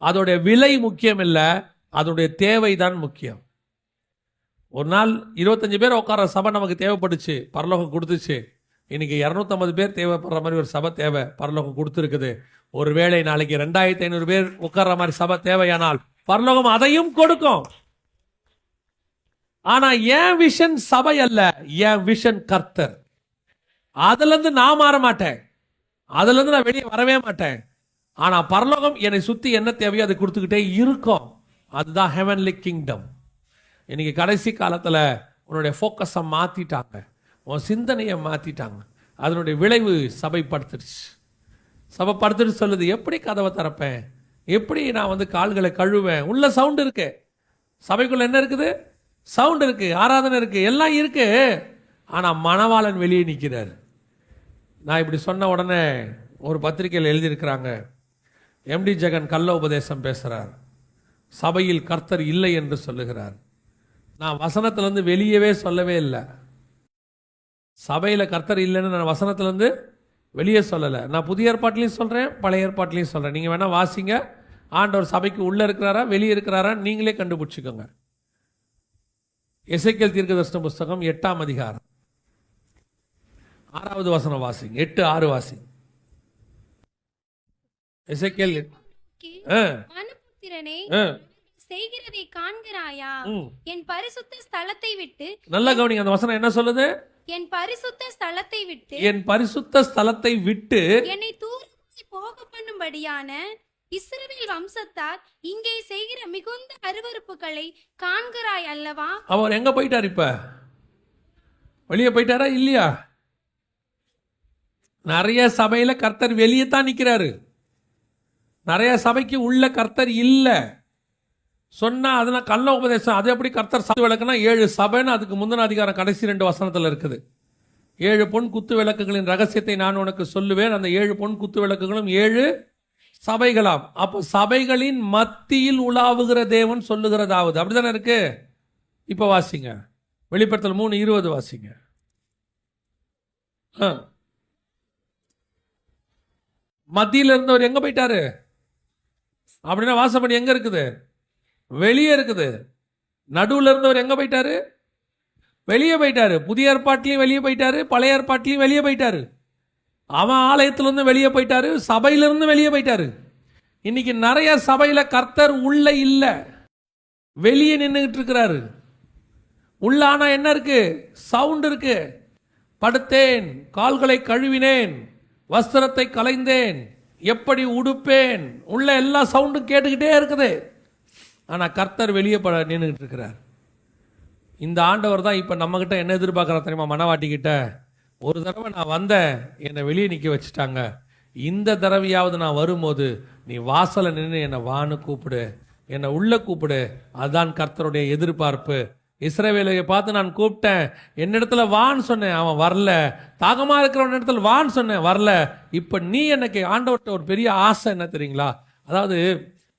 அதோடைய விலை முக்கியம் இல்லை, அதோடைய தேவை தான் முக்கியம். ஒரு நாள் 25 பேர் உட்கார சபை நமக்கு தேவைப்பட்டுச்சு, பரலோகம் கொடுத்துச்சு. இன்னைக்கு 250 பேர் தேவைப்படுற மாதிரி ஒரு சபை தேவை, பரலோகம் கொடுத்துருக்குது. ஒருவேளை நாளைக்கு 2500 பேர் உட்கார்ற மாதிரி சபை தேவையானால் பரலோகம் அதையும் கொடுக்கும். ஆனா என் விஷன் சபை அல்ல, என் விஷன் கர்த்தர். அதுல இருந்து நான் மாற மாட்டேன், அதுல இருந்து நான் வெளியே வரவே மாட்டேன். ஆனா பரலோகம் என்னை சுத்தி என்ன தேவையோ அதை கொடுத்துக்கிட்டே இருக்கும். அதுதான் ஹெவன்லி கிங்டம். இன்னைக்கு கடைசி காலத்துல உன்னுடைய ஃபோக்கஸை மாத்திட்டாங்க, உன் சிந்தனையை மாத்திட்டாங்க. அதனுடைய விளைவு சபை படுத்துருச்சு. சபை படுத்துட்டு சொல்லுது, எப்படி கதவை திறப்பேன், எப்படி நான் கால்களை கழுவேன்? உள்ள சவுண்ட் இருக்கு, சபைக்குள்ள என்ன இருக்குது? சவுண்ட் இருக்கு, ஆராதனை இருக்கு, எல்லாம் இருக்கு. ஆனா மணவாளன் வெளியே நிற்கிறார். நான் இப்படி சொன்ன உடனே ஒரு பத்திரிகையில் எழுதியிருக்கிறாங்க, எம்டி ஜெகன் கள்ள உபதேசம் பேசுறார், சபையில் கர்த்தர் இல்லை என்று சொல்லுகிறார். நான் வசனத்திலிருந்து வெளியவே சொல்லவே இல்லை. சபையில் கர்த்தர் இல்லைன்னு நான் வசனத்திலிருந்து வெளியே சொல்லலை. நான் புதிய ஏற்பாட்டிலையும் சொல்கிறேன், பழைய ஏற்பாட்டிலையும் சொல்கிறேன். நீங்கள் வேணால் வாசிங்க. ஆண்டவர் சபைக்கு உள்ளே இருக்கிறாரா வெளியே இருக்கிறாரா நீங்களே கண்டுபிடிச்சிக்கோங்க. எசேக்கியேல் தீர்க்கதரிசன புஸ்தகம் 8ஆம் அதிகாரம் 6வது வசனம் வாசிங்க. 8:6 வாசிங்க. எசேக்கியேல் மனுபுத்திரனே, செய்கிறதை காண்கிறாயா? ம். என் பரிசுத்த ஸ்தலத்தை விட்டு, நல்லா கவனிங்க, அந்த வசனம் என்ன சொல்லுது? என் பரிசுத்த ஸ்தலத்தை விட்டு, என் பரிசுத்த ஸ்தலத்தை விட்டு என்னை தூரமாய் போக பண்ணும்படியான இஸ்ரவேல் வம்சத்தார் இங்கே செய்கிற மிகுந்த அருவருப்புகளை காண்கிறாய் அல்லவா? அவர் எங்க போயிட்டார்? இப்ப வெளியே போயிட்டாரா இல்லையா? நிறைய சபையில கர்த்தர் வெளியே தான் நிக்கிறாரு. நிறைய சபைக்கு உள்ள கர்த்தர் இல்ல சொன்னா அதெல்லாம் கள்ள உபதேசம். அது எப்படி கர்த்தர் சபை விளக்குனா 7 சபைன்னு அதுக்கு முந்தின அதிகாரம் கடைசி 2 வசனத்துல இருக்குது. 7 பொன் குத்து விளக்குகளின் ரகசியத்தை நான் உனக்கு சொல்லுவேன். அந்த 7 பொன் குத்து விளக்குகளும் 7 சபைகளாம். அப்போ சபைகளின் மத்தியில் உலாவுகிற தேவன் சொல்லுகிறதாவது அப்படிதானே இருக்கு. இப்ப வாசிங்க, வெளிப்படுத்தல் 3:20 வாசிங்க. மத்தியில் இருந்தவர் எங்க போயிட்டாரு அப்படின்னா வாசப்படி எங்க இருக்குது? வெளியே இருக்குது. நடுவில் இருந்தவர் எங்க போயிட்டாரு? வெளியே போயிட்டாரு. புதிய ஏற்பாட்டிலையும் வெளியே போயிட்டாரு, பழைய ஏற்பாட்டிலையும் வெளியே போயிட்டாரு. அவன் ஆலயத்திலிருந்து வெளியே போயிட்டாரு, சபையிலிருந்து வெளியே போயிட்டாரு. இன்னைக்கு நிறைய சபையில கர்த்தர் உள்ள இல்ல, வெளியே நின்றுகிட்டு இருக்கிறாரு. உள்ள ஆனா என்ன இருக்கு? சவுண்ட் இருக்கு. படுத்தேன், கால்களை கழுவினேன், வஸ்திரத்தை கலைந்தேன், எப்படி உடுப்பேன், உள்ள எல்லா சவுண்டும் கேட்டுக்கிட்டே இருக்குது. ஆனா கர்த்தர் வெளியே நின்றுகிட்டு இருக்கிறார். இந்த ஆண்டவர் தான் இப்ப நம்ம கிட்ட என்ன எதிர்பார்க்கற தெரியுமா? மனவாட்டிக்கிட்ட ஒரு தடவை நான் வந்தேன், என்னை வெளியே நிற்க வச்சுட்டாங்க. இந்த தடவையாவது நான் வரும்போது நீ வாசலை நின்று என்னை வான்னு கூப்பிடு, என்னை உள்ள கூப்பிடு. அதுதான் கர்த்தருடைய எதிர்பார்ப்பு. இஸ்ரவேலை பார்த்து நான் கூப்பிட்டேன், என்னிடத்துல வான்னு சொன்னேன், அவன் வரல. தாகமா இருக்கிறவன் இடத்துல வான்னு சொன்னேன், வரல. இப்ப நீ எனக்கு ஆண்டவர்கிட்ட ஒரு பெரிய ஆசை என்ன தெரியுங்களா? அதாவது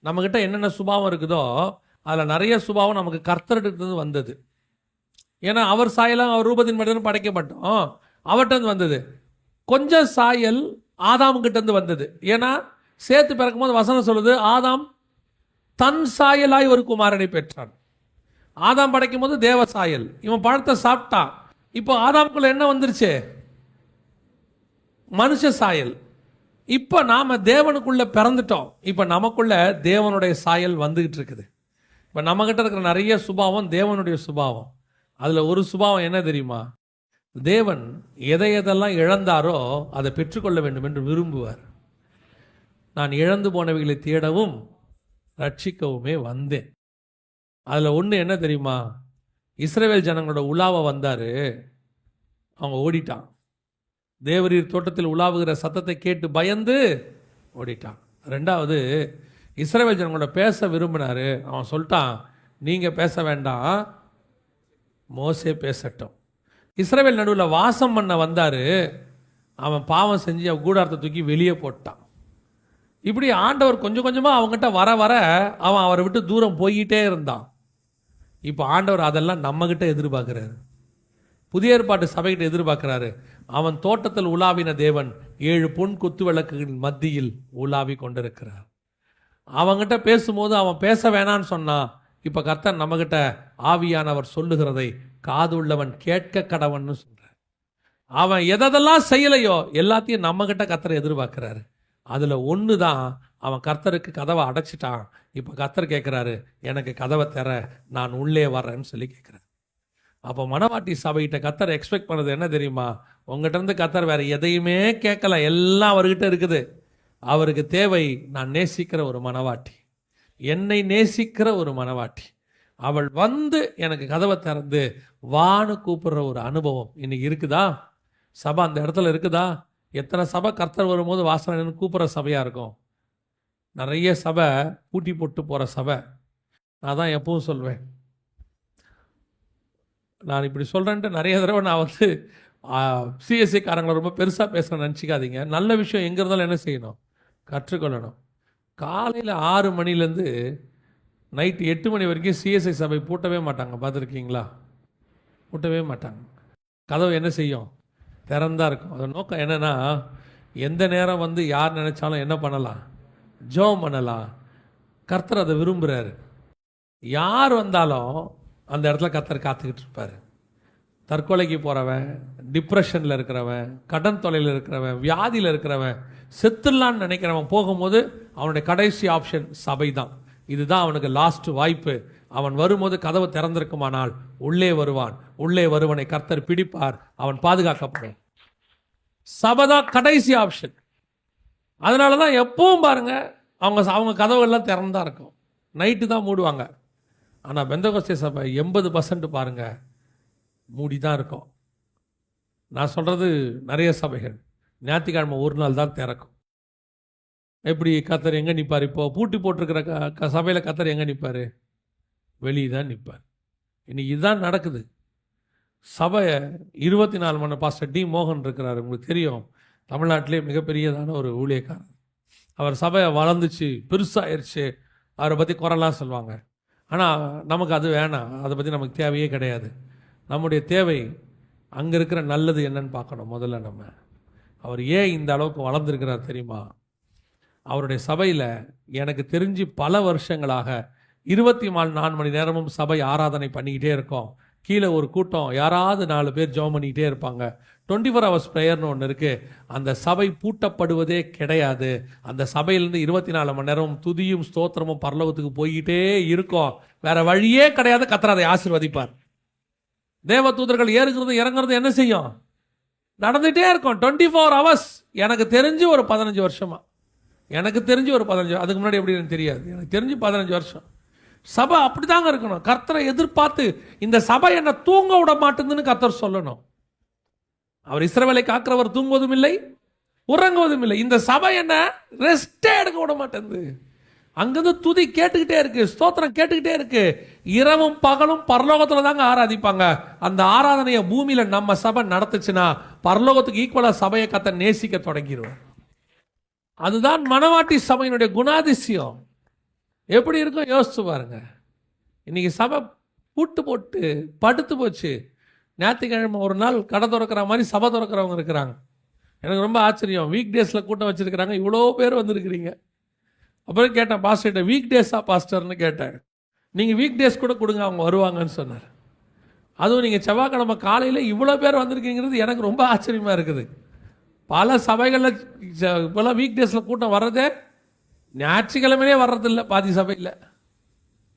நம்மகிட்ட என்னென்ன சுபாவம் இருக்குதோ அதுல நிறைய சுபாவம் நமக்கு கர்த்தரிடத்துல வந்தது. ஏன்னா அவர் சாயலாம் அவர் ரூபத்தின் மட்டும் படைக்கப்பட்டோம், அவர்கிட்ட இருந்து வந்தது. கொஞ்சம் சாயல் ஆதாம்கிட்ட இருந்து வந்தது. ஏன்னா சேர்த்து பிறக்கும் போது வசனம் சொல்லுது, ஆதாம் தன் சாயலாய் ஒரு குமாரனை பெற்றான். ஆதாம் படைக்கும் போது தேவ சாயல், இவன் பழத்தை சாப்பிட்டான். இப்போ ஆதாமுக்குள்ள என்ன வந்துருச்சு? மனுஷ சாயல். இப்ப நாம தேவனுக்குள்ள பிறந்துட்டோம். இப்ப நமக்குள்ள தேவனுடைய சாயல் வந்துகிட்டு இருக்குது. இப்ப நம்ம கிட்ட இருக்கிற நிறைய சுபாவம் தேவனுடைய சுபாவம். அதுல ஒரு சுபாவம் என்ன தெரியுமா? தேவன் எதை எதெல்லாம் இழந்தாரோ அதை பெற்றுக்கொள்ள வேண்டும் என்று விரும்புவார். நான் இழந்து போனவைகளை தேடவும் ரட்சிக்கவுமே வந்தேன். அதுல ஒண்ணு என்ன தெரியுமா? இஸ்ரவேல் ஜனங்களோட உலாவ வந்தாரு, அவங்க ஓடிட்டான். தேவரீர் தோட்டத்தில் உலாவுகிற சத்தத்தை கேட்டு பயந்து ஓடிட்டான். ரெண்டாவது, இஸ்ரவேல் ஜனங்களோட பேச விரும்பினாரு, அவன் சொல்லிட்டான், நீங்க பேச வேண்டாம், மோசே பேசட்டும். இஸ்ரவேல் நடுவில் வாசம் பண்ண வந்தாரு, அவன் பாவம் செஞ்சு அவன் கூடாரத்தை தூக்கி வெளியே போட்டான். இப்படி ஆண்டவர் கொஞ்சம் கொஞ்சமா அவங்ககிட்ட வர வர அவன் அவரை விட்டு தூரம் போய்கிட்டே இருந்தான். இப்போ ஆண்டவர் அதெல்லாம் நம்ம கிட்ட எதிர்பார்க்கிறாரு. புதிய ஏற்பாட்டு சபைகிட்ட எதிர்பார்க்கிறாரு. அவன் தோட்டத்தில் உலாவின தேவன் 7 பொன் குத்து விளக்குகளின் மத்தியில் உலாவி கொண்டிருக்கிறார். அவங்கிட்ட பேசும்போது அவன் பேச வேணான்னு சொன்னான். இப்ப கர்த்தர் நம்மகிட்ட ஆவியானவர் சொல்லுகிறதை காது உள்ளவன் கேட்க கடவன்னு சொல்றார். அவன் எதெல்லாம் செய்யலையோ எல்லாத்தையும் நம்ம கிட்ட கர்த்தரை எதிர்பார்க்கிறாரு. அதுல ஒண்ணுதான், அவன் கர்த்தருக்கு கதவை அடைச்சிட்டான். இப்ப கர்த்தர் கேட்கிறாரு, எனக்கு கதவை தர, நான் உள்ளே வர்றேன்னு சொல்லி கேட்கிறார். அப்போ மணவாட்டி சபைகிட்ட கர்த்தர் எக்ஸ்பெக்ட் பண்ணது என்ன தெரியுமா? உங்ககிட்ட இருந்து கர்த்தர் வேற எதையுமே கேட்கல, எல்லாம் அவர்கிட்ட இருக்குது. அவருக்கு தேவை நான் நேசிக்கிற ஒரு மணவாட்டி, என்னை நேசிக்கிற ஒரு மணவாட்டி. அவள் வந்து எனக்கு கதவை திறந்து வான்னு கூப்பிடுற ஒரு அனுபவம் இன்னைக்கு இருக்குதா? சபை அந்த இடத்துல இருக்குதா? எத்தனை சபை கர்த்தர் வரும்போது வாசனை கூப்பிட்ற சபையா இருக்கும். நிறைய சபை பூட்டி போட்டு போற சபை. நான் தான் எப்பவும் சொல்வேன், நான் இப்படி சொல்றேன்ட்டு நிறைய தடவை நான் வந்து சிஎஸ்சி காரங்களை ரொம்ப பெருசா பேசுறேன்னு நினச்சிக்காதீங்க. நல்ல விஷயம் எங்க இருந்தாலும் என்ன செய்யணும்? கற்றுக்கொள்ளணும். காலையில் 6 மணிலேருந்து நைட்டு 8 மணி வரைக்கும் சிஎஸ்ஐ சபை பூட்டவே மாட்டாங்க. பார்த்துருக்கீங்களா? பூட்டவே மாட்டாங்க. கதவு என்ன செய்யும்? திறந்தா இருக்கும். அதோட நோக்கம் என்னன்னா, எந்த நேரம் வந்து யார் நினைச்சாலும் என்ன பண்ணலாம்? ஜெபம் பண்ணலாம். கர்த்தர் அதை விரும்புகிறாரு. யார் வந்தாலும் அந்த இடத்துல கர்த்தர் காத்துக்கிட்டு இருப்பார். தற்கொலைக்கு போகிறவன், டிப்ரெஷனில் இருக்கிறவன், கடன் தொலையில் இருக்கிறவன், வியாதியில் இருக்கிறவன், செத்துடலான்னு நினைக்கிறவன் போகும்போது அவனுடைய கடைசி ஆப்ஷன் சபை தான். இதுதான் அவனுக்கு லாஸ்ட் வாய்ப்பு. அவன் வரும்போது கதவு திறந்திருக்குமானால் உள்ளே வருவான். உள்ளே வருவனை கர்த்தர் பிடிப்பார், அவன் பாதுகாக்கப்படும். சபை தான் கடைசி ஆப்ஷன். அதனால தான் எப்பவும் பாருங்க அவங்க கதவுகள்லாம் திறந்தா இருக்கும். நைட்டு தான் மூடுவாங்க. ஆனால் பெந்தகோஸ்தே சபை 80% பாருங்க மூடி தான் இருக்கும். நான் சொல்றது நிறைய சபைகள் ஞாயிற்றுக்கிழமை ஒரு நாள் தான் திறக்கும். எப்படி கர்த்தர் எங்கே நிற்பார்? இப்போ பூட்டி போட்டிருக்கிற சபையில் கர்த்தர் எங்கே நிற்பார்? வெளியே தான் நிற்பார். இன்னைக்கு இதுதான் நடக்குது. சபை 24 மணி பாஸ்டர் டி மோகன் இருக்கிறார், உங்களுக்கு தெரியும், தமிழ்நாட்டிலே மிகப்பெரியதான ஒரு ஊழியக்காரர். அவர் சபை வளர்ந்துச்சு, பெருசாகிடுச்சு, அவரை பற்றி குறைலாம் சொல்லுவாங்க. ஆனால் நமக்கு அது வேணாம், அதை பற்றி நமக்கு தேவையே கிடையாது. நம்முடைய தேவை அங்கே இருக்கிற நல்லது என்னன்னு பார்க்கணும். முதல்ல நம்ம அவர் ஏன் இந்த அளவுக்கு வளர்ந்துருக்கிறார் தெரியுமா? அவருடைய சபையில் எனக்கு தெரிஞ்சு பல வருஷங்களாக 24 மணி நேரமும் சபை ஆராதனை பண்ணிக்கிட்டே இருக்கோம். கீழே ஒரு கூட்டம், யாராவது 4 பேர் ஜெபம் பண்ணிக்கிட்டே இருப்பாங்க. 24 hours ப்ரேயர்னு ஒன்று இருக்குது. அந்த சபை பூட்டப்படுவதே கிடையாது. அந்த சபையிலேருந்து 24 மணி நேரமும் துதியும் ஸ்தோத்திரமும் பரலோகத்துக்கு போய்கிட்டே இருக்கும். வேற வழியே கிடையாது. கர்த்தர் அதை ஆசீர்வதிப்பார். தேவ தூதர்கள் ஏறுகிறது இறங்குறது என்ன செய்யும்? நடந்துகிட்டே இருக்கும் 24 hours. எனக்கு தெரிஞ்சு ஒரு 15 வருஷமா, எனக்கு தெரிஞ்சு ஒரு 15, அதுக்கு முன்னாடி எப்படி எனக்கு தெரியாது, எனக்கு தெரிஞ்சு 15 வருஷம் சபை அப்படிதாங்க இருக்கணும். கர்த்தரை எதிர்பார்த்து இந்த சபை என்ன தூங்க விட மாட்டேங்குதுன்னு கர்த்தர் சொல்லணும். அவர் இஸ்ரவேலை காக்கிறவர் தூங்குவதும் இல்லை, உறங்குவதும் இல்லை. இந்த சபை என்ன ரெஸ்டே எடுக்க விட மாட்டேங்குது. அங்கிருந்து துதி கேட்டுக்கிட்டே இருக்கு, ஸ்தோத்திரம் கேட்டுக்கிட்டே இருக்கு. இரவும் பகலும் பரலோகத்துல தாங்க ஆராதிப்பாங்க. அந்த ஆராதனையை பூமியில நம்ம சபை நடத்துச்சுன்னா பரலோகத்துக்கு ஈக்குவலா சபையை கத்த நேசிக்க தொடங்கிடுவார். அதுதான் மணவாட்டி சபையினுடைய குணாதிசயம். எப்படி இருக்கும் யோசிச்சு பாருங்க. இன்னைக்கு சபை பூட்டு போட்டு படுத்து போச்சு. ஞாயிற்றுக்கிழமை ஒரு நாள் கடை திறக்கிற மாதிரி சபை திறக்கிறவங்க இருக்கிறாங்க. எனக்கு ரொம்ப ஆச்சரியம். வீக் டேஸில் கூட்டம் வச்சுருக்கிறாங்க, இவ்வளோ பேர் வந்திருக்கிறீங்க. அப்புறம் கேட்டேன் பாஸ்டர்கிட்ட, வீக் டேஸா பாஸ்டர்னு கேட்டேன். நீங்கள் வீக் டேஸ் கூட கொடுங்க, அவங்க வருவாங்கன்னு சொன்னார். அதுவும் நீங்கள் செவ்வாய்க்கிழமை காலையில் இவ்வளோ பேர் வந்திருக்கீங்கிறது எனக்கு ரொம்ப ஆச்சரியமாக இருக்குது. பல சபைகளில் இப்போல்லாம் வீக் டேஸில் கூட்டம் வர்றதே ஞாயிற்றுக்கிழமையே வர்றதில்லை பாதி சபையில்.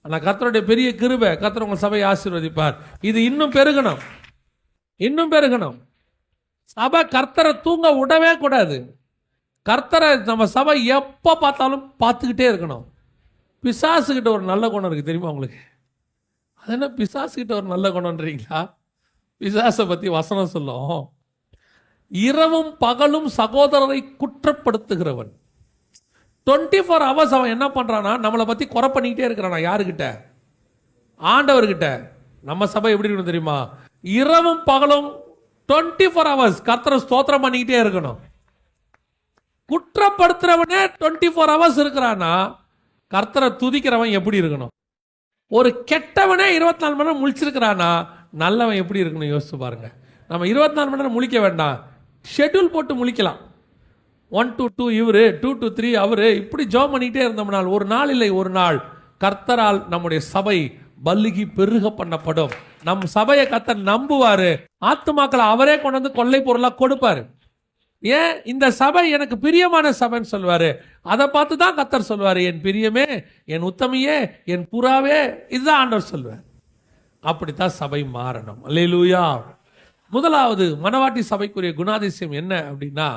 ஆனால் கர்த்தருடைய பெரிய கிருபை, கர்த்தர் உங்கள் சபையை ஆசீர்வதிப்பார். இது இன்னும் பெருகணும், இன்னும் பெருகணும். சபை கர்த்தரை தூங்க விடவே கூடாது. கர்த்தரை நம்ம சபை எப்போ பார்த்தாலும் பார்த்துக்கிட்டே இருக்கணும். பிசாசுக்கிட்ட ஒரு நல்ல குணம் இருக்குது தெரியுமா உங்களுக்கு? அது என்ன பிசாசுக்கிட்ட ஒரு நல்ல குணம்ன்றீங்களா? பிசாசை பற்றி வசனம் சொல்லும், இரவும் பகலும் சகோதரரை குற்றப்படுத்துகிறவன். 24 hours அவன் என்ன பண்ணுறான்னா நம்மளை பற்றி குறை பண்ணிக்கிட்டே இருக்கிறானா. யாருக்கிட்ட? ஆண்டவர்கிட்ட. நம்ம சபை எப்படி இருக்கணும் தெரியுமா? இரவும் பகலும் 24 hours கர்த்தரை ஸ்தோத்திரம் பண்ணிக்கிட்டே இருக்கணும். குற்றப்படுத்துறவனே 24 hours இருக்கிறானா கர்த்தரை துதிக்கிறவன் எப்படி இருக்கணும்? ஒரு கெட்டவனே 24 மணி நேரம் முழிச்சிருக்கிறானா நல்லவன் எப்படி இருக்கணும் யோசிச்சு பாருங்க. நம்ம 24 மணி நேரம் முழிக்க வேண்டாம், ஷெட்யூல் போட்டு முழிக்கலாம். 1 to 2 இவரு, 2 to 3 அவரு, இப்படி ஜெபம் பண்ணிக்கிட்டே இருந்தோம்னால் ஒரு நாள் இல்லை ஒரு நாள் கர்த்தரால் நம்முடைய சபை பல்லுகி பெருக பண்ணப்படும். நம் சபையை கர்த்தர் நம்புவாரு. ஆத்துமாக்களை அவரே கொண்டு வந்து கொள்ளை பொருளா கொடுப்பாரு. ஏன்? இந்த சபை எனக்கு பிரியமான சபைன்னு சொல்வாரு. அதை பார்த்து தான் கர்த்தர் சொல்வாரு, என் பிரியமே, என் உத்தமியே, என் புறாவே. இதுதான் ஆண்டவர் சொல்வார். அப்படித்தான் சபை மாறணும். அல்லேலூயா. முதலாவது மணவாட்டி சபைக்குரிய குணாதிசயம் என்ன அப்படின்னா,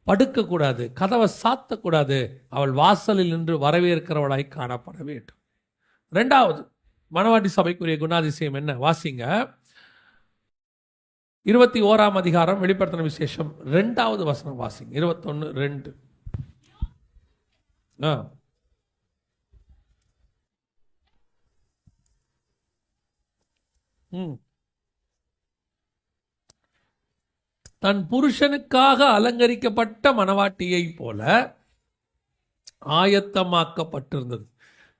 படுக்கக்கூடாது, கதவை சாத்தக்கூடாது, அவள் வாசலில் நின்று வரவேற்கிறவளாய் காணப்பட வேண்டும். ரெண்டாவது மணவாட்டி சபைக்குரிய குணாதிசயம் என்ன? வாசிங்க 21ஆம் அதிகாரம் வெளிப்படுத்தின விசேஷம் 2வது வசனம் வாசிங்க. 21:2. தன் புருஷனுக்காக அலங்கரிக்கப்பட்ட மணவாட்டியை போல ஆயத்தமாக்கப்பட்டிருந்தது.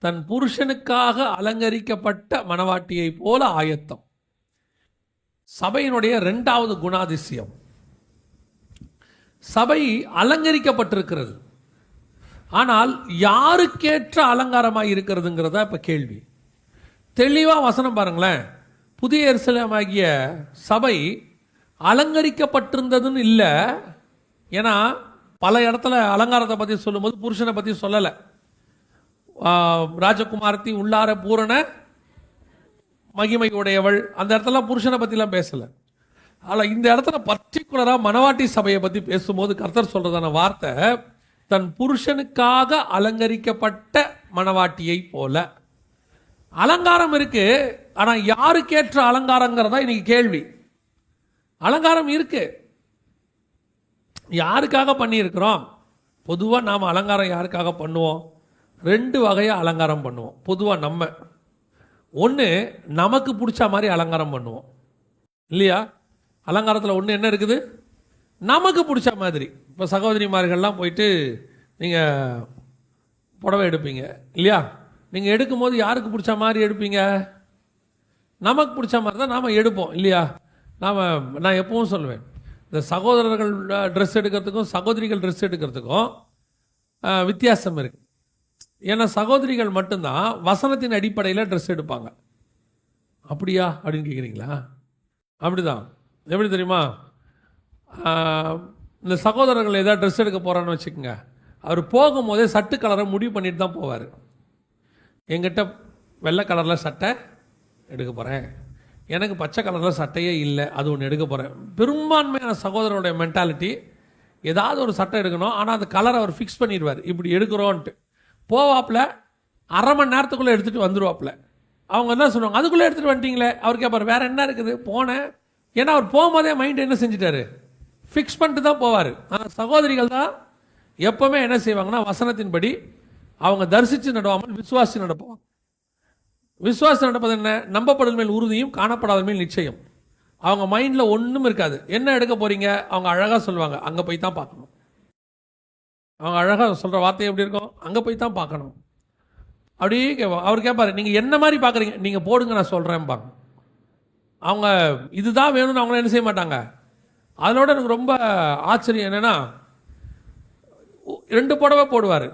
தன் புருஷனுக்காக அலங்கரிக்கப்பட்ட மணவாட்டியை போல ஆயத்தம். சபையினுடைய 2வது குணாதிசயம். சபை அலங்கரிக்கப்பட்டிருக்கிறது. ஆனால் யாருக்கேற்ற அலங்காரமாக இருக்கிறதுங்கிறதா இப்ப கேள்வி. தெளிவா வசனம் பாருங்களேன். புதிய எருசலேமாகிய சபை அலங்கரிக்கப்பட்டிருந்ததுன்னு இல்லை. ஏன்னா பல இடத்துல அலங்காரத்தை பற்றி சொல்லும்போது புருஷனை பற்றி சொல்லலை. ராஜகுமாரத்தி உள்ளார பூரண மகிமை உடையவள், அந்த இடத்துல புருஷனை பற்றிலாம் பேசலை. ஆனால் இந்த இடத்துல பர்டிகுலராக மணவாட்டி சபையை பற்றி பேசும்போது கர்த்தர் சொல்றதான வார்த்தை, தன் புருஷனுக்காக அலங்கரிக்கப்பட்ட மணவாட்டியை போல. அலங்காரம் இருக்கு, ஆனால் யாருக்கேற்ற அலங்காரங்கிறதா இன்னைக்கு கேள்வி. அலங்காரம் இருக்கு, யாருக்காக பண்ணியிருக்கிறோம்? பொதுவாக நாம் அலங்காரம் யாருக்காக பண்ணுவோம்? 2 வகையாக அலங்காரம் பண்ணுவோம். பொதுவாக நம்ம ஒன்று நமக்கு பிடிச்ச மாதிரி அலங்காரம் பண்ணுவோம் இல்லையா? அலங்காரத்தில் ஒன்று என்ன இருக்குது? நமக்கு பிடிச்ச மாதிரி. இப்போ சகோதரிமார்கள்லாம் போயிட்டு நீங்கள் புடவை எடுப்பீங்க இல்லையா? நீங்கள் எடுக்கும்போது யாருக்கு பிடிச்ச மாதிரி எடுப்பீங்க? நமக்கு பிடிச்ச மாதிரி தான் நாம் எடுப்போம் இல்லையா? நான் எப்பவும் சொல்லுவேன், இந்த சகோதரர்கள் ட்ரெஸ் எடுக்கிறதுக்கும் சகோதரிகள் ட்ரெஸ் எடுக்கிறதுக்கும் வித்தியாசம் இருக்குது. ஏன்னா சகோதரிகள் மட்டும்தான் வசனத்தின் அடிப்படையில் ட்ரெஸ் எடுப்பாங்க. அப்படியா அப்படின்னு கேட்குறீங்களா? அப்படிதான். எப்படி தெரியுமா? இந்த சகோதரர்கள் ஏதாவது ட்ரெஸ் எடுக்க போகிறான்னு வச்சுக்கோங்க, அவர் போகும்போதே சட்டு கலரை முடிவு பண்ணிட்டு தான் போவார். என்கிட்ட வெள்ளை கலரில் சட்டை எடுக்க போகிறேன், எனக்கு பச்சை கலரில் சட்டையே இல்லை, அது ஒன்று எடுக்க போகிறேன். பெரும்பான்மையான சகோதரருடைய மென்டாலிட்டி ஏதாவது ஒரு சட்டை எடுக்கணும், ஆனால் அந்த கலரை அவர் ஃபிக்ஸ் பண்ணிடுவார். இப்படி எடுக்கிறோன்ட்டு போவாப்பில் 1/2 மணி நேரத்துக்குள்ளே எடுத்துகிட்டு வந்துடுவாப்பில். அவங்க என்ன சொல்லுவாங்க, அதுக்குள்ளே எடுத்துகிட்டு வந்துட்டீங்களே. அவர் கேட்பார், வேறு என்ன இருக்குது? போனேன். ஏன்னா அவர் போகும்போதே மைண்ட் என்ன செஞ்சிட்டாரு? ஃபிக்ஸ் பண்ணிட்டு தான் போவார். ஆனால் சகோதரிகள் தான் எப்போவுமே என்ன செய்வாங்கன்னா, வசனத்தின்படி அவங்க தரிசித்து நடவாமல் விசுவாசி நடப்பாங்க. விசுவாசி நடப்பது என்ன? நம்பப்படுதல் மேல் உறுதியும் காணப்படாத மேல் நிச்சயம். அவங்க மைண்டில் ஒன்றும் இருக்காது. என்ன எடுக்க போறீங்க? அவங்க அழகாக சொல்லுவாங்க, அங்கே போய் தான் பார்க்கணும். அவங்க அழகாக சொல்கிற வார்த்தை எப்படி இருக்கும்? அங்கே போய் தான் பார்க்கணும். அப்படியே அவர் கேட்பாரு, நீங்கள் என்ன மாதிரி பார்க்குறீங்க? நீங்கள் போடுங்க, நான் சொல்கிறேன்பாங்க. அவங்க இதுதான் வேணும்னு அவங்கள என்ன செய்ய மாட்டாங்க. அதோட எனக்கு ரொம்ப ஆச்சரியம் என்னென்னா, 2 புடவை போடுவார்.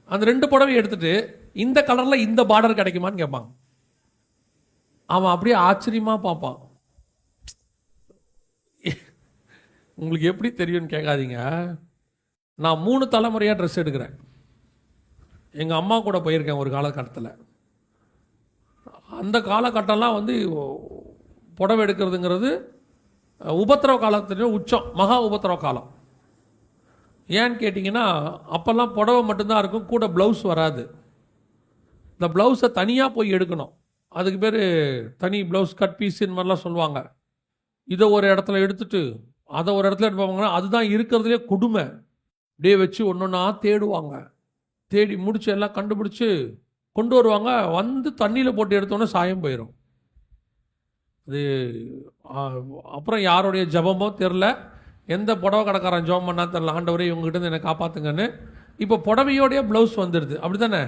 அந்த 2 புடவை எடுத்துட்டு இந்த கலரில் இந்த பார்டர் கிடைக்குமான்னு கேட்பாங்க. அவன் அப்படியே ஆச்சரியமாக பார்ப்பான். உங்களுக்கு எப்படி தெரியும்னு கேட்காதீங்க. நான் 3 தலைமுறையாக ட்ரெஸ் எடுக்கிறேன். எங்கள் அம்மா கூட போயிருக்கேன் ஒரு காலகட்டத்தில். அந்த காலகட்டம்லாம் வந்து புடவை எடுக்கிறதுங்கிறது உபத்திரவ காலத்துலேயும் உச்சம், மகா உபத்திரவ காலம். ஏன்னு கேட்டிங்கன்னா, அப்போல்லாம் புடவை மட்டும்தான் இருக்கும், கூட ப்ளவுஸ் வராது. இந்த ப்ளவுஸை தனியாக போய் எடுக்கணும். அதுக்கு பேர் தனி ப்ளவுஸ் கட் பீஸ் இந்த மாதிரிலாம் சொல்லுவாங்க. இதை ஒரு இடத்துல எடுத்துட்டு அதை ஒரு இடத்துல எடுப்பாங்கன்னா அதுதான் இருக்கிறதுலே கொடுமை. அப்படியே வச்சு ஒன்றா தேடுவாங்க. தேடி முடிச்சு எல்லாம் கண்டுபிடிச்சி கொண்டு வருவாங்க. வந்து தண்ணியில் போட்டு எடுத்தோன்னே சாயம் போயிடும். அது அப்புறம் யாருடைய ஜபமோ தெரில, எந்த புடவை கடைக்காரன் ஜபம் பண்ணா தெரில, ஆண்டவரே இவங்ககிட்ட என்னை காப்பாற்றுங்கன்னு. இப்போ புடவையோடைய ப்ளவுஸ் வந்துடுது, அப்படி தானே?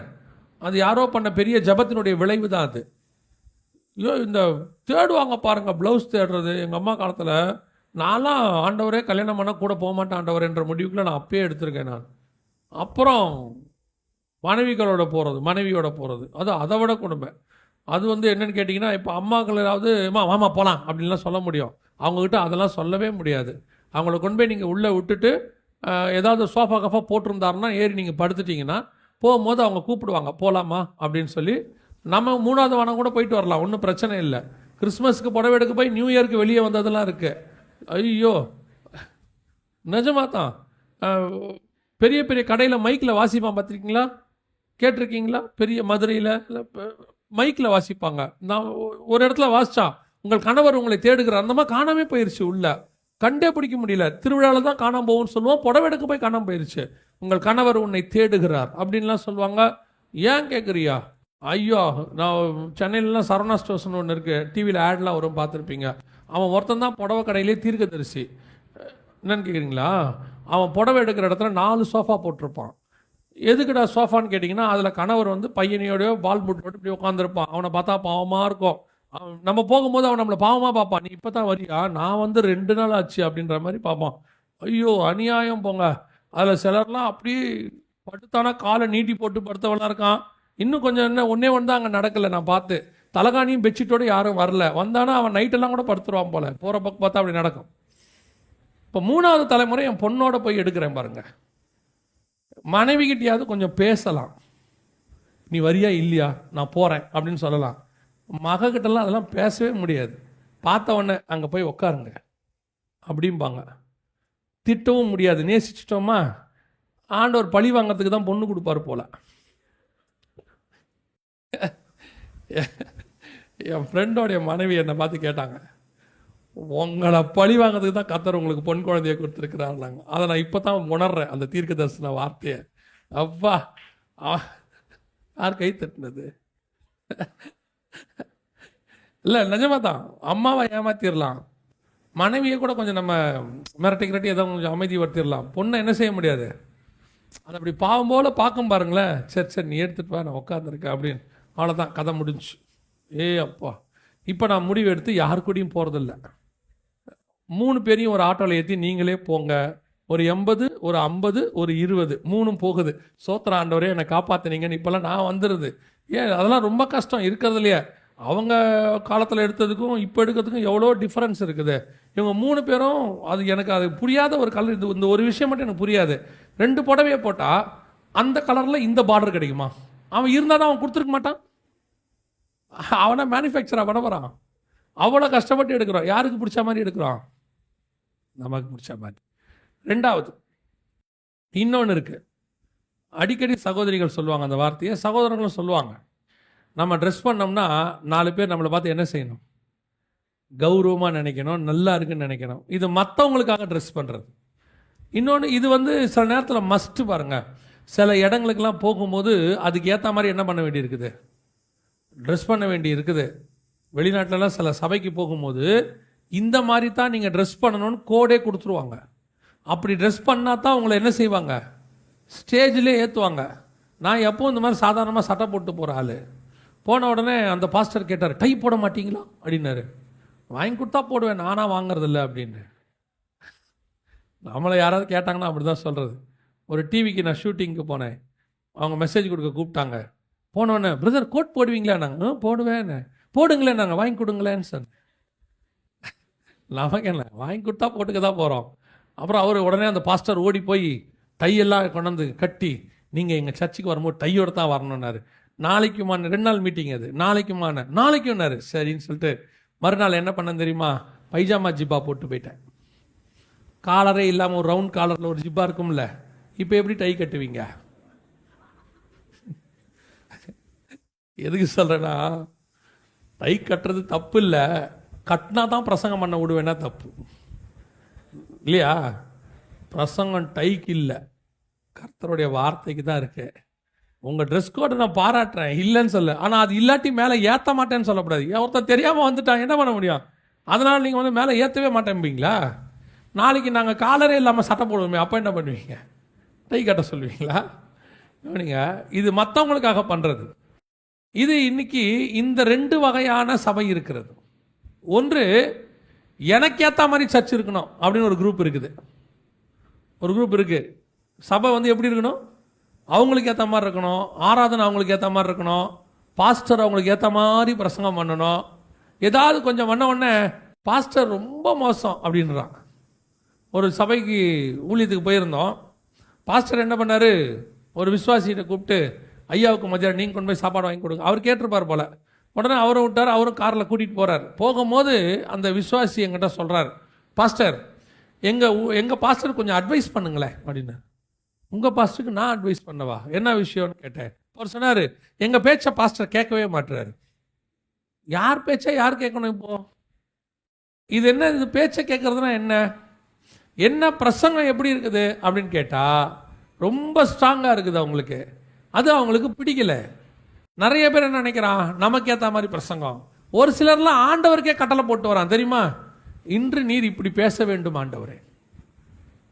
அது யாரோ பண்ண பெரிய ஜபத்தினுடைய விளைவு தான் அது. ஐயோ, இந்த தேடுவாங்க பாருங்க, ப்ளவுஸ் தேடுறது. எங்கள் அம்மா காலத்தில் நான்லாம் ஆண்டவரே கல்யாணம் பண்ணால் கூட போக மாட்டேன் ஆண்டவரேன்ற முடிவுக்குள்ள நான் அப்பயே எடுத்திருக்கேன் நான். அப்புறம் மனைவியோட போகிறது அது அதை விட கொடுமை. அது வந்து என்னன்னு கேட்டிங்கன்னா, இப்போ அம்மாக்கள் ஏதாவது மாமா போகலாம் அப்படின்லாம் சொல்ல முடியும். அவங்கக்கிட்ட அதெல்லாம் சொல்லவே முடியாது. அவங்கள கொண்டு போய் நீங்கள் உள்ளே விட்டுட்டு ஏதாவது சோஃபா கஃபா போட்டிருந்தாருன்னா ஏறி நீங்கள் படுத்துட்டிங்கன்னா போகும்போது அவங்க கூப்பிடுவாங்க, போகலாமா அப்படின்னு சொல்லி. நம்ம 3வது வாரம் கூட போயிட்டு வரலாம், ஒன்றும் பிரச்சனை இல்லை. கிறிஸ்மஸ்க்கு புடவை எடுக்க போய் நியூ இயருக்கு வெளியே வந்ததெல்லாம் இருக்குது. ஐயோ, நிஜமாக தான். பெரிய பெரிய கடையில் மைக்கில் வாசிப்பான், பார்த்துருக்கீங்களா? கேட்டிருக்கீங்களா? பெரிய மதுரையில் மைக்கில் வாசிப்பாங்க. நான் ஒரு இடத்துல வாசித்தான், உங்கள் கணவர் உங்களை தேடுகிறார். அந்த மாதிரி காணாமே போயிடுச்சு, உள்ள கண்டே பிடிக்க முடியல. திருவிழாவில் தான் காணாம போகும்னு சொல்லுவோம், புடவை எடுக்க போய் காணாம போயிடுச்சு. உங்கள் கணவர் உன்னை தேடுகிறார் அப்படின்லாம் சொல்லுவாங்க. ஏன் கேட்குறியா? ஐயோ, நான் சென்னையிலலாம் சரவணா ஸ்டோர்ஸ்னு ஒன்று இருக்குது, டிவியில் ஆட்லாம் வரும், பார்த்துருப்பீங்க. அவன் ஒருத்தன் தான் புடவை கடையிலே தீர்க்கதரிசி. என்னன்னு கேட்குறீங்களா? அவன் புடவை எடுக்கிற இடத்துல 4 சோஃபா போட்டிருப்பான். எதுக்குடா சோஃபான்னு கேட்டிங்கன்னா, அதில் கணவர் வந்து பையனையோடய பால் மூட் போட்டு இப்படி உட்காந்துருப்பான். அவனை பார்த்தா பாவமாக இருக்கும். நம்ம போகும்போது அவன் நம்மளை பாவமாக பார்ப்பான். நீ இப்போ தான் வரியா, நான் வந்து 2 நாள் ஆச்சு அப்படின்ற மாதிரி பார்ப்பான். ஐயோ, அநியாயம் போங்க. அதில் சிலர்லாம் அப்படியே படுத்தானா காலை நீட்டி போட்டு படுத்தவெல்லாம் இருக்கான். இன்னும் கொஞ்சம் என்ன, ஒன்றே ஒன்று தான் அங்கே நடக்கலை. நான் பார்த்து தலகாணியும் பெட்ஷீட்டோடு யாரும் வரல. வந்தானா அவன் நைட்டெல்லாம் கூட படுத்துருவான் போல. போகிற பக்கம் பார்த்தா அப்படி நடக்கும். இப்போ 3வது தலைமுறை என் பொண்ணோட போய் எடுக்கிறேன் பாருங்க. மனைவிகிட்டையாவது கொஞ்சம் பேசலாம். நீ வரியா இல்லையா, நான் போகிறேன் அப்படின்னு சொல்லலாம். மகக்கிட்டலாம் அதெல்லாம் பேசவே முடியாது. பார்த்த உடனே அங்கே போய் உக்காருங்க அப்படிம்பாங்க. திட்டவும் முடியாது. நேசிச்சிட்டோமா, ஆண்டவர் பழி வாங்கிறதுக்கு தான் பொண்ணு கொடுப்பாரு போல. என் ஃப்ரெண்டோடைய மனைவி என்னை பார்த்து கேட்டாங்க, உங்களை பழி வாங்கிறதுக்கு தான் கர்த்தர் உங்களுக்கு பொன் குழந்தைய கொடுத்துருக்கிறாருனாங்க. அதை நான் இப்போ தான் உணர்றேன், அந்த தீர்க்க தரிசன வார்த்தையை. அப்பா, யார் கை தட்டினது? இல்லை, நிஜமாக தான். அம்மாவை ஏமாத்திடலாம், மனைவியை கூட கொஞ்சம் நம்ம மிரட்டி ஏதோ கொஞ்சம் அமைதி வருத்திடலாம். பொண்ணை என்ன செய்ய முடியாது. அது அப்படி பாவம் போல் பார்க்கும் பாருங்களேன். சரி நீ எடுத்துகிட்டு வா, நான் உட்காந்துருக்கேன் அப்படின்னு. அவ்வளோதான், கதை முடிஞ்சு. அப்பா, இப்போ நான் முடிவு எடுத்து யாரு கூடயும் போகிறதில்ல. 3 பேரையும் ஒரு ஆட்டோவில் ஏற்றி நீங்களே போங்க. ஒரு 80, ஒரு 50, ஒரு 20, 3ம் போகுது. சோத்திர ஆண்டவரே என்னை காப்பாற்றினீங்கன்னு இப்போல்லாம் நான் வந்துடுது. ஏன், அதெல்லாம் ரொம்ப கஷ்டம் இருக்கிறதுலையே. அவங்க காலத்தில் எடுத்ததுக்கும் இப்போ எடுக்கிறதுக்கும் எவ்வளோ டிஃப்ரென்ஸ் இருக்குது. இவங்க 3 பேரும், அது எனக்கு அது புரியாத ஒரு கலர். இந்த ஒரு விஷயம் மட்டும் எனக்கு புரியாது. 2 புடவையை போட்டால் அந்த கலரில் இந்த பார்டர் கிடைக்குமா? அவன் இருந்தால் தான் அவன் கொடுத்துருக்க மாட்டான். அவனை மேனுஃபேக்சராக பண்ண போகிறான். அவ்வளோ கஷ்டப்பட்டு எடுக்கிறோம். யாருக்கு பிடிச்ச மாதிரி எடுக்கிறோம்? நமக்கு பிடிச்ச மாதிரி. 2வது இன்னொன்று இருக்குது. அடிக்கடி சகோதரிகள் சொல்லுவாங்க அந்த வார்த்தையை, சகோதரர்களும் சொல்லுவாங்க. நம்ம ட்ரெஸ் பண்ணோம்னா 4 பேர் நம்மளை பார்த்து என்ன செய்யணும்? கௌரவமாக நினைக்கணும், நல்லா இருக்குன்னு நினைக்கணும். இது மற்றவங்களுக்காக ட்ரெஸ் பண்ணுறது. இன்னொன்று, இது வந்து சில நேரத்தில் மஸ்ட்டு பாருங்கள். சில இடங்களுக்கெல்லாம் போகும்போது அதுக்கு ஏற்ற மாதிரி என்ன பண்ண வேண்டி இருக்குது, ட்ரெஸ் பண்ண வேண்டி இருக்குது. வெளிநாட்டிலலாம் சில சபைக்கு போகும்போது இந்த மாதிரி தான் நீங்கள் ட்ரெஸ் பண்ணணும்னு கோடே கொடுத்துருவாங்க. அப்படி ட்ரெஸ் பண்ணால் தான் உங்களை என்ன செய்வாங்க, ஸ்டேஜிலே ஏற்றுவாங்க. நான் எப்போ இந்த மாதிரி சாதாரணமாக சட்டை போட்டு போகிற ஆள். போன உடனே அந்த பாஸ்டர் கேட்டார், டை போட மாட்டீங்களா அப்படின்னாரு. வாங்கி கொடுத்தா போடுவேன், நானாக வாங்குறதில்ல அப்படின்னு. நம்மளை யாராவது கேட்டாங்கன்னா அப்படி தான் சொல்கிறது. ஒரு டிவிக்கு நான் ஷூட்டிங்க்கு போனேன். அவங்க மெசேஜ் கொடுக்க கூப்பிட்டாங்க. போனோடனே, பிரதர் கோட் போடுவீங்களா? நாங்கள் போடுவேன். போடுங்களேன், நாங்கள் வாங்கி கொடுங்களேன்னு சொன்னேன். நமக்கு என்ன, வாங்கி கொடுத்தா போட்டுக்க தான் போகிறோம். அப்புறம் அவர் உடனே அந்த பாஸ்டர் ஓடி போய் டையெல்லாம் கொண்டாந்து கட்டி, நீங்கள் எங்கள் சர்ச்சுக்கு வரும்போது டையோடு தான் வரணுன்னாரு. நாளைக்குமான 2 நாள் மீட்டிங் அது. நாளைக்கும்னாரு. சரின்னு சொல்லிட்டு மறுநாள் என்ன பண்ணேன் தெரியுமா, பைஜாமா ஜிப்பா போட்டு போயிட்டேன். காலரே இல்லாமல் ஒரு ரவுண்ட் காலரில் ஒரு ஜிப்பா இருக்கும்ல, இப்போ எப்படி டை கட்டுவீங்க? எதுக்கு சொல்கிறேன்னா, டை கட்டுறது தப்பு இல்லை, கட்டினா தான் பிரசங்கம் பண்ண விடுவேன்னா தப்பு இல்லையா? பிரசங்கம் டைக்கு இல்லை, கர்த்தருடைய வார்த்தைக்கு தான் இருக்கு. உங்கள் ட்ரெஸ் கோடை நான் பாராட்டுறேன், இல்லைன்னு சொல்ல. ஆனால் அது இல்லாட்டி மேலே ஏற்ற மாட்டேன்னு சொல்லக்கூடாது. ஒருத்தன் தெரியாமல் வந்துட்டான், என்ன பண்ண முடியும்? அதனால் நீங்கள் வந்து மேலே ஏற்றவே மாட்டேன்பீங்களா? நாளைக்கு நாங்கள் காலரே இல்லாமல் சட்டை போடுவோமே, அப்போ என்ன பண்ணுவீங்க? டை கட்ட சொல்லுவீங்களா? நீங்கள் இது மற்றவங்களுக்காக பண்ணுறது. இது இன்னைக்கு இந்த 2 வகையான சபை இருக்கிறது. ஒன்று, எனக்கு ஏற்ற மாதிரி சர்ச் இருக்கணும் அப்படின்னு ஒரு குரூப் இருக்குது. ஒரு குரூப் இருக்குது. சபை வந்து எப்படி இருக்கணும், அவங்களுக்கு ஏற்ற மாதிரி இருக்கணும், ஆராதனை அவங்களுக்கு ஏற்ற மாதிரி இருக்கணும், பாஸ்டர் அவங்களுக்கு ஏற்ற மாதிரி பிரசங்கம் பண்ணணும். ஏதாவது கொஞ்சம் பண்ண உடனே பாஸ்டர் ரொம்ப மோசம் அப்படின்றான். ஒரு சபைக்கு ஊழியத்துக்கு போயிருந்தோம். பாஸ்டர் என்ன பண்ணார், ஒரு விசுவாசிகிட்ட கூப்பிட்டு, ஐயாவுக்கு மதியம் நீங்கள் கொண்டு போய் சாப்பாடு வாங்கி கொடுங்க. அவர் கேட்டிருப்பார் போல். உடனே அவரை விட்டார். அவரும் காரில் கூட்டிகிட்டு போகிறார். போகும்போது அந்த விசுவாசி எங்கிட்ட சொல்கிறார், பாஸ்டர் எங்கள் பாஸ்டர் கொஞ்சம் அட்வைஸ் பண்ணுங்களேன் அப்படின்னு. உங்கள் பாஸ்டருக்கு நான் அட்வைஸ் பண்ணவா, என்ன விஷயம்னு கேட்டேன். அவர் சொன்னார், எங்கள் பேச்சை பாஸ்டர் கேட்கவே மாட்டுறாரு. யார் பேச்சை யார் கேட்கணும்? இப்போது இது என்ன, இது பேச்சை கேட்குறதுனா என்ன பிரசங்கம் எப்படி இருக்குது அப்படின்னு கேட்டால் ரொம்ப ஸ்ட்ராங்காக இருக்குது அவங்களுக்கு. அது அவங்களுக்கு பிடிக்கல. நிறைய பேர் என்ன நினைக்கிறான், நமக்கு ஏற்ற மாதிரி பிரசங்கம். ஒரு சிலர்லாம் ஆண்டவருக்கே கட்டளை போட்டு வரான் தெரியுமா, இன்று நீர் இப்படி பேச வேண்டும் ஆண்டவரே,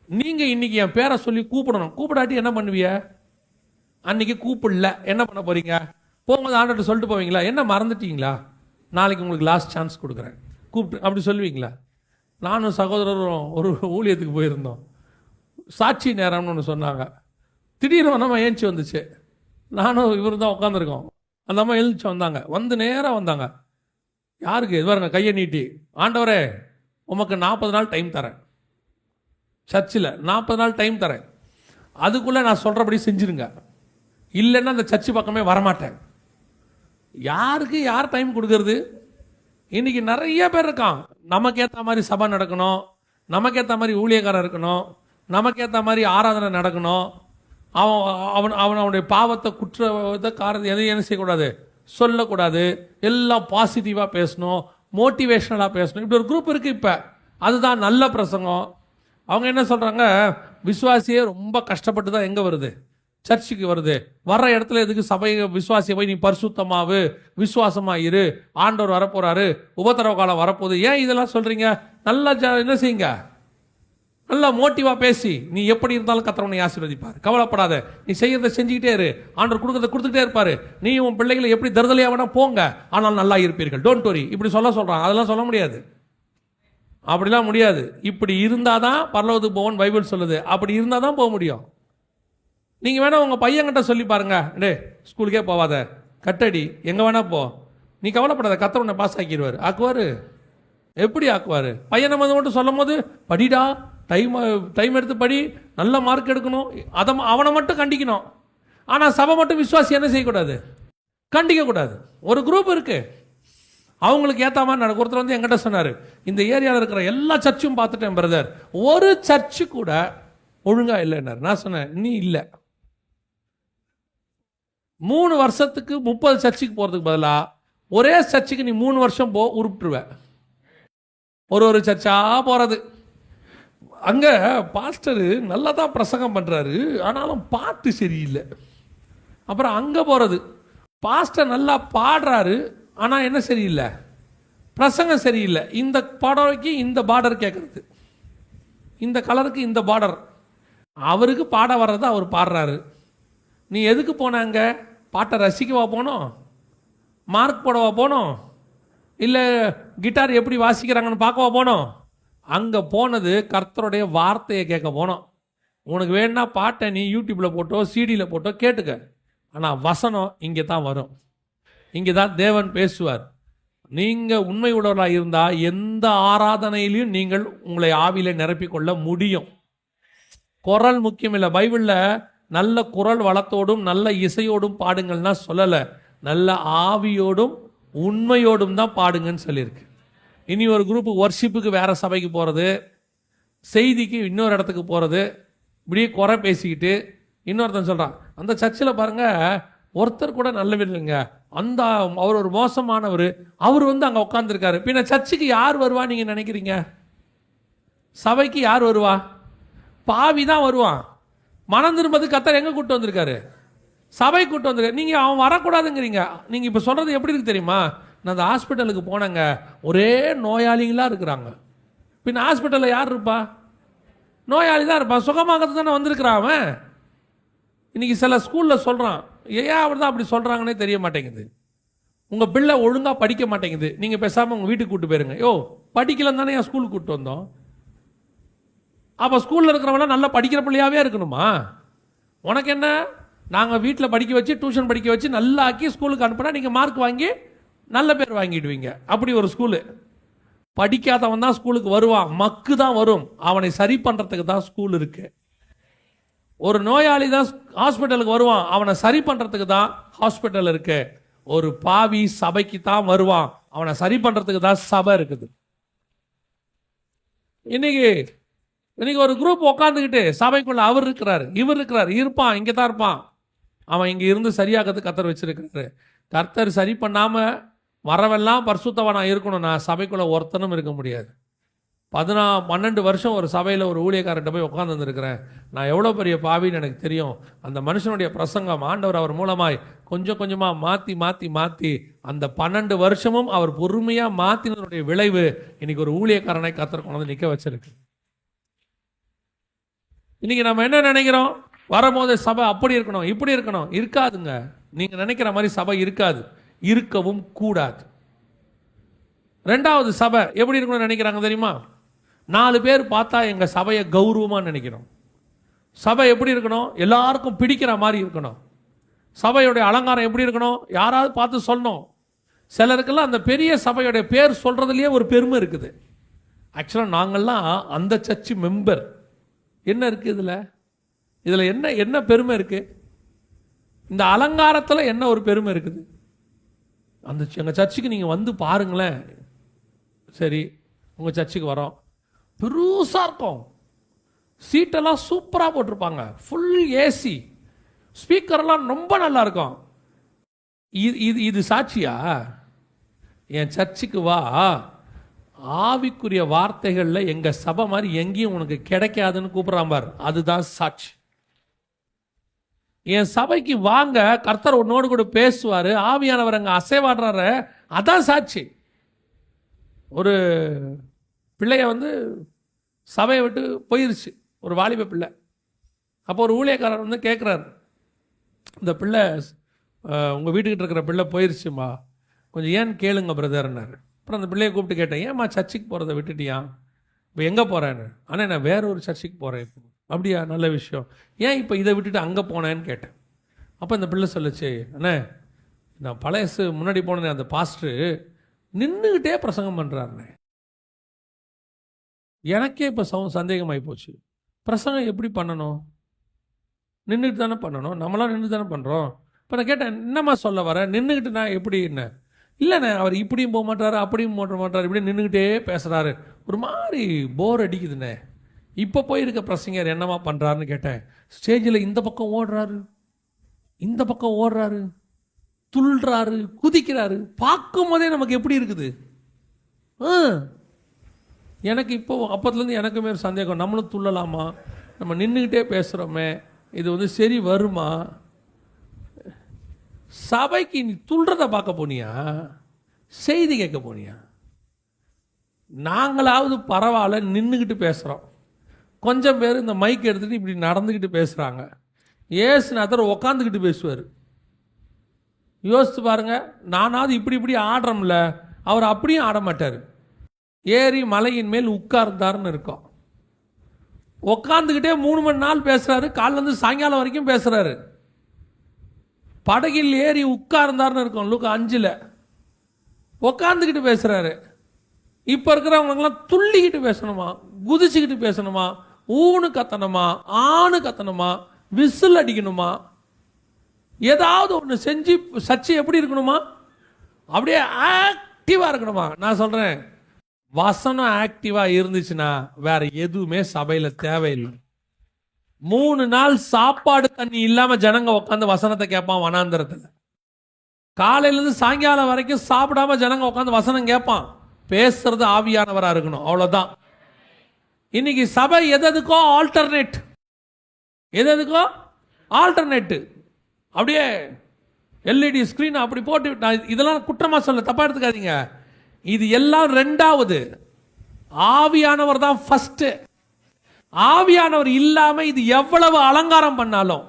நீங்கள் இன்னைக்கு என் பேரை சொல்லி கூப்பிடணும். கூப்பிடாட்டி என்ன பண்ணுவீங்க? அன்னைக்கு கூப்பிடல என்ன பண்ண போறீங்க? போகும்போது ஆண்டவர்கிட்ட சொல்லிட்டு போவீங்களா, என்ன மறந்துட்டீங்களா, நாளைக்கு உங்களுக்கு லாஸ்ட் சான்ஸ் கொடுக்குறேன் கூப்பிட்டு அப்படி சொல்லுவீங்களா? நானும் சகோதரரும் ஒரு ஊழியத்துக்கு போயிருந்தோம். சாட்சி நேரம்னு ஒன்று சொன்னாங்க. திடீர்னு நம்ம ஏஞ்சி வந்துச்சு. நானும் இவர் தான் உட்காந்துருக்கோம். அந்த அம்மா எழுந்துச்சு வந்தாங்க. வந்து நேராக வந்தாங்க. யாருக்கு இது பாருங்க, கையை நீட்டி, ஆண்டவரே உமக்கு 40 நாள் டைம் தரேன், சர்ச்சில் 40 நாள் டைம் தரேன், அதுக்குள்ளே நான் சொல்கிறபடி செஞ்சுருங்க, இல்லைன்னா அந்த சர்ச்சு பக்கமே வரமாட்டேன். யாருக்கு யார் டைம் கொடுக்கறது? இன்னைக்கு நிறைய பேர் இருக்கான். நமக்கு ஏற்ற மாதிரி சபை நடக்கணும், நமக்கு ஏற்ற மாதிரி ஊழியக்காரர் இருக்கணும், நமக்கு ஏற்ற மாதிரி ஆராதனை நடக்கணும். அவனுடைய பாவத்தை குற்றத்தை காரணம் எதையும் என்ன செய்யக்கூடாது, சொல்லக்கூடாது. எல்லாம் பாசிட்டிவாக பேசணும், மோட்டிவேஷனலாக பேசணும். இப்படி ஒரு குரூப் இருக்குது இப்போ. அதுதான் நல்ல பிரசங்கம். அவங்க என்ன சொல்கிறாங்க, விசுவாசியே ரொம்ப கஷ்டப்பட்டு தான் எங்கே வருது, சர்ச்சுக்கு வருது. வர்ற இடத்துல எதுக்கு சபை விசுவாசியை போய் நீ பரிசுத்தமாவு, விசுவாசமாக இரு, ஆண்டவர் வரப்போகிறாரு, உபத்திரவ காலம் வரப்போகுது, ஏன் இதெல்லாம் சொல்கிறீங்க? நல்லா என்ன செய்யுங்க, நல்லா மோட்டிவாக பேசி, நீ எப்படி இருந்தாலும் கர்த்தர் ஆசீர்வதிப்பார், கவலைப்படாத, நீ செய்யறதை செஞ்சுக்கிட்டே இரு, ஆண்டவர் கொடுக்கறத கொடுத்துக்கிட்டே இருப்பாரு, நீ உன் பிள்ளைகளை எப்படி தருதலையாக வேணா போங்க, ஆனால் நல்லா இருப்பீர்கள், டோன்ட் வரி. இப்படி சொல்கிறான். அதெல்லாம் சொல்ல முடியாது, அப்படிலாம் முடியாது. இப்படி இருந்தால் தான் பரலோகத்துக்கு போவோன்னு பைபிள் சொல்லுது. அப்படி இருந்தால் தான் போக முடியும். நீங்கள் வேணா உங்கள் பையன்கிட்ட சொல்லி பாருங்க, டே ஸ்கூலுக்கே போவாத, கட்டடி, எங்கே வேணா போ, நீ கவலைப்படாத, கர்த்தர் உன்னை பாஸ் ஆக்கிடுவார். ஆக்குவார். எப்படி ஆக்குவார்? பையனை மட்டும் சொல்லும் போது, படிடா, டைம் எடுத்து படி, நல்ல மார்க் எடுக்கணும், அவனை மட்டும் கண்டிக்கணும். ஆனால் சபை மட்டும் விசுவாசி என்ன செய்யக்கூடாது, கண்டிக்கக்கூடாது. ஒரு குரூப் இருக்கு, அவங்களுக்கு ஏற்ற மாதிரி நடக்கும். ஒருத்தர் வந்து என்கிட்ட சொன்னார், இந்த ஏரியாவில் இருக்கிற எல்லா சர்ச்சும் பார்த்துட்டேன் பிரதர், ஒரு சர்ச்சு கூட ஒழுங்கா இல்லைன்னார். நான் சொன்னேன், நீ இல்லை, 3 வருஷத்துக்கு 30 சர்ச்சுக்கு போகிறதுக்கு பதிலாக ஒரே சர்ச்சுக்கு நீ 3 வருஷம் உருப்பிட்டுருவ. ஒரு சர்ச்சா போகிறது. அங்கே பாஸ்டரு நல்லா தான் பிரசங்கம் பண்ணுறாரு, ஆனாலும் பாட்டு சரியில்லை. அப்புறம் அங்கே போகிறது, பாஸ்டர் நல்லா பாடுறாரு, ஆனால் என்ன சரியில்லை, பிரசங்கம் சரியில்லை. இந்த பாடலுக்கு இந்த பார்டர் கேட்குறது, இந்த கலருக்கு இந்த பார்டர். அவருக்கு பாட வர்றதை அவர் பாடுறாரு. நீ எதுக்கு போனாங்க? பாட்டை ரசிக்கவா போனோம்? மார்க் போடவா போனோம்? இல்லை கிட்டார் எப்படி வாசிக்கிறாங்கன்னு பார்க்கவா போனோம்? அங்கே போனது கர்த்தருடைய வார்த்தையை கேட்க போனோம். உனக்கு வேணா பாட்டை நீ யூடியூப்பில் போட்டோ சிடியில் போட்டோ கேட்டுக்க, ஆனால் வசனம் இங்கே தான் வரும், இங்கே தான் தேவன் பேசுவார். நீங்கள் உண்மை உள்ளவர்களாக இருந்தால் எந்த ஆராதனையிலையும் நீங்கள் உங்களை ஆவியில நிரப்பிக்கொள்ள முடியும். குரல் முக்கியம் இல்லை. பைபிளில் நல்ல குரல் வளத்தோடும் நல்ல இசையோடும் பாடுங்கள்னா சொல்லலை, நல்ல ஆவியோடும் உண்மையோடும் தான் பாடுங்கன்னு சொல்லியிருக்கு. இனி ஒரு குரூப் ஒர்ஷிப்புக்கு வேற சபைக்கு போகிறது, செய்திக்கு இன்னொரு இடத்துக்கு போகிறது, இப்படியே குறை பேசிக்கிட்டு இன்னொருத்தன் சொல்கிறான், அந்த சர்ச்சில் பாருங்கள் ஒருத்தர் கூட நல்லவர் இல்லைங்க, அந்த அவர் ஒரு மோசமானவர், அவர் வந்து அங்கே உட்காந்துருக்காரு. பின்ன சர்ச்சுக்கு யார் வருவா நீங்கள் நினைக்கிறீங்க? சபைக்கு யார் வருவா? பாவி தான் வருவான். மனம் திரும்பது கர்த்தர் எங்கே கூப்பிட்டு வந்திருக்காரு? சபை கூப்பிட்டு வந்திருக்காரு. நீங்கள் அவன் வரக்கூடாதுங்கிறீங்க. நீங்கள் இப்போ சொல்கிறது எப்படி இருக்கு தெரியுமா? நான் அந்த ஹாஸ்பிட்டலுக்கு போனேங்க, ஒரே நோயாளிகளாக இருக்கிறாங்க. பின்ன ஹாஸ்பிட்டலில் யார் இருப்பா? நோயாளி தான் இருப்பான். சுகமாகறது தானே வந்திருக்கிறான் அவன். இன்னைக்கு சில ஸ்கூலில் சொல்கிறான், ஏன் அவர் தான் அப்படி சொல்கிறாங்கன்னே தெரிய மாட்டேங்குது. உங்கள் பிள்ளை ஒழுங்காக படிக்க மாட்டேங்குது, நீங்கள் பேசாமல் உங்கள் வீட்டுக்கு கூப்பிட்டு போயிருங்க. யோ படிக்கலன்னு தானே என் ஸ்கூலுக்கு கூப்பிட்டு வந்தோம். அப்போ ஸ்கூலில் இருக்கிறவங்களாம் நல்லா படிக்கிற பிள்ளையாவே இருக்கணுமா? உனக்கு என்ன, நாங்கள் வீட்டில் படிக்க வச்சு டியூஷன் படிக்க வச்சு நல்லா ஆக்கி ஸ்கூலுக்கு அனுப்புனா நீங்கள் மார்க் வாங்கி நல்ல பேர் வாங்கிடுவீங்க. அப்படி ஒரு ஸ்கூலு. படிக்காதவன் தான் ஸ்கூலுக்கு வருவான், மக்கு தான் வரும். அவனை சரி பண்ணுறதுக்கு தான் ஸ்கூல் இருக்கு. ஒரு நோயாளி தான் ஹாஸ்பிட்டலுக்கு வருவான், அவனை சரி பண்ணுறதுக்கு தான் ஹாஸ்பிட்டல் இருக்கு. ஒரு பாவி சபைக்கு தான் வருவான், அவனை சரி பண்ணுறதுக்கு தான் சபை இருக்குது. இன்னைக்கு ஒரு குரூப் உட்காந்துக்கிட்டு சபைக்குள்ள அவர் இருக்கிறார், இவர் இருக்கிறார், இருப்பான், இங்கே தான் இருப்பான். அவன் இங்கே இருந்து சரியாகிறதுக்கு கர்த்தர் வச்சிருக்கிறாரு. கர்த்தர் சரி பண்ணாமல் வரவெல்லாம் பரிசுத்தவனா இருக்கணும்னா சபைக்குள்ள ஒருத்தனும் இருக்க முடியாது. 12 வருஷம் ஒரு சபையில் ஒரு ஊழியக்காரர்கிட்ட போய் உட்காந்து வந்துருக்கிறேன். நான் எவ்வளோ பெரிய பாவின்னு எனக்கு தெரியும். அந்த மனுஷனுடைய பிரசங்கம் ஆண்டவர் அவர் மூலமாய் கொஞ்சம் கொஞ்சமாக மாற்றி மாற்றி மாற்றி அந்த 12 வருஷமும் அவர் பொறுமையாக மாற்றினதுடைய விளைவு இன்னைக்கு ஒரு ஊழியக்காரனை கர்த்தர் கொண்டு வந்து நிற்க வச்சிருக்கு. இன்னைக்கு நம்ம என்ன நினைக்கிறோம்? வரும்போது சபை அப்படி இருக்கணும் இப்படி இருக்கணும். இருக்காதுங்க. நீங்கள் நினைக்கிற மாதிரி சபை இருக்காது, இருக்கவும் கூடாது. ரெண்டாவது, சபை எப்படி இருக்கணும்னு நினைக்கிறாங்க தெரியுமா? 4 பேர் பார்த்தா எங்கள் சபையை கௌரவமாக நினைக்கிறோம். சபை எப்படி இருக்கணும்? எல்லாருக்கும் பிடிக்கிற மாதிரி இருக்கணும். சபையுடைய அலங்காரம் எப்படி இருக்கணும்? யாராவது பார்த்து சொல்லணும். சிலருக்கெல்லாம் அந்த பெரிய சபையுடைய பேர் சொல்றதுலயே ஒரு பெருமை இருக்குது. ஆக்சுவலாக நாங்கள்லாம் அந்த சர்ச்சு மெம்பர். என்ன இருக்கு இதில் என்ன பெருமை இருக்கு? இந்த அலங்காரத்தில் என்ன ஒரு பெருமை இருக்குது? எங்கள் சர்ச்சுக்கு நீங்கள் வந்து பாருங்களேன். சரி, உங்கள் சர்ச்சுக்கு வரோம், பெருசாக இருக்கும், சீட்டெல்லாம் சூப்பராக போட்டிருப்பாங்க, ஃபுல் ஏசி, ஸ்பீக்கர்லாம் ரொம்ப நல்லா இருக்கும். இது சாட்சியா? என் சர்ச்சுக்கு வா, ஆவிக்குரிய வார்த்தைகளில் எங்கள் சபை மாதிரி எங்கேயும் உனக்கு கிடைக்காதுன்னு கூப்பிட்றான் பார், அதுதான் சாட்சி. என் சபைக்கு வாங்க, கர்த்தர் உன்னோடு கூட பேசுவார், ஆவியானவர் அங்கே அசைவாடுறாரு, அதான் சாட்சி. ஒரு பிள்ளைய வந்து சபையை விட்டு போயிருச்சு, ஒரு வாலிப பிள்ளை. அப்போ ஒரு ஊழியக்காரர் வந்து கேட்குறாரு, இந்த பிள்ளை உங்கள் வீட்டுக்கிட்ட இருக்கிற பிள்ளை போயிருச்சுமா, கொஞ்சம் ஏன்னு கேளுங்க பிரதர்னாரு. அப்புறம் அந்த பிள்ளையை கூப்பிட்டு கேட்டேன், ஏம்மா சர்ச்சுக்கு போகிறத விட்டுட்டியா? இப்போ எங்கே போகிறேன்னு. ஆனால் நான் வேற ஒரு சர்ச்சுக்கு போகிறேன் இப்போ. அப்படியா, நல்ல விஷயம். ஏன் இப்போ இதை விட்டுட்டு அங்கே போனேன்னு கேட்டேன். அப்போ இந்த பிள்ளை சொல்லுச்சு, அண்ணே நான் பழையசு முன்னாடி போனேன், அந்த பாஸ்டரு நின்றுக்கிட்டே பிரசங்கம் பண்ணுறாருண்ணே. எனக்கே இப்போ சந்தேகமாகி போச்சு, பிரசங்கம் எப்படி பண்ணணும்? நின்றுக்கிட்டு தானே பண்ணணும், நம்மளாம் நின்று தானே பண்ணுறோம். இப்போ நான் கேட்டேன், என்னம்மா சொல்ல வர, நின்றுக்கிட்டு நான் எப்படி? என்ன இல்லைண்ணே, அவர் இப்படியும் போக மாட்டார் அப்படியும் போட மாட்டார், இப்படி நின்றுக்கிட்டே பேசுகிறாரு, ஒரு மாதிரி போர் அடிக்குதுண்ணே. இப்போ போயிருக்க பிரசங்கர் என்னம்மா பண்ணுறாருன்னு கேட்டேன். ஸ்டேஜில் இந்த பக்கம் ஓடுறாரு, இந்த பக்கம் ஓடுறாரு, துள்ளுறாரு, குதிக்கிறாரு. பார்க்கும் போதே நமக்கு எப்படி இருக்குது? எனக்கு இப்போ அப்பத்துலேருந்து எனக்குமே ஒரு சந்தேகம், நம்மளும் துள்ளலாமா, நம்ம நின்றுக்கிட்டே பேசுகிறோமே, இது வந்து சரி வருமா? சபைக்கு நீ துள்றதை பார்க்க போனியா, செய்தி கேட்க போனியா? நாங்களாவது பரவாயில்ல நின்றுக்கிட்டு பேசுகிறோம், கொஞ்சம் பேர் இந்த மைக் எடுத்துகிட்டு இப்படி நடந்துக்கிட்டு பேசுகிறாங்க. ஏசுநாதர் உக்காந்துக்கிட்டு பேசுவார். யோசித்து பாருங்க, நானாவது இப்படி இப்படி ஆடுறோம்ல, அவர் அப்படியும் ஆட மாட்டார். ஏறி மலையின் மேல் உட்கார்ந்தார்னு இருக்கோம். உக்காந்துக்கிட்டே 3 மணி நாள் பேசுகிறாரு, காலிலேருந்து சாயங்காலம் வரைக்கும் பேசுகிறாரு. படகில் ஏறி உட்கார்ந்தார்னு இருக்கும் லூக்கா 5. உக்காந்துக்கிட்டு பேசுகிறாரு. இப்போ இருக்கிறவங்களுக்கெல்லாம் துள்ளிக்கிட்டு பேசணுமா, குதிச்சுக்கிட்டு பேசணுமா, ஊனு கத்தணுமா, ஆணு கத்தணுமா, விசில் அடிக்கணுமா, ஏதாவது ஒன்று செஞ்சு சர்ச்சை எப்படி இருக்கணுமா, அப்படியே ஆக்டிவாக இருக்கணுமா? நான் சொல்கிறேன், வசனம் ஆக்டிவாக இருந்துச்சுன்னா வேற எதுவுமே சபையில் தேவையில்லை. 3 நாள் சாப்பாடு தண்ணி இல்லாமல் ஜனங்க உட்காந்து வசனத்தை கேட்பான் வனாந்தரத்தில். காலையிலேருந்து சாயங்காலம் வரைக்கும் சாப்பிடாம ஜனங்க உட்காந்து வசனம் கேட்பான். பேசுறது ஆவியானவராக இருக்கணும், அவ்வளோதான். இன்னைக்கு சபை எதுக்கோ ஆல்டர்னேட், எதுக்கோ ஆல்டர்னேட்டு, அப்படியே எல்இடி ஸ்க்ரீன் அப்படி போட்டு, நான் இதெல்லாம் குற்றமாக சொல்ல, தப்பாக எடுத்துக்காதீங்க. இது எல்லாம் 2வது, ஆவியானவர் தான் ஃபர்ஸ்ட். ஆவியானவர் இல்லாமல் இது எவ்வளவு அலங்காரம் பண்ணாலும்,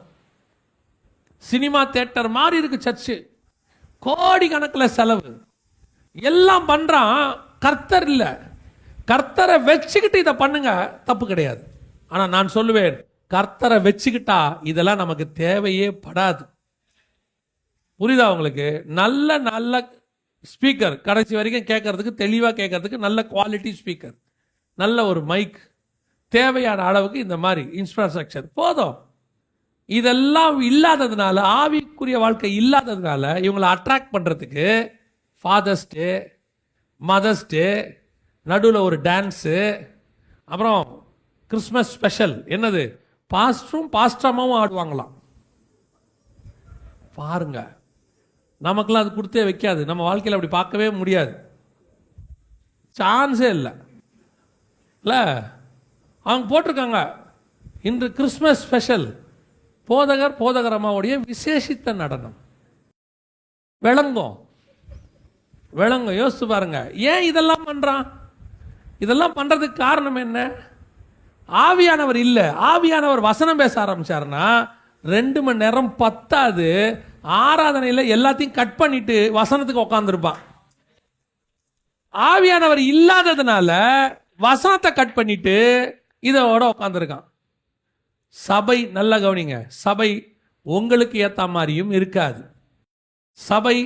சினிமா தியேட்டர் மாதிரி இருக்கு சர்ச்சு, கோடி கணக்கில் செலவு, எல்லாம் பண்றான். கர்த்தர் இல்லை, கர்த்தரை வச்சுக்கிட்டு இதை பண்ணுங்க, தப்பு கிடையாது. ஆனால் நான் சொல்லுவேன், கர்த்தரை வச்சுக்கிட்டா இதெல்லாம் நமக்கு தேவையே படாது. புரியுதா உங்களுக்கு? நல்ல நல்ல ஸ்பீக்கர், கடைசி வரைக்கும் கேட்கறதுக்கு, தெளிவாக கேட்கறதுக்கு நல்ல குவாலிட்டி ஸ்பீக்கர், நல்ல ஒரு மைக், தேவையான அளவுக்கு இந்த மாதிரி இன்ஃப்ராஸ்ட்ரக்சர் போதும். இதெல்லாம் இல்லாததுனால, ஆவிக்குரிய வாழ்க்கை இல்லாததுனால இவங்களை அட்ராக்ட் பண்ணுறதுக்கு ஃபாதர்ஸ் டே, மதர்ஸ் டே, நடுவில் ஒரு டான்ஸு, அப்புறம் கிறிஸ்மஸ் ஸ்பெஷல், என்னது பாஸ்டரும் பாஸ்டமாவும் ஆடுவாங்களாம். பாருங்க, நமக்கெல்லாம் அது கொடுத்தே வைக்காது. நம்ம வாழ்க்கையில் அப்படி பார்க்கவே முடியாது, சான்ஸே இல்லை. இல்லை, அவங்க போட்டிருக்காங்க, இன்று கிறிஸ்மஸ் ஸ்பெஷல், போதகர் அம்மாவுடைய விசேஷித்த நடனம். விளங்கும். யோசிச்சு பாருங்க, ஏன் இதெல்லாம் பண்றான்? இதெல்லாம் பண்றதுக்கு காரணம் என்ன? ஆவியானவர் இல்லை. ஆவியானவர் வசனம் பேச ஆரம்பிச்சாருன்னா 2 மணி நேரம் பத்தாது, ஆராதனையில் எல்லாத்தையும் கட் பண்ணிட்டு வசனத்துக்கு உட்காந்துருப்பான். ஆவியானவர் இல்லாததுனால வசனத்தை கட் பண்ணிட்டு இதோட உட்காந்துருக்கான். சபை, நல்ல கவனிங்க, சபை உங்களுக்கு ஏற்ற மாதிரியும் இருக்காது, சபை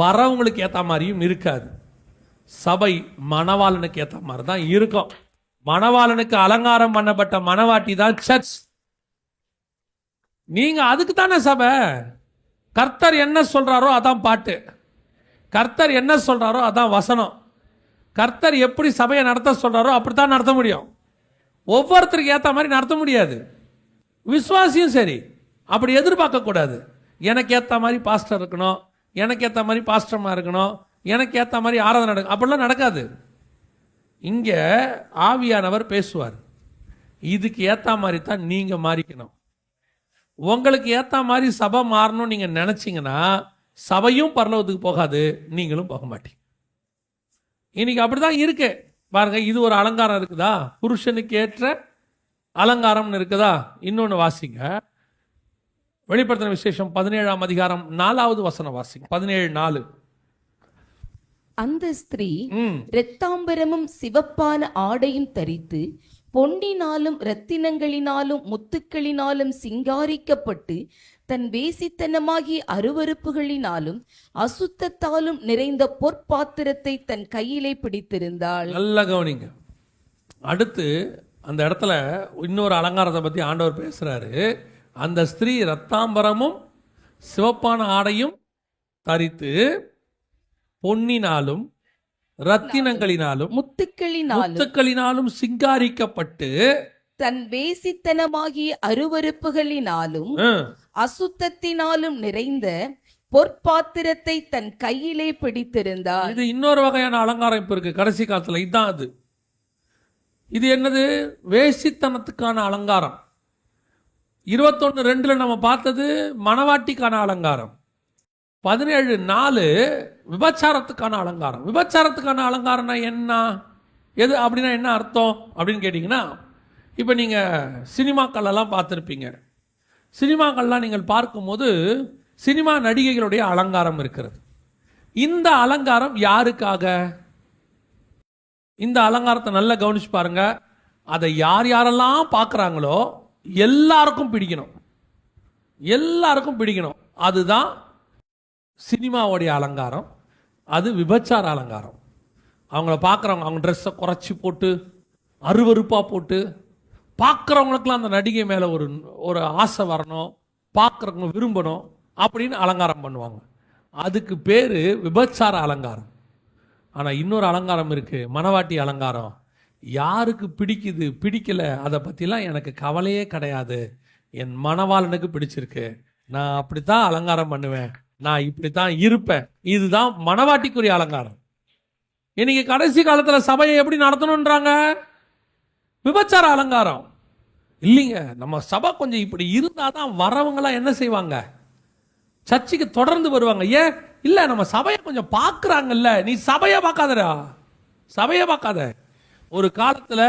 வரவங்களுக்கு ஏற்ற மாதிரியும் இருக்காது. சபை மணவாளனுக்கு ஏற்ற மாதிரி தான் இருக்கும். மணவாளனுக்கு அலங்காரம் பண்ணப்பட்ட மணவாட்டி தான் சர்ச். நீங்க அதுக்கு தானே சபை. கர்த்தர் என்ன சொல்றாரோ அதான் பாட்டு, கர்த்தர் என்ன சொல்றாரோ அதான் வசனம். கர்த்தர் எப்படி சபையை நடத்த சொல்றாரோ அப்படித்தான் நடத்த முடியும். ஒவ்வொருத்தருக்கு ஏற்ற மாதிரி நடத்த முடியாது. விசுவாசியும் சரி, அப்படி எதிர்பார்க்க கூடாது. எனக்கு ஏற்ற மாதிரி பாஸ்டர் இருக்கணும், எனக்கு ஏற்ற மாதிரி பாஸ்டர்மா இருக்கணும், எனக்கு ஏற்ற மாதிரி ஆராதனை நடக்கும், அப்படிலாம் நடக்காது. இங்கே ஆவியானவர் பேசுவார். இதுக்கு ஏற்ற மாதிரி தான் நீங்கள் மாறிக்கணும். உங்களுக்கு ஏற்ற மாதிரி சபை மாறணும்னு நீங்கள் நினச்சிங்கன்னா சபையும் பரலோகத்துக்கு போகாது, நீங்களும் போக மாட்டீங்க. இன்னைக்கு அப்படி தான் இருக்கு. பாருங்க, இது ஒரு அலங்காரம் இருக்குதா, புருஷனுக்கு ஏற்ற அலங்காரம்னு இருக்குதா? இன்னொன்று வாசிங்க, வெளிப்படுத்தின விசேஷம் 17ஆம் அதிகாரம் 4வது வசனம் வாசிங்க. 17:4. அந்த ஸ்திரீ இரத்தாம்பரமும் சிவப்பான ஆடையும் தரித்து பொன்னினாலும் இரத்தினங்களினாலும் முத்துக்களினாலும் சிங்காரிக்கப்பட்டு தன் வேசித்தனமாகிய அருவருப்புகளினாலும் அசுத்தத்தாலும் நிறைந்த பொற்பாத்திரத்தை தன் கையிலே பிடித்திருந்தாள். நல்ல கவனிங்க. அடுத்து அந்த இடத்துல இன்னொரு அலங்காரத்தை பத்தி ஆண்டவர் பேசுறாரு. அந்த ஸ்திரீ இரத்தாம்பரமும் சிவப்பான ஆடையும் தரித்து பொன்னினாலும் ரத்தினங்களினாலும் முத்துக்களினாலும் சிங்காரிக்கப்பட்டு தன் வேசித்தனமாகிய அருவருப்புகளினாலும் அசுத்தத்தினாலும் நிறைந்த பொற்பாத்திரத்தை தன் கையிலே பிடித்திருந்தார். இது இன்னொரு வகையான அலங்காரம் இப்ப இருக்கு கடைசி காலத்துல. இதுதான் அது. இது என்னது? வேசித்தனத்துக்கான அலங்காரம். 21:2 நம்ம பார்த்தது மணவாட்டிக்கான அலங்காரம். 17:4 விபச்சாரத்துக்கான அலங்காரம். விபச்சாரத்துக்கான அலங்காரம்னா என்ன? எது அப்படின்னா என்ன அர்த்தம் அப்படின்னு கேட்டிங்கன்னா, இப்போ நீங்கள் சினிமாக்கள்லாம் பார்த்துருப்பீங்க. சினிமாக்கள்லாம் நீங்கள் பார்க்கும்போது சினிமா நடிகைகளுடைய அலங்காரம் இருக்கிறது. இந்த அலங்காரம் யாருக்காக? இந்த அலங்காரத்தை நல்லா கவனிச்சு பாருங்க. அதை யார் யாரெல்லாம் பார்க்குறாங்களோ எல்லாருக்கும் பிடிக்கணும், எல்லாருக்கும் பிடிக்கணும். அதுதான் சினிமாவுடைய அலங்காரம். அது விபச்சார அலங்காரம். அவங்கள பார்க்குறவங்க அவங்க ட்ரெஸ்ஸை குறைச்சி போட்டு அருவருப்பாக போட்டு பார்க்குறவங்களுக்குலாம் அந்த நடிகை மேலே ஒரு ஆசை வரணும், பார்க்குறவங்க விரும்பணும் அப்படின்னு அலங்காரம் பண்ணுவாங்க. அதுக்கு பேர் விபச்சார அலங்காரம். ஆனால் இன்னொரு அலங்காரம் இருக்குது, மணவாட்டி அலங்காரம். யாருக்கு பிடிக்குது பிடிக்கல அதை பற்றிலாம் எனக்கு கவலையே கிடையாது. என் மணவாளனுக்கு பிடிச்சிருக்கு, நான் அப்படித்தான் அலங்காரம் பண்ணுவேன், நான் இப்படித்தான் இருப்பேன். இதுதான் மணவாட்டிக்குரிய அலங்காரம். இன்னைக்கு கடைசி காலத்தில் சபையை எப்படி நடத்தணுன்றாங்க? விபச்சார அலங்காரம் இல்லைங்க. நம்ம சபை கொஞ்சம் இப்படி இருந்தால் தான் வரவங்களாம் என்ன செய்வாங்க? சர்ச்சுக்கு தொடர்ந்து வருவாங்க. ஏன் இல்லை? நம்ம சபையை கொஞ்சம் பார்க்குறாங்கல்ல. நீ சபையை பார்க்காதடா, சபையை பார்க்காத. ஒரு காலத்தில்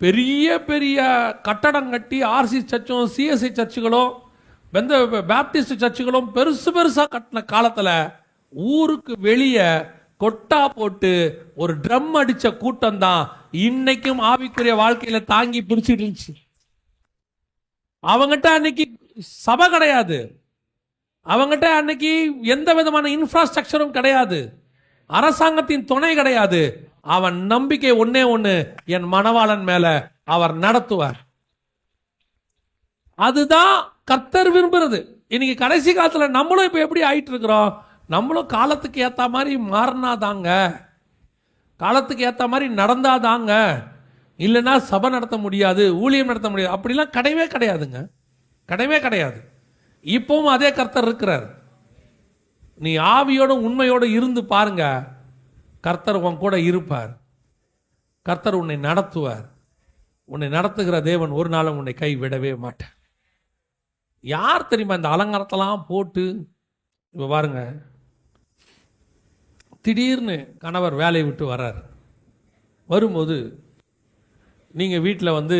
பெரிய பெரிய கட்டடம் கட்டி ஆர்சி சர்ச்சும் சிஎஸ்ஐ சர்ச்சுகளும் பேப்டிஸ்ட் சர்ச்சுகளும் பெருசு பெருசாக கட்டின காலத்தில் ஊருக்கு வெளியே கொட்டா போட்டு ஒரு ட்ரம் அடிச்ச கூட்டம் தான் இன்னைக்கும் ஆவிக்குரிய வாழ்க்கையில தாங்கி பிடிச்சிட்டு இருந்துச்சு. அவங்ககிட்ட அன்னைக்கு சபை கிடையாது, அவங்ககிட்ட அன்னைக்கு எந்த விதமான இன்ஃப்ராஸ்ட்ரக்சரும் கிடையாது, அரசாங்கத்தின் துணை கிடையாது. அவன் நம்பிக்கை ஒன்னே ஒண்ணு, என் மணவாளன் மேல அவர் நடத்துவார். அதுதான் கர்த்தர் விரும்புறது. இன்னைக்கு கடைசி காலத்துல நம்மளும் இப்ப எப்படி ஆயிட்டு இருக்கிறோம்? நம்மளும் காலத்துக்கு ஏற்ற மாதிரி மாறினாதாங்க, காலத்துக்கு ஏற்ற மாதிரி நடந்தாதாங்க, இல்லைன்னா சபை நடத்த முடியாது, ஊழியம் நடத்த முடியாது. அப்படிலாம் கிடையவே கிடையாதுங்க, கிடையவே கிடையாது. இப்பவும் அதே கர்த்தர் இருக்கிறார். நீ ஆவியோட உண்மையோடு இருந்து பாருங்க, கர்த்தர் உன் கூட இருப்பார். கர்த்தர் உன்னை நடத்துவார். உன்னை நடத்துகிற தேவன் ஒரு நாளும் உன்னை கை விடவே மாட்டார். யார் தெரியுமா இந்த அலங்காரத்தெல்லாம் போட்டு? இப்போ பாருங்க, திடீர்னு கணவர் வேலையை விட்டு வர்றார். வரும்போது நீங்கள் வீட்டில் வந்து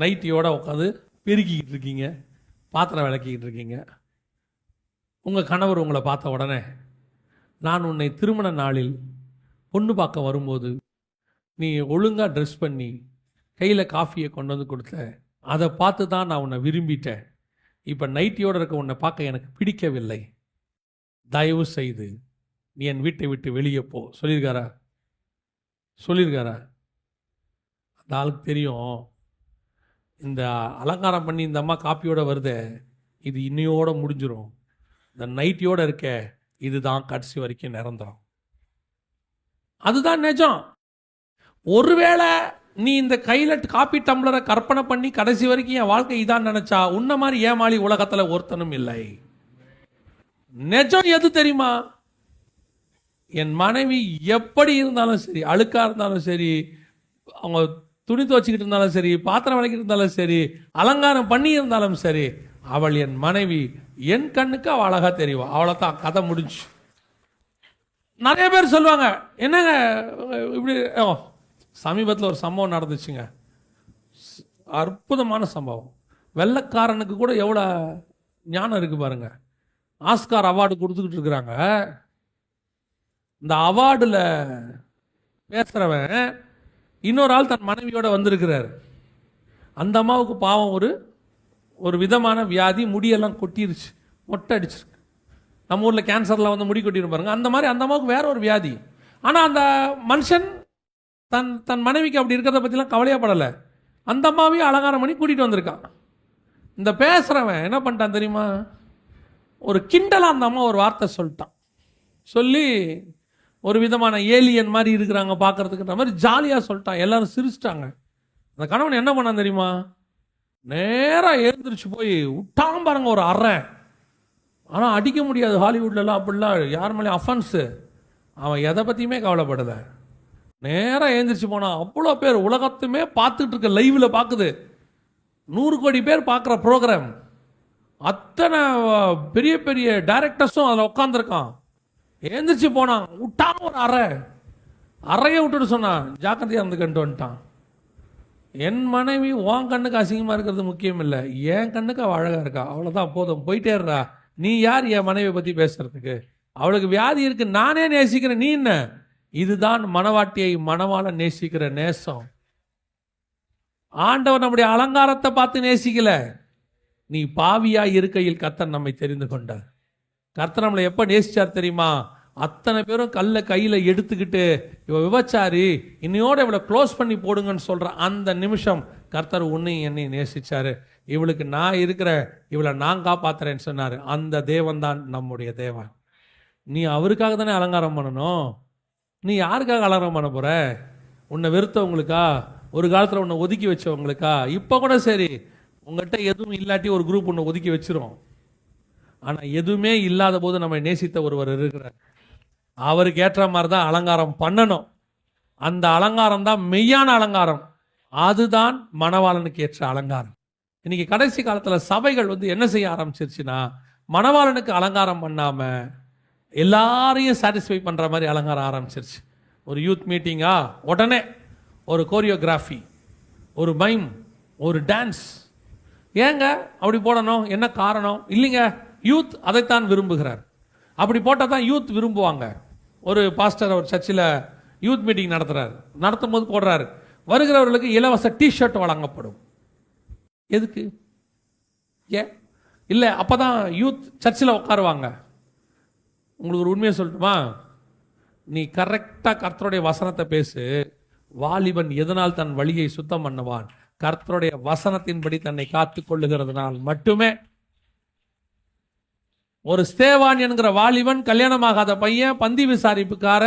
நைட்டியோட உட்காந்து பெருக்கிக்கிட்டு இருக்கீங்க, பாத்திரம் விளக்கிக்கிட்டு இருக்கீங்க. உங்கள் கணவர் உங்களை பார்த்த உடனே, நான் உன்னை திருமண நாளில் பொண்ணு பார்க்க வரும்போது நீ ஒழுங்காக ட்ரெஸ் பண்ணி கையில் காஃபியை கொண்டு வந்து கொடுத்த, அதை பார்த்து தான் நான் உன்னை விரும்பிட்டேன். இப்போ நைட்டியோடு இருக்க உன்னை பார்க்க எனக்கு பிடிக்கவில்லை, தயவு செய்து நீ என் வீட்டை விட்டு வெளியே போ சொல்லியிருக்காரா? சொல்லியிருக்காரா? அந்த ஆளுக்கு தெரியும், இந்த அலங்காரம் பண்ணி இந்த அம்மா காப்பியோட வருதே, இது இன்னையோட முடிஞ்சிடும். இந்த நைட்டியோட இருக்க, இதுதான் கடைசி வரைக்கும் நிரந்தரம். அதுதான் நிஜம். ஒருவேளை நீ இந்த கையில் காப்பி டம்ளரை கற்பனை பண்ணி கடைசி வரைக்கும் என் வாழ்க்கை இதான் நினைச்சா, உன்ன மாதிரி ஏமாளி உலகத்தில் ஒருத்தனும் இல்லை. நிஜம் எது தெரியுமா? என் மனைவி எப்படி இருந்தாலும் சரி, அழுக்கா இருந்தாலும் சரி, அவங்க துணி துவச்சிக்கிட்டு இருந்தாலும் சரி, பாத்திரம் விளக்கிட்டு இருந்தாலும் சரி, அலங்காரம் பண்ணி இருந்தாலும் சரி, அவள் என் மனைவி. என் கண்ணுக்கு அவள் அழகா தெரியும். அவ்வளோதான், கதை முடிஞ்சு. நிறைய பேர் சொல்லுவாங்க, என்னங்க இப்படி. சமீபத்தில் ஒரு சம்பவம் நடந்துச்சுங்க, அற்புதமான சம்பவம். வெள்ளைக்காரனுக்கு கூட எவ்வளோ ஞானம் இருக்கு பாருங்க. ஆஸ்கார் அவார்டு கொடுத்துக்கிட்டு இருக்கிறாங்க. இந்த அவார்டில் பேசுகிறவன் இன்னொரு ஆள் தன் மனைவியோட வந்திருக்கிறார். அந்த அம்மாவுக்கு பாவம் ஒரு விதமான வியாதி, முடியெல்லாம் கொட்டிருச்சு, மொட்டை அடிச்சிருக்கு. நம்ம ஊரில் கேன்சரில் வந்து முடி கொட்டிட்டு பாருங்க, அந்த மாதிரி அந்த அம்மாவுக்கு வேற ஒரு வியாதி. ஆனால் அந்த மனுஷன் தன் மனைவிக்கு அப்படி இருக்கிறத பற்றிலாம் கவலையப்படலை. அந்த அம்மாவையும் அலங்காரம் பண்ணி கூட்டிகிட்டு வந்திருக்கான். இந்த பேசுகிறவன் என்ன பண்ணிட்டான் தெரியுமா? ஒரு கிண்டலாக அந்த அம்மா ஒரு வார்த்தை சொல்லிட்டான். சொல்லி ஒரு விதமான ஏலியன் மாதிரி இருக்கிறாங்க பார்க்கறதுக்குன்ற மாதிரி ஜாலியாக சொல்லிட்டான். எல்லாரும் சிரிச்சிட்டாங்க. அந்த கணவன் என்ன பண்ணான் தெரியுமா? நேராக எழுந்திரிச்சு போய் விட்டான் பாருங்க ஒரு அறை. ஆனால் அடிக்க முடியாது, ஹாலிவுட்லலாம் அப்படிலாம் யார் மேலேயும் அஃபென்ஸு. அவன் எதை பற்றியுமே கவலைப்படலை. நேரா எழுந்திரிச்சு போனான். அவ்வளோ பேர், உலகத்துமே பார்த்துட்டு இருக்க, லைவ்ல பார்க்குது, 100 கோடி பேர் பார்க்குற ப்ரோக்ராம். அத்தனை பெரிய பெரிய டைரக்டர்ஸும் அதில் உட்காந்துருக்கான். எழுந்திரிச்சு போனான், விட்டான் ஒரு அறையை விட்டுட்டு சொன்னான், ஜாக்கிரதையாக இருந்துக்கிட்டு வந்துட்டான். என் மனைவி உன் கண்ணுக்கு அசிங்கமாக இருக்கிறது முக்கியம் இல்லை, என் கண்ணுக்கு அவள் அழகாக இருக்கா, அவ்வளோதான், போதும், போயிட்டேறா. நீ யார் என் மனைவியை பற்றி பேசுறதுக்கு? அவளுக்கு வியாதி இருக்கு, நானே நேசிக்கிறேன், நீ என்ன? இதுதான் மணவாட்டியை மணவாளன் நேசிக்கிற நேசம். ஆண்டவர் நம்முடைய அலங்காரத்தை பார்த்து நேசிக்கல. நீ பாவியா இருக்கையில் கர்த்தர் நம்மை தெரிந்து கொண்டார். கர்த்தர் நம்மளை எப்போ நேசிச்சார் தெரியுமா? அத்தனை பேரும் கல்லை கையில் எடுத்துக்கிட்டு இவ விபச்சாரி, இன்னையோட இவளை க்ளோஸ் பண்ணி போடுங்கன்னு சொல்ற அந்த நிமிஷம் கர்த்தர் உன்னையும் என்னையும் நேசிச்சாரு. இவளுக்கு நான் இருக்கிற, இவளை நான் காப்பாத்துறேன்னு சொன்னாரு. அந்த தேவன் தான் நம்முடைய தேவன். நீ அவருக்காக தானே அலங்காரம் பண்ணணும். நீ யாருக்காக அலங்காரம் பண்ண போற? உன்னை வெறுத்தவங்களுக்கா? ஒரு காலத்தில் உன்னை ஒதுக்கி வச்சவங்களுக்கா? இப்போ கூட சரி, உங்கள்கிட்ட எதுவும் இல்லாட்டி ஒரு குரூப் உன்னை ஒதுக்கி வச்சிரும். ஆனால் எதுவுமே இல்லாத போது நம்மை நேசித்த ஒருவர் இருக்கிறார். அவருக்கு ஏற்ற மாதிரி தான் அலங்காரம் பண்ணணும். அந்த அலங்காரம் தான் மெய்யான அலங்காரம். அதுதான் மணவாளனுக்கு ஏற்ற அலங்காரம். இன்னைக்கு கடைசி காலத்தில் சபைகள் என்ன செய்ய ஆரம்பிச்சிருச்சுன்னா, மணவாளனுக்கு அலங்காரம் பண்ணாம எல்லாரையும் சாட்டிஸ்ஃபை பண்ற மாதிரி அலங்காரம் ஆரம்பிச்சிருச்சு. ஒரு யூத் மீட்டிங்கா, உடனே ஒரு கோரியோகிராஃபி, ஒரு மைம், ஒரு டான்ஸ். ஏங்க அப்படி போடணும்? என்ன காரணம்? இல்லைங்க, யூத் அதைத்தான் விரும்புகிறார். அப்படி போட்டால் தான் யூத் விரும்புவாங்க. ஒரு பாஸ்டர் ஒரு சர்ச்சில் யூத் மீட்டிங் நடத்தும் போது போடுறாரு, வருகிறவர்களுக்கு இலவச டிஷர்ட் வழங்கப்படும். எதுக்கு? ஏன் இல்லை, அப்போதான் யூத் சர்ச்சில் உட்காருவாங்க. உங்களுக்கு ஒரு உண்மையை சொல்லட்டுமா? நீ கரெக்டாக கர்த்தருடைய வசனத்தை பேசு. வாலிபன் எதனால் தன் வழியை சுத்தம் பண்ணுவான்? கர்த்தருடைய வசனத்தின்படி தன்னை காத்து கொள்ளுகிறதுனால் மட்டுமே. ஒரு ஸ்தேவான் என்கிற வாலிபன், கல்யாணமாகாத பையன், பந்தி விசாரிப்புக்கார,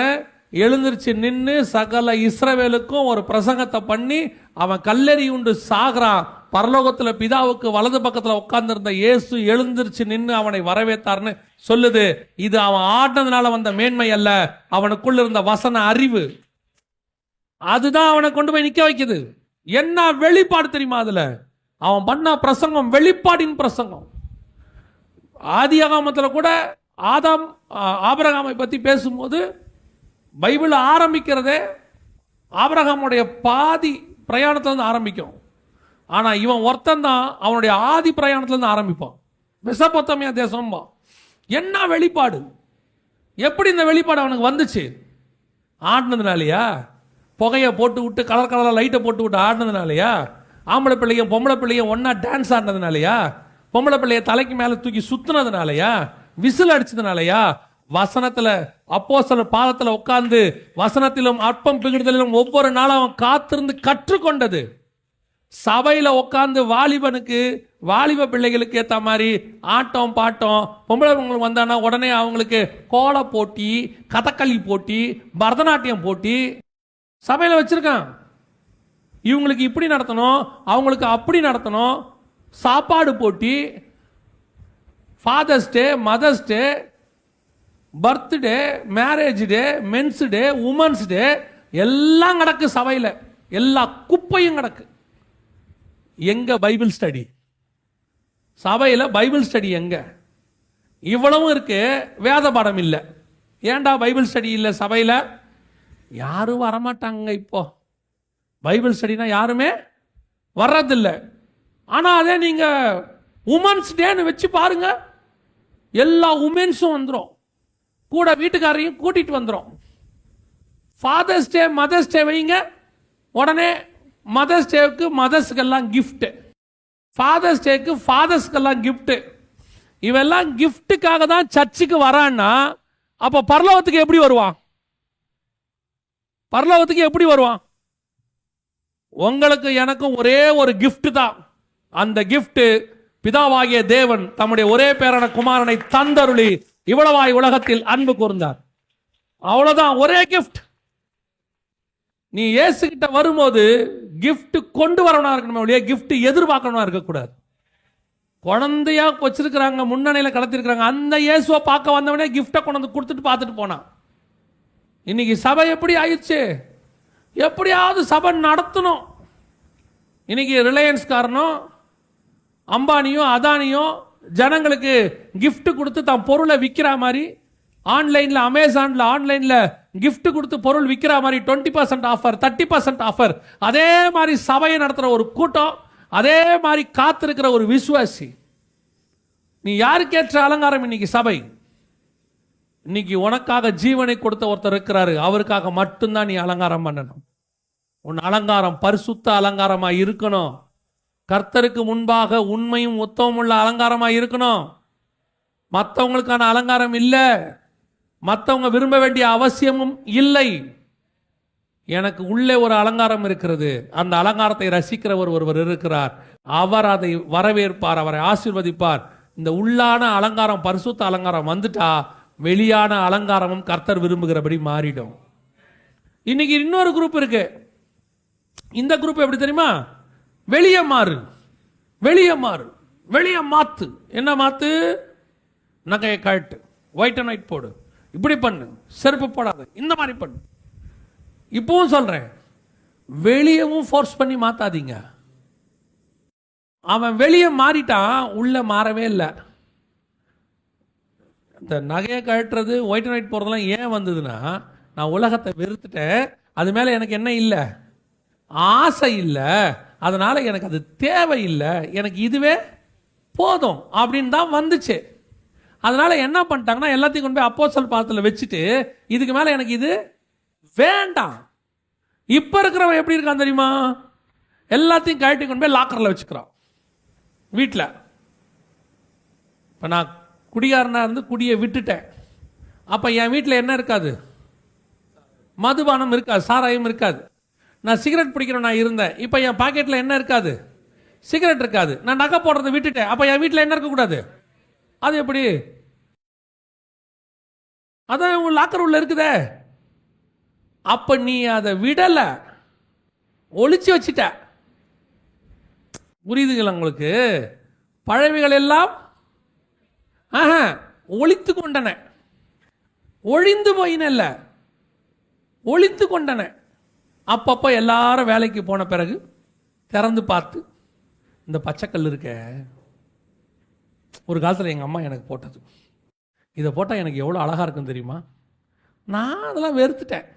எழுந்திருச்சு நின்று சகல இஸ்ரவேலுக்கும் ஒரு பிரசங்கத்தை பண்ணி அவன் கல்லெறி உண்டு சாகிறான். பரலோகத்தில் பிதாவுக்கு வலது பக்கத்தில் உட்கார்ந்திருந்த இயேசு எழுந்திருச்சு நின்று அவனை வரவேற்றார்னு சொல்லுது. இது அவன் ஆடினதுனால வந்த மேன்மை அல்ல, அவனுக்குள்ள இருந்த வசன அறிவு. அதுதான் அவனை கொண்டு போய் நிக்க வைக்குது. என்ன வெளிப்பாடு தெரியுமா? அதுல அவன் பண்ண பிரசங்கம் வெளிப்பாடின் பிரசங்கம். ஆதியாகமத்தில் கூட ஆபிரகாமை பற்றி பேசும்போது பைபிள் ஆரம்பிக்கிறதே ஆபிரகாமுடைய பாதி பிரயாணத்திலிருந்து ஆரம்பிக்கும். ஆனால் இவன் ஒருத்தன் தான் அவனுடைய ஆதி பிரயாணத்திலிருந்து ஆரம்பிப்பான். மெசொப்பொத்தாமியா தேசம்பா. என்ன வெளிப்பாடு! எப்படி இந்த வெளிப்பாடு அவனுக்கு வந்துச்சு? ஆடினதுனாலயா? புகையை போட்டு விட்டு கலர் கலராக லைட்டை போட்டு விட்டு ஆடினதுனாலயா? ஆம்பளை பிள்ளையும் பொம்பளை பிள்ளையும் ஒன்னா டான்ஸ் ஆடினதுனாலயா? பொம்பளை பிள்ளைய தலைக்கு மேலே தூக்கி சுத்தினதுனாலயா? விசில் அடிச்சதுனாலயா? வசனத்தில் அப்போஸ்தலர் பாதத்தில் உட்கார்ந்து வசனத்திலும் அற்பம் பிகிடுதலிலும் ஒவ்வொரு நாளும் அவன் காத்திருந்து கற்றுக்கொண்டது. சபையில் உட்கார்ந்து வாலிபனுக்கு, வாலிப பிள்ளைகளுக்கு ஏற்ற மாதிரி ஆட்டம் பாட்டம். பொம்பளை பொங்கல் வந்தானா உடனே அவங்களுக்கு கோல போட்டி, கதகளி போட்டி, பரதநாட்டியம் போட்டி சபையில் வச்சிருக்கான். இவங்களுக்கு இப்படி நடத்தணும், அவங்களுக்கு அப்படி நடத்தணும். சாப்பாடு போட்டி, father's day, mother's day, birthday, marriage day, men's day, women's day, எல்லாம் நடக்கு சபையில். எல்லா குப்பையும் நடக்கு. எங்க பைபிள் ஸ்டடி? சபையில் பைபிள் ஸ்டடி எங்க? இவ்வளவும் இருக்கு, வேத பாடம் இல்லை. ஏன்டா பைபிள் ஸ்டடி இல்லை சபையில்? யாரும் வரமாட்டாங்க. இப்போ பைபிள் ஸ்டடினா யாருமே வர்றதில்லை. ஆனால் அதே நீங்கள் உமன்ஸ் டேன்னு வச்சு பாருங்க, எல்லா உமன்ஸும் வந்துடும், கூட வீட்டுக்காரையும் கூட்டிட்டு வந்துடும். ஃபாதர்ஸ் டே, மதர்ஸ் டே வைங்க, உடனே மதர்ஸ் டேவுக்கு மதர்ஸ்க்கெல்லாம் கிஃப்ட், ஃபாதர்ஸ் டேக்கு ஃபாதர்ஸ்க்கெல்லாம் கிஃப்ட். இவெல்லாம் கிஃப்ட்டுக்காக தான் சர்ச்சுக்கு வரான்னா அப்போ பரலோகத்துக்கு எப்படி வருவான்? பரலோகத்துக்கு எப்படி வருவான்? உங்களுக்கு எனக்கும் ஒரே ஒரு கிஃப்ட் தான். அந்த கிஃப்ட் பிதாவாகிய தேவன் தம்முடைய ஒரே பேரான குமாரனை தந்தருளி இவ்வளவாய் உலகத்தில் அன்பு கூர்ந்தார். அவ்வளவுதான், ஒரே கிஃப்ட். நீ இயேசு கிட்ட வரும்போது கிஃப்ட் கொண்டு வரணும் இருக்கணும், ஒழிய கிஃப்ட் எதிர்பார்க்கணும் இருக்கக்கூடாது. குழந்தையா வச்சிருக்கிறாங்க, முன்னணியில் கடத்திருக்கிறாங்க, அந்த இயேசுவை பார்க்க வந்தவனே கிஃப்டை கொண்டு வந்து கொடுத்துட்டு பார்த்துட்டு போனான். இன்னைக்கு சபை எப்படி ஆயிடுச்சு? எப்படியாவது சபை நடத்தணும். இன்னைக்கு ரிலையன்ஸ் காரனும் அம்பானியும் அதானியும் ஜனங்களுக்கு கிஃப்ட் கொடுத்து தான் பொருளை விற்கிற மாதிரி, ஆன்லைனில் அமேசானில் ஆன்லைனில் கிஃப்ட் கொடுத்து பொருள் விற்கிற மாதிரி 20% ஆஃபர், 30% ஆஃபர். அதே மாதிரி சபையை நடத்துகிற ஒரு கூட்டம், அதே மாதிரி காத்திருக்கிற ஒரு விசுவாசி. நீ யாருக்கேற்ற அலங்காரம் இன்னைக்கு சபை? இன்னைக்கு உனக்காக ஜீவனை கொடுத்த ஒருத்தர் இருக்கிறாரு, அவருக்காக மட்டும்தான் நீ அலங்காரம் பண்ணணும். உன் அலங்காரம் பரிசுத்த அலங்காரமா இருக்கணும். கர்த்தருக்கு முன்பாக உண்மையும் உத்தமும் உள்ள அலங்காரமா இருக்கணும். மற்றவங்களுக்கான அலங்காரம் இல்லை, மற்றவங்க விரும்ப வேண்டிய அவசியமும் இல்லை. எனக்கு உள்ளே ஒரு அலங்காரம் இருக்கிறது. அந்த அலங்காரத்தை ரசிக்கிறவர் ஒருவர் இருக்கிறார். அவர் அதை வரவேற்பார், அவரை ஆசீர்வதிப்பார். இந்த உள்ளான அலங்காரம், பரிசுத்த அலங்காரம் வந்துட்டா வெளியான அலங்காரமும் கர்த்தர் விரும்புகிறபடி மாறிடும். இன்னைக்கு இன்னொரு குரூப் இருக்கு. இந்த குரூப் எப்படி தெரியுமா? வெளியே மாறு, வெளியே மாறு, வெளியே மாத்து. என்ன மாத்து? நகையை கழட்டு, ஒயிட் அண்ட் ஒயிட் போடு, இப்படி பண்ணு, செருப்பு போடாது, இந்த மாதிரி பண்ணு. இப்பவும் சொல்றேன், வெளியவும் ஃபோர்ஸ் பண்ணி மாத்தாதீங்க. அவன் வெளியே மாறிட்டான், உள்ள மாறவே இல்லை. இந்த நகையை கழட்டுறது, ஒயிட் அண்ட் ஒயிட் போறதெல்லாம் ஏன் வந்ததுன்னா, நான் உலகத்தை வெறுத்துட்டேன், அது மேல எனக்கு என்ன இல்லை, ஆசை இல்லை, அதனால எனக்கு அது தேவையில்லை, எனக்கு இதுவே போதும் அப்படின்னு தான் வந்துச்சு. அதனால என்ன பண்ணிட்டாங்கன்னா, எல்லாத்தையும் கொண்டு போய் அப்போஸ்தலர் பாதத்தில் வச்சுட்டு, இதுக்கு மேல எனக்கு இது வேண்டாம். இப்ப இருக்கிறவன் எப்படி இருக்கான் தெரியுமா? எல்லாத்தையும் கழட்டி கொண்டு போய் லாக்கர்ல வச்சுக்கிறான் வீட்டில். இப்போ நான் குடிகாரனா இருந்து குடியை விட்டுட்டேன். அப்போ என் வீட்டில் என்ன இருக்காது? மதுபானம் இருக்காது, சாராயம் இருக்காது. நான் சிகரெட் பிடிக்கிறேன், நான் இருந்தேன். இப்போ என் பாக்கெட்டில் என்ன இருக்காது? சிகரெட் இருக்காது. நான் நகை போடுறதை விட்டுட்டேன். அப்போ என் வீட்டில் என்ன இருக்கக்கூடாது? அது எப்படி? அதான் உங்க லாக்கர் உள்ள இருக்குதே. அப்ப நீ அதை விடல, ஒளிச்சு வச்சிட்ட. புரியுதுங்களா உங்களுக்கு? பழமைகள் எல்லாம் ஒளித்து கொண்டன, ஒழிந்து போயின, ஒளித்து கொண்டன. அப்பப்போ எல்லாரும் வேலைக்கு போன பிறகு திறந்து பார்த்து, இந்த பச்சைக்கல் இருக்க, ஒரு காலத்தில் எங்கள் அம்மா எனக்கு போட்டது, இதை போட்டால் எனக்கு எவ்வளோ அழகாக இருக்கும் தெரியுமா? நான் அதெல்லாம் வெறுத்துட்டேன்.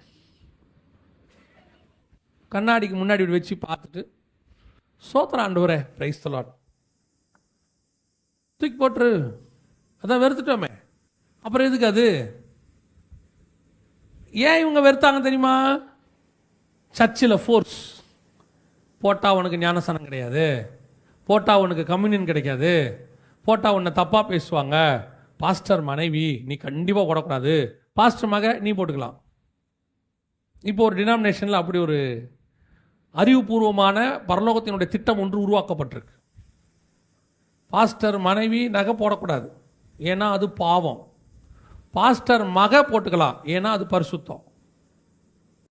கண்ணாடிக்கு முன்னாடி இப்படி வச்சு பார்த்துட்டு, சோத்திரம் ஆண்டவரே, பிரைஸ் தி லார்ட், தூக்கி போட்டுரு, அதான் வெறுத்துட்டோமே, அப்புறம் எதுக்கு அது? ஏன் இவங்க வெறுத்தாங்க தெரியுமா? சர்ச்சில் ஃபோர்ஸ் போட்டால் உனக்கு ஞானஸ்தானம் கிடையாது, போட்டால் உனக்கு கம்யூனியன் கிடைக்காது, போட்டால் உன்னை தப்பாக பேசுவாங்க, பாஸ்டர் மனைவி நீ கண்டிப்பாக போடக்கூடாது, பாஸ்டர் மக நீ போட்டுக்கலாம். இப்போ ஒரு டினாமினேஷனில் அப்படி ஒரு அறிவுபூர்வமான பரலோகத்தினுடைய திட்டம் ஒன்று உருவாக்கப்பட்டிருக்கு. பாஸ்டர் மனைவி நகை போடக்கூடாது, ஏன்னா அது பாவம். பாஸ்டர் மக போட்டுக்கலாம், ஏன்னா அது பரிசுத்தம்.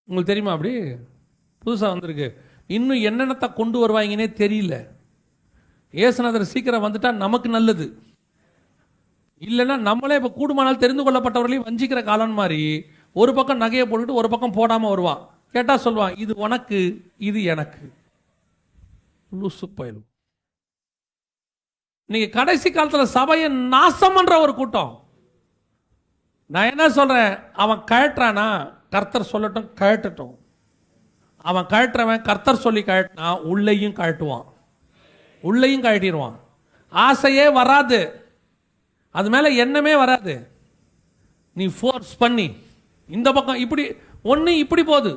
உங்களுக்கு தெரியுமா? அப்படி புதுசாக வந்திருக்கு. இன்னும் என்னென்னத்தை கொண்டு வருவாங்கன்னே தெரியல. ஏசுநாதர் சீக்கிரம் வந்துட்டா நமக்கு நல்லது. இல்லைன்னா நம்மளே இப்போ கூடுமானால் தெரிந்து கொள்ளப்பட்டவர்களையும் வஞ்சிக்கிற காலம் மாதிரி ஒரு பக்கம் நகையை போட்டுட்டு ஒரு பக்கம் போடாமல் வருவான். கேட்டால் சொல்லுவான், இது உனக்கு, இது எனக்கு. லூசு பயலும். இன்னைக்கு கடைசி காலத்தில் சபையை நாசம் பண்ற ஒரு கூட்டம். நான் என்ன சொல்றேன், அவன் கழட்டானா கர்த்தர் சொல்லட்டும், கழட்டட்டும். அவன் கழட்டுறவன் கர்த்தர் சொல்லி கழட்டினா உள்ளேயும் கழட்டுவான், உள்ளேயும் கழட்டிடுவான். ஆசையே வராது, அது மேல எண்ணமே வராது. நீ ஃபோர்ஸ் பண்ணி இந்த பக்கம் இப்படி ஒன்று இப்படி போகுது,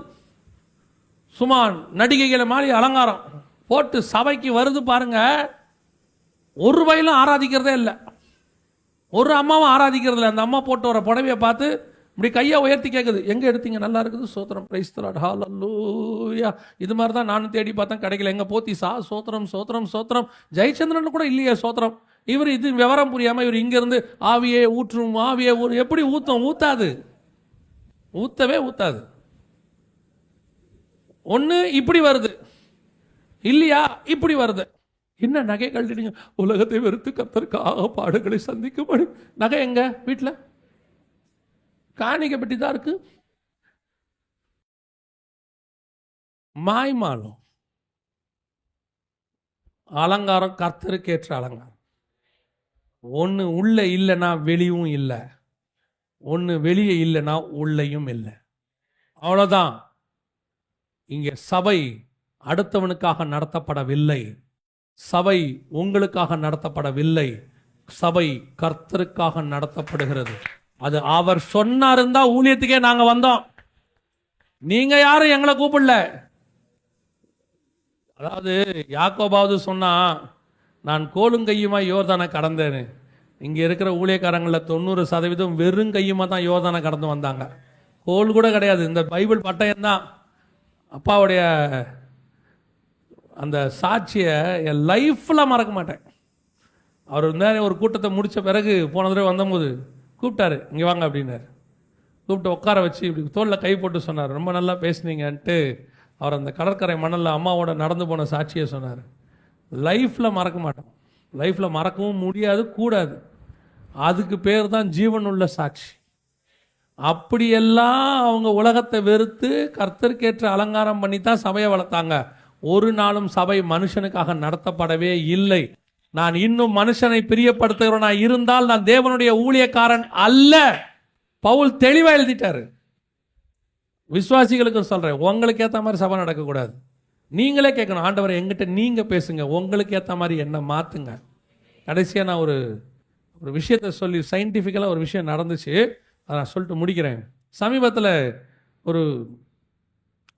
சும்மா நடிகைகளை மாதிரி அலங்காரம் போட்டு சபைக்கு வருது பாருங்க. ஒரு வயலும் ஆராதிக்கிறதே இல்லை, ஒரு அம்மாவும் ஆராதிக்கிறது இல்லை. அந்த அம்மா போட்டு வர புடவையை பார்த்து இப்படி கையை உயர்த்தி கேட்குது, எங்கே எடுத்தீங்க? நல்லா இருக்குது, சோத்திரம், பிரைஸ் தி லார்ட், ஹல்லேலூயா. இது மாதிரி தான் நானும் தேடி பார்த்தேன், கிடைக்கல. எங்கே போத்தீசா? சோத்திரம், சோத்திரம், சோத்திரம். ஜெயச்சந்திரன் கூட இல்லையே சோத்திரம். இவர் இது விவரம் புரியாமல் இவர் இங்கேருந்து ஆவியே ஊற்றும், ஆவியே எப்படி ஊற்றும்? ஊத்தாது, ஊத்தவே ஊத்தாது. ஒன்று இப்படி வருது, இல்லையா இப்படி வருது. என்ன நகை கழட்டிடுங்க, உலகத்தை வெறுத்து கர்த்தருக்காக பாடுகளை சந்திக்கும்படி. நகை எங்க வீட்டில் காணிக்கை பெட்டி தான் இருக்கு. மாய்மாலம். அலங்காரம் கர்த்தருக்கேற்ற அலங்காரம். ஒன்று உள்ள இல்லைன்னா வெளியும் இல்லை, ஒன்று வெளியே இல்லைன்னா உள்ளேயும் இல்லை. அவ்வளோதான். இங்கே சபை அடுத்தவனுக்காக நடத்தப்படவில்லை, சபை உங்களுக்காக நடத்தப்படவில்லை, சபை கர்த்தருக்காக நடத்தப்படுகிறது. அது அவர் சொன்னாருந்தா ஊழியத்துக்கே நாங்க வந்தோம். நீங்க யாரும் எங்களை கூப்பிடல. அதாவது யாக்கோபாவது சொன்னா, நான் கோலும் கையுமா யோர்தானை கடந்தேன்னு. இங்க இருக்கிற ஊழியக்காரங்களில் 90% வெறும் கையுமா தான் யோர்தானை கடந்து வந்தாங்க. கோல் கூட கிடையாது. இந்த பைபிள் பட்டயம் தான். அப்பாவுடைய அந்த சாட்சியை என் லைஃப்பில் மறக்க மாட்டேன். அவர் ஒரு கூட்டத்தை முடித்த பிறகு போன தடவை வந்தபோது கூப்பிட்டாரு, இங்கே வாங்க அப்படின்னாரு. கூப்பிட்டு உட்கார வச்சு இப்படி தோளில் கை போட்டு சொன்னார், ரொம்ப நல்லா பேசுனீங்கன்ட்டு. அவர் அந்த கடற்கரை மணலில் அம்மாவோட நடந்து போன சாட்சியை சொன்னார். லைஃப்பில் மறக்க மாட்டோம், லைஃப்பில் மறக்கவும் முடியாது, கூடாது. அதுக்கு பேர் தான் ஜீவனுள்ள சாட்சி. அப்படியெல்லாம் அவங்க உலகத்தை வெறுத்து கர்த்தருக்கேற்ற அலங்காரம் பண்ணி தான் சபையை வளர்த்தாங்க. ஒரு நாளும் சபை மனுஷனுக்காக நடத்தப்படவே இல்லை. நான் இன்னும் மனுஷனை பிரியப்படுத்துகிறவனா இருந்தால் நான் தேவனுடைய ஊழியக்காரன் அல்ல. பவுல் தெளிவா எழுதிட்டாரு. விசுவாசிகளுக்கு சொல்றேன், உங்களுக்கு ஏற்ற மாதிரி சபை நடக்கக்கூடாது. நீங்களே கேட்கணும், ஆண்டவரை எங்கிட்ட நீங்க பேசுங்க, உங்களுக்கு ஏற்ற மாதிரி என்ன மாத்துங்க. கடைசியாக நான் ஒரு விஷயத்தை சொல்லி, சயின்டிஃபிக்கலாக ஒரு விஷயம் நடந்துச்சு, அதை நான் சொல்லிட்டு முடிக்கிறேன். சமீபத்தில் ஒரு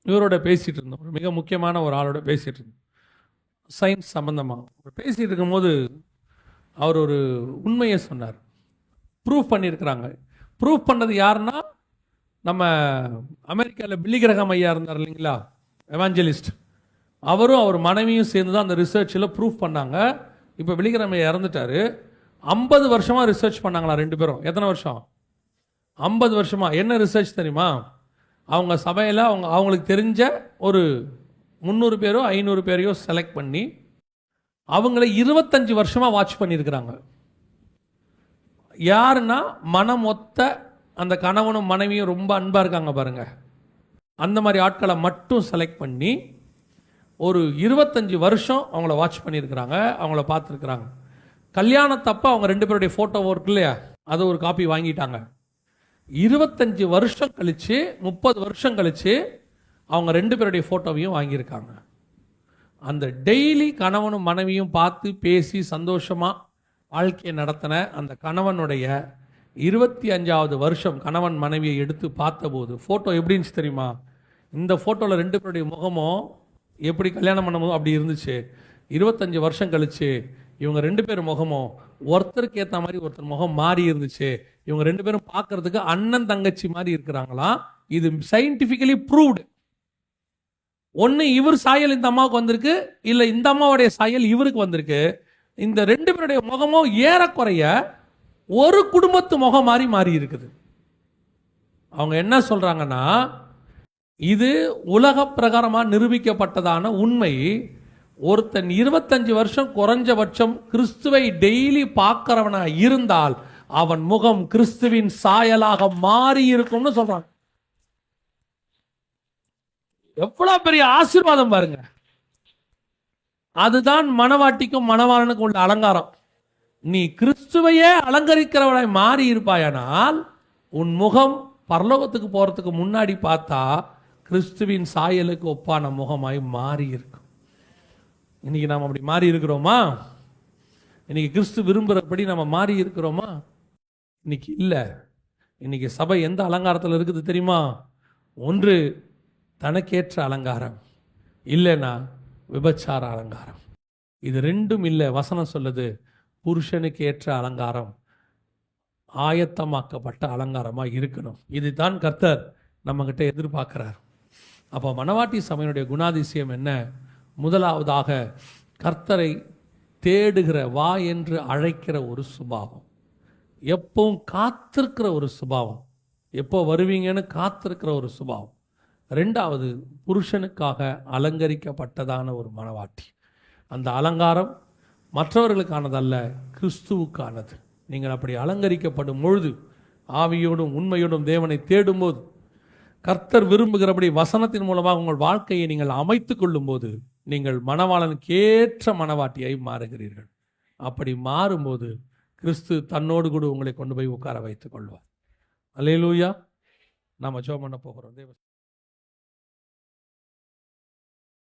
இவரோட பேசிகிட்டு இருந்தோம், ஒரு மிக முக்கியமான ஒரு ஆளோட பேசிகிட்டு இருந்தோம், சயின்ஸ் சம்மந்தமாக பேசிகிட்டு இருக்கும்போது அவர் ஒரு உண்மையை சொன்னார். ப்ரூஃப் பண்ணியிருக்கிறாங்க. ப்ரூஃப் பண்ணது யாருன்னா, நம்ம அமெரிக்காவில் பில்லிகிரகம் ஐயா இருந்தார் இல்லைங்களா, எவாஞ்சலிஸ்ட். அவரும் அவர் மனைவியும் சேர்ந்து தான் அந்த ரிசர்ச்சில் ப்ரூஃப் பண்ணாங்க. இப்போ பில்லிகிரகம் ஐயா இறந்துட்டார். 50 வருஷமாக ரிசர்ச் பண்ணாங்களா ரெண்டு பேரும். எத்தனை வருஷம்? 50 வருஷமா. என்ன ரிசர்ச் தெரியுமா? அவங்க சபையில் அவங்களுக்கு தெரிஞ்ச ஒரு 300 பேரோ 500 பேரையோ செலக்ட் பண்ணி அவங்கள 25 வருஷமாக வாட்ச் பண்ணியிருக்கிறாங்க. யாருன்னா, மனம் ஒத்த அந்த கணவனும் மனைவியும் ரொம்ப அன்பாக இருக்காங்க பாருங்க, அந்த மாதிரி ஆட்களை மட்டும் செலக்ட் பண்ணி ஒரு 25 வருஷம் அவங்கள வாட்ச் பண்ணியிருக்கிறாங்க, அவங்கள பார்த்துருக்குறாங்க. கல்யாணத்தப்ப அவங்க 2 பேருடைய ஃபோட்டோ இருக்கு இல்லையா, அதை ஒரு காப்பி வாங்கிட்டாங்க. 25 வருஷம் கழிச்சு, 30 வருஷம் கழிச்சு அவங்க 2 பேருடைய ஃபோட்டோவையும் வாங்கியிருக்காங்க. அந்த டெய்லி கணவனும் மனைவியும் பார்த்து பேசி சந்தோஷமா வாழ்க்கையை நடத்தின அந்த கணவனுடைய 25வது வருஷம் கணவன் மனைவியை எடுத்து பார்த்தபோது ஃபோட்டோ எப்படி இருந்துச்சு தெரியுமா? இந்த ஃபோட்டோவில் 2 பேருடைய முகமும் எப்படி கல்யாணம் பண்ணும்போது அப்படி இருந்துச்சு. 25 வருஷம் கழிச்சு இவங்க 2 பேர் முகமும் ஒருத்தருக்கு ஏற்ற மாதிரி ஒருத்தர் முகம் மாறி இருந்துச்சு. இவங்க 2 பேரும் பார்க்கறதுக்கு அண்ணன் தங்கச்சி மாதிரி இருக்கிறாங்களாம். இது சயின்டிஃபிக்கலி ப்ரூவ்டு. ஒன்று இவர் சாயல் இந்த அம்மாவுக்கு வந்திருக்கு, இல்லை இந்த அம்மாவுடைய சாயல் இவருக்கு வந்திருக்கு. இந்த 2 பேருடைய முகமும் ஏறக்குறைய ஒரு குடும்பத்து முகம் மாறி மாறி இருக்குது. அவங்க என்ன சொல்றாங்கன்னா, இது உலக பிரகாரமா நிரூபிக்கப்பட்டதான உண்மை. ஒருத்தன் 25 வருஷம் குறைஞ்சபட்சம் கிறிஸ்துவை டெய்லி பார்க்கிறவனா இருந்தால் அவன் முகம் கிறிஸ்துவின் சாயலாக மாறி இருக்கும்னு சொல்றாங்க. எவ்வளவு பெரிய ஆசீர்வாதம் பாருங்க. அதுதான் மணவாட்டிக்கும் மணவாளனுக்கும் உள்ள அலங்காரம். நீ கிறிஸ்துவையே அலங்கரிக்கிறவனாய் மாறி இருப்பாயானால் உன் முகம் பரலோகத்துக்கு போறதுக்கு முன்னாடி பார்த்தா கிறிஸ்துவின் சாயலுக்கு ஒப்பான முகமாய் மாறி இருக்கும். இன்னைக்கு நாம் அப்படி மாறி இருக்கிறோமா? இன்னைக்கு கிறிஸ்து விரும்புகிறபடி நம்ம மாறி இருக்கிறோமா? இன்னைக்கு இல்லை. இன்னைக்கு சபை எந்த அலங்காரத்தில் இருக்குது தெரியுமா? ஒன்று தனக்கேற்ற அலங்காரம், இல்லைன்னா விபச்சார அலங்காரம். இது ரெண்டும் இல்லை. வசனம் சொல்லுது, புருஷனுக்கு ஏற்ற அலங்காரம் ஆயத்தமாக்கப்பட்ட அலங்காரமாக இருக்கணும். இதுதான் கர்த்தர் நம்மகிட்ட எதிர்பார்க்கிறார். அப்போ மணவாட்டி சபையினுடைய குணாதிசயம் என்ன? முதலாவதாக கர்த்தரை தேடுகிற, வா என்று அழைக்கிற ஒரு சுபாவம், எப்பவும் காத்திருக்கிற ஒரு சுபாவம், எப்போ வருவீங்கன்னு காத்திருக்கிற ஒரு சுபாவம். ரெண்டாவது, புருஷனுக்காக அலங்கரிக்கப்பட்டதான ஒரு மணவாட்டி. அந்த அலங்காரம் மற்றவர்களுக்கானதல்ல, கிறிஸ்துவுக்கானது. நீங்கள் அப்படி அலங்கரிக்கப்படும் பொழுது, ஆவியோடும் உண்மையோடும் தேவனை தேடும்போது, கர்த்தர் விரும்புகிறபடி வசனத்தின் மூலமாக உங்கள் வாழ்க்கையை நீங்கள் அமைத்துக் கொள்ளும்போது நீங்கள் மணவாளனுக்கேற்ற மணவாட்டியாய் மாறுகிறீர்கள். அப்படி மாறும்போது கிறிஸ்து தன்னோடு கூட உங்களை கொண்டு போய் உட்கார வைத்துக் கொள்வார். அல்லேலூயா. நாம ஜெபம் பண்ண போகிறோம்.